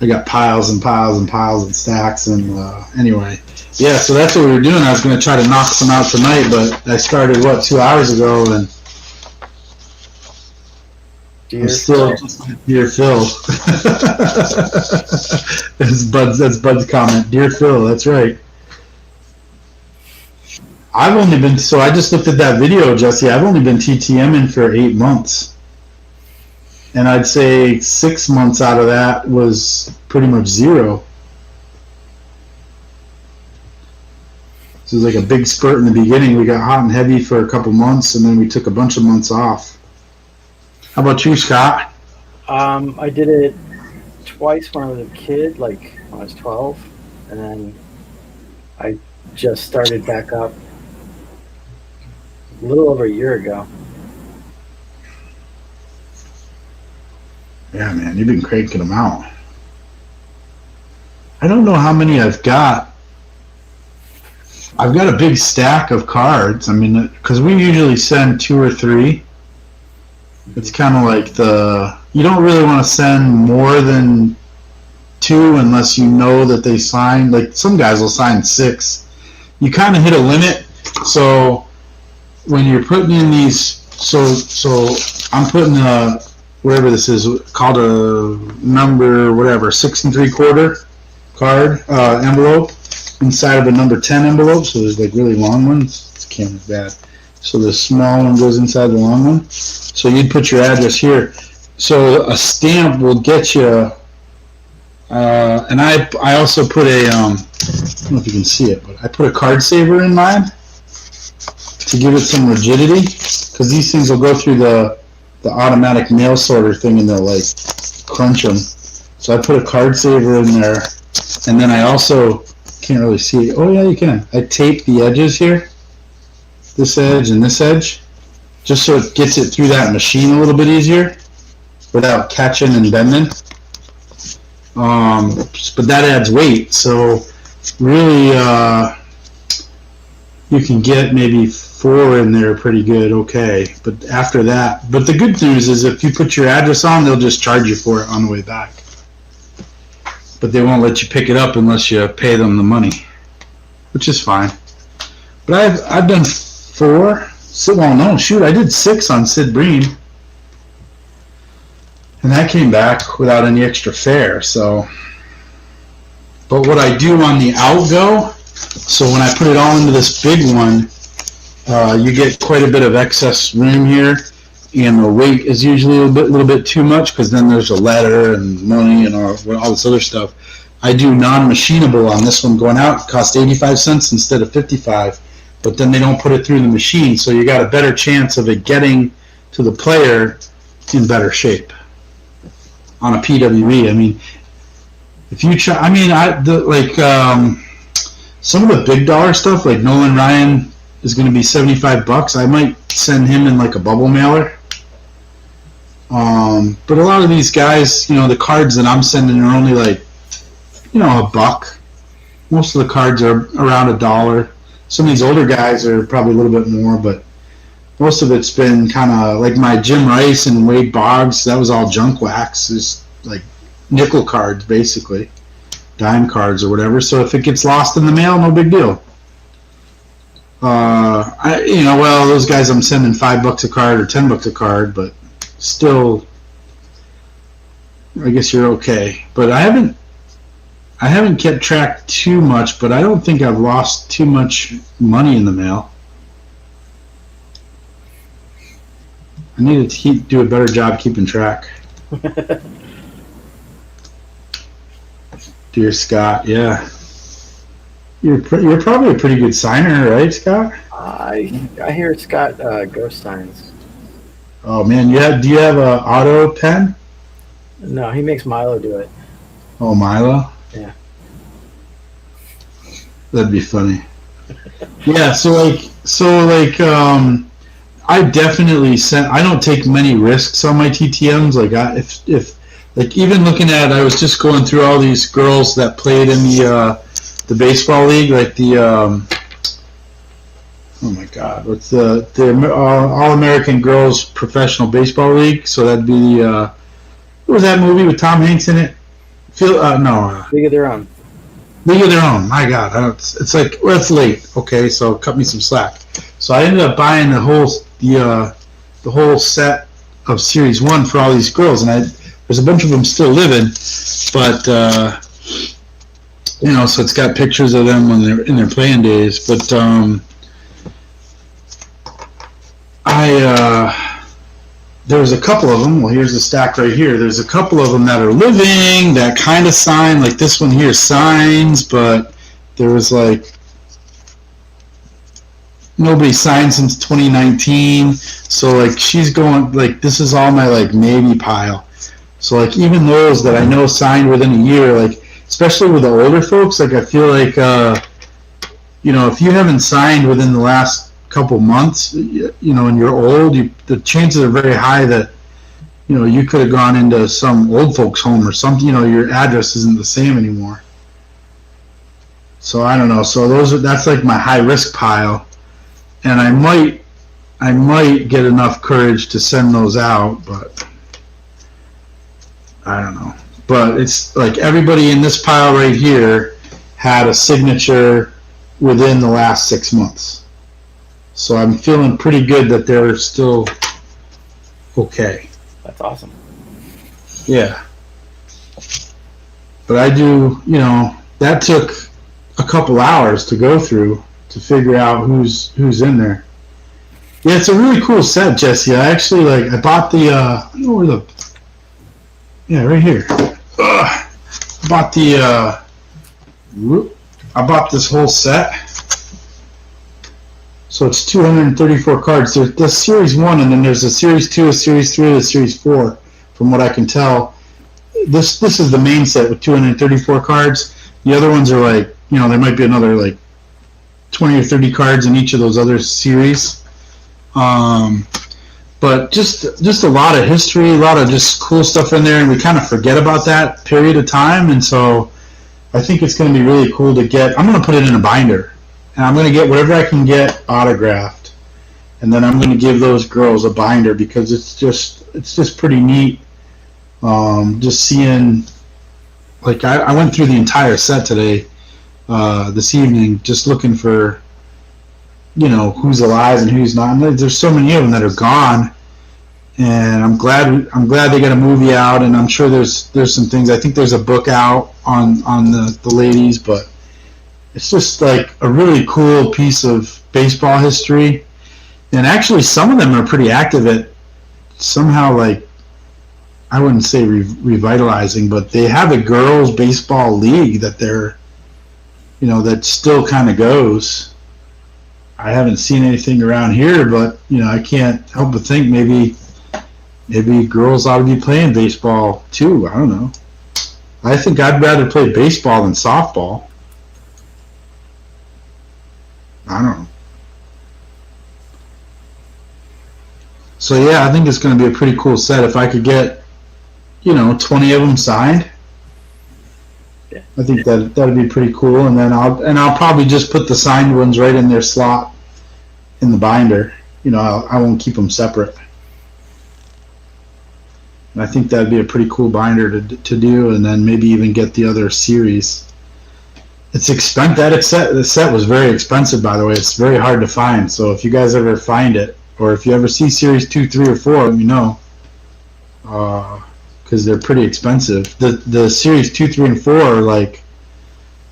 I got piles and piles and piles and stacks, and anyway. Yeah, so that's what we were doing. I was going to try to knock some out tonight, but I started, 2 hours ago, and I'm still Dear Phil. That's Bud's comment. Dear Phil, that's right. I just looked at that video, Jesse. I've only been TTMing for 8 months. And I'd say 6 months out of that was pretty much 0. So it was like a big spurt in the beginning. We got hot and heavy for a couple months, and then we took a bunch of months off. How about you, Scott? I did it twice when I was a kid, like when I was 12, and then I just started back up a little over a year ago. Yeah, man, you've been cranking them out. I don't know how many I've got. I've got a big stack of cards. I mean, because we usually send 2 or 3. It's kind of like you don't really want to send more than 2 unless you know that they signed. Like some guys will sign 6. You kind of hit a limit. So when you're putting in these, so I'm putting whatever this is called a number, whatever, 6 3/4 card envelope inside of a number 10 envelope. So there's like really long ones. This camera's bad. So the small one goes inside the long one. So you'd put your address here. So a stamp will get you. And I also put I don't know if you can see it, but I put a card saver in mine to give it some rigidity, because these things will go through the automatic mail sorter thing and they'll like crunch them. So I put a card saver in there, and then I also can't really see it. Oh yeah, you can. I tape the edges here, this edge and this edge, just so it gets it through that machine a little bit easier without catching and bending. But that adds weight, so really you can get maybe 4 in there pretty good, okay. But after that, but the good news is if you put your address on, they'll just charge you for it on the way back. But they won't let you pick it up unless you pay them the money, which is fine. But I've done 4. Well, no, shoot, I did 6 on Sid Bream, and that came back without any extra fare. So, but what I do on the outgo, so when I put it all into this big one, You get quite a bit of excess room here, and the weight is usually a little bit too much because then there's a letter and money and all this other stuff. I do non-machinable on this one going out. It costs 85 cents instead of 55, but then they don't put it through the machine, so you got a better chance of it getting to the player in better shape on a PWE. I mean, if you try, I mean, some of the big dollar stuff, like Nolan Ryan is going to be $75. I might send him in like a bubble mailer. But a lot of these guys, the cards that I'm sending are only like, $1. Most of the cards are around $1. Some of these older guys are probably a little bit more, but most of it's been kind of like my Jim Rice and Wade Boggs. That was all junk wax. It's like nickel cards, basically, dime cards or whatever. So if it gets lost in the mail, no big deal. Those guys I'm sending $5 a card or $10 a card, but still, I guess you're okay. But I haven't kept track too much, but I don't think I've lost too much money in the mail. I need to do a better job keeping track. Dear Scott, yeah. You're probably a pretty good signer, right, Scott? I hear Scott ghost signs. Oh man, do you have a auto pen? No, he makes Milo do it. Oh, Milo? Yeah. That'd be funny. Yeah, I definitely I don't take many risks on my TTMs. Like even looking at, I was just going through all these girls that played in the baseball league, like the oh my God, what's the All American Girls Professional Baseball League? So that'd be what was that movie with Tom Hanks in it? League of Their Own. League of Their Own. My God, it's like, well, it's late. Okay, so cut me some slack. So I ended up buying the whole set of Series 1 for all these girls, and there's a bunch of them still living, but so it's got pictures of them when they're in their playing days. But there was a couple of them. Well, here's the stack right here. There's a couple of them that are living that kind of sign, like this one here signs, but there was like nobody signed since 2019. So like she's going, like this is all my like maybe pile. So like even those that I know signed within a year, like especially with the older folks, like I feel like if you haven't signed within the last couple months, and you're old, the chances are very high that you could have gone into some old folks home or something. Your address isn't the same anymore. So I don't know. So that's like my high risk pile, and I might get enough courage to send those out, but I don't know. But it's like everybody in this pile right here had a signature within the last 6 months. So I'm feeling pretty good that they're still okay. That's awesome. Yeah. But I do, that took a couple hours to go through to figure out who's in there. Yeah, it's a really cool set, Jesse. I actually I bought the I don't know where right here. I bought this whole set. So it's 234 cards. There's the Series 1, and then there's a Series 2, a Series 3, a Series 4, from what I can tell. This is the main set with 234 cards. The other ones are like, there might be another like 20 or 30 cards in each of those other series. But just a lot of history, a lot of just cool stuff in there, and we kind of forget about that period of time. And so I think it's going to be really cool to get. I'm going to put it in a binder. And I'm going to get whatever I can get autographed, and then I'm going to give those girls a binder because it's just pretty neat. Just seeing, like I went through the entire set today, this evening, just looking for, who's alive and who's not. And there's so many of them that are gone, and I'm glad they got a movie out, and I'm sure there's some things. I think there's a book out on the ladies, but. It's just like a really cool piece of baseball history. And actually, some of them are pretty active at somehow, like, I wouldn't say revitalizing, but they have a girls' baseball league that they're, that still kind of goes. I haven't seen anything around here, but, I can't help but think maybe girls ought to be playing baseball too. I don't know. I think I'd rather play baseball than softball. I don't know. So yeah, I think it's going to be a pretty cool set. If I could get, 20 of them signed, Yeah. I think that'd be pretty cool. And then I'll probably just put the signed ones right in their slot in the binder. I won't keep them separate. And I think that'd be a pretty cool binder to do, and then maybe even get the other series. It's expensive. The set was very expensive, by the way. It's very hard to find. So if you guys ever find it, or if you ever see Series 2, 3, or 4, let me know. Because they're pretty expensive. The Series 2, 3, and 4 are like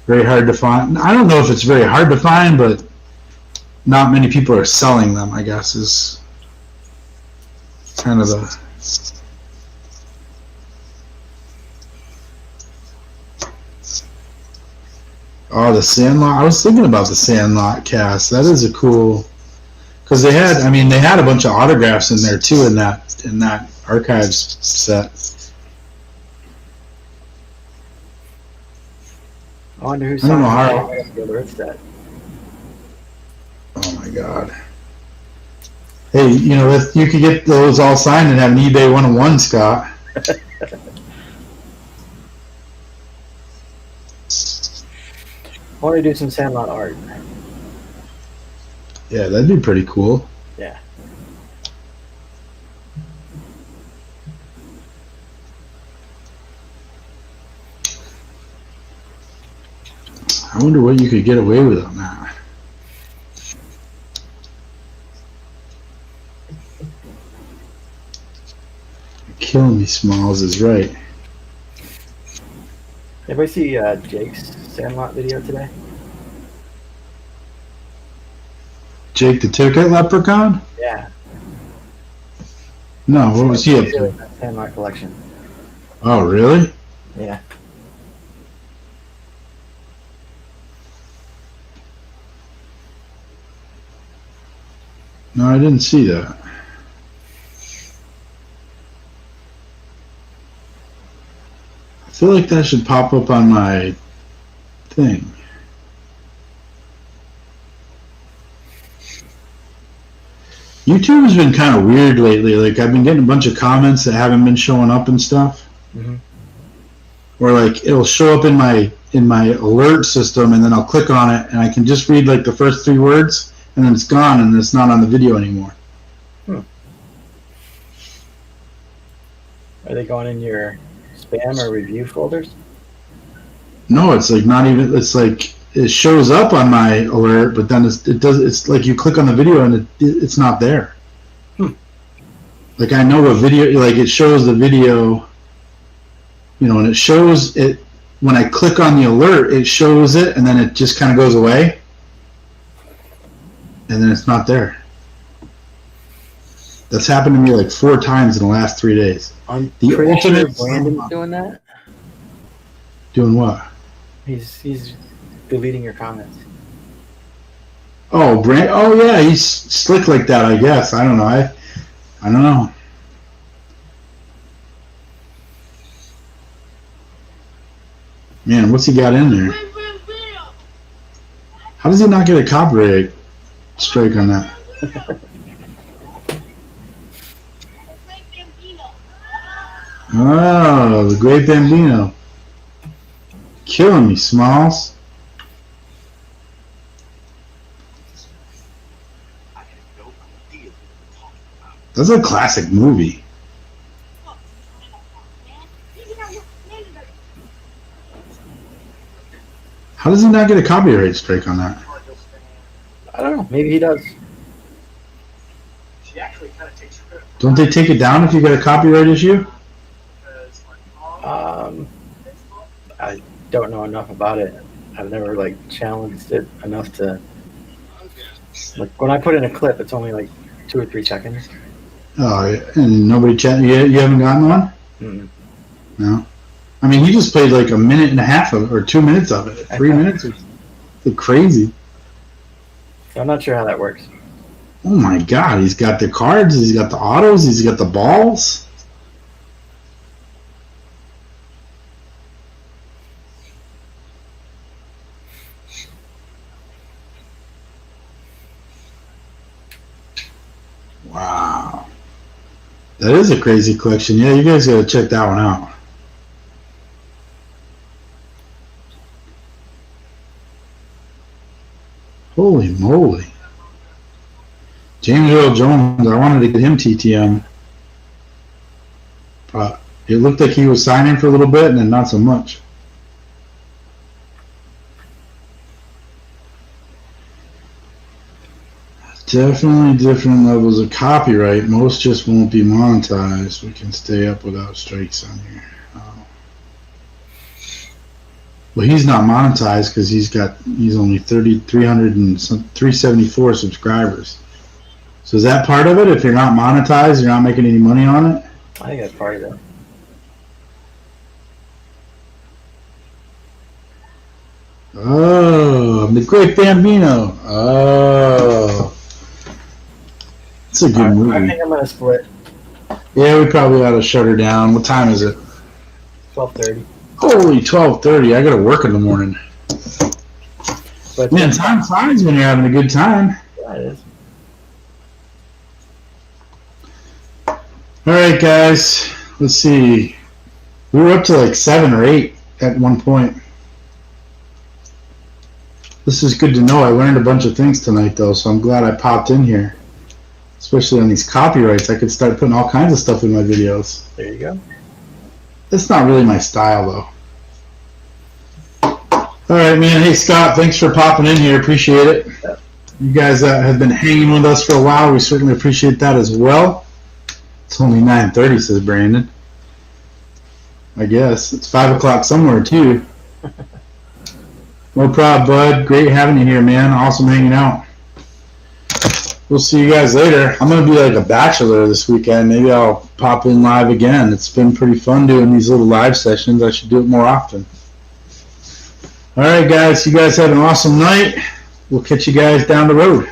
very hard to find. I don't know if it's very hard to find, but not many people are selling them, I guess, is kind of the... Oh, the Sandlot. I was thinking about the Sandlot cast. That is a cool... Because they had a bunch of autographs in there, too, in that archives set. I wonder who I don't know how... the alert set. Oh, my God. Hey, you could get those all signed and have an eBay 101, Scott. I want to do some Sandlot art. Yeah, that'd be pretty cool. Yeah. I wonder what you could get away with on that. Killing me, Smalls is right. Anybody see Jake's Sandlot video today? Jake the Ticket Leprechaun? Yeah. No, what was he up to? Sandlot collection. Oh, really? Yeah. No, I didn't see that. I feel like that should pop up on my thing. YouTube has been kind of weird lately. Like, I've been getting a bunch of comments that haven't been showing up and stuff. Mm-hmm. Or like it'll show up in my alert system, and then I'll click on it, and I can just read like the first 3 words, and then it's gone, and it's not on the video anymore. Are they going in your spam or review folders? No, it's like not even. It's like it shows up on my alert, but then it's like you click on the video and it's not there. Like I know what video. Like it shows the video. And it shows it when I click on the alert. It shows it, and then it just kind of goes away, and then it's not there. That's happened to me like 4 times in the last 3 days. I'm The pretty sure ultimate- Brandon's doing that. Doing what? He's deleting your comments. Oh, Oh, yeah, he's slick like that. I guess. I don't know. I don't know. Man, what's he got in there? How does he not get a copyright strike on that? Oh, the Great Bambino. Killing me, Smalls. That's a classic movie. How does he not get a copyright strike on that? I don't know. Maybe he does. Don't they take it down if you get a copyright issue? I don't know enough about it. I've never challenged it enough to. Like when I put in a clip, it's only like 2 or 3 seconds. Oh, yeah. And nobody chat. You haven't gotten one? Mm-mm. No. I mean, he just played like a minute and a half of, or 2 minutes of it. 3 minutes. It's crazy. So I'm not sure how that works. Oh my God! He's got the cards. He's got the autos. He's got the balls. Wow. That is a crazy collection. Yeah, you guys gotta check that one out. Holy moly. James Earl Jones, I wanted to get him TTM. But it looked like he was signing for a little bit and then not so much. Definitely different levels of copyright. Most just won't be monetized. We can stay up without strikes on here. Oh. Well, he's not monetized because he's only 374 subscribers. So is that part of it? If you're not monetized, you're not making any money on it? I think that's part of it. Oh, the Great Bambino. Oh. It's a good movie. I think I'm going to split. Yeah, we probably ought to shut her down. What time is it? 12:30. Holy, 12:30. I got to work in the morning. But Man, time flies when you're having a good time. yeah, it is. All right, guys. Let's see. We were up to like 7 or 8 at one point. This is good to know. I learned a bunch of things tonight, though, so I'm glad I popped in here. Especially on these copyrights. I could start putting all kinds of stuff in my videos. There you go. That's not really my style, though. All right, man. Hey, Scott, thanks for popping in here. Appreciate it. You guys have been hanging with us for a while. We certainly appreciate that as well. It's only 9:30, says Brandon. I guess. It's 5 o'clock somewhere, too. No problem, bud. Great having you here, man. Awesome hanging out. We'll see you guys later. I'm going to be like a bachelor this weekend. Maybe I'll pop in live again. It's been pretty fun doing these little live sessions. I should do it more often. All right, guys. You guys have an awesome night. We'll catch you guys down the road.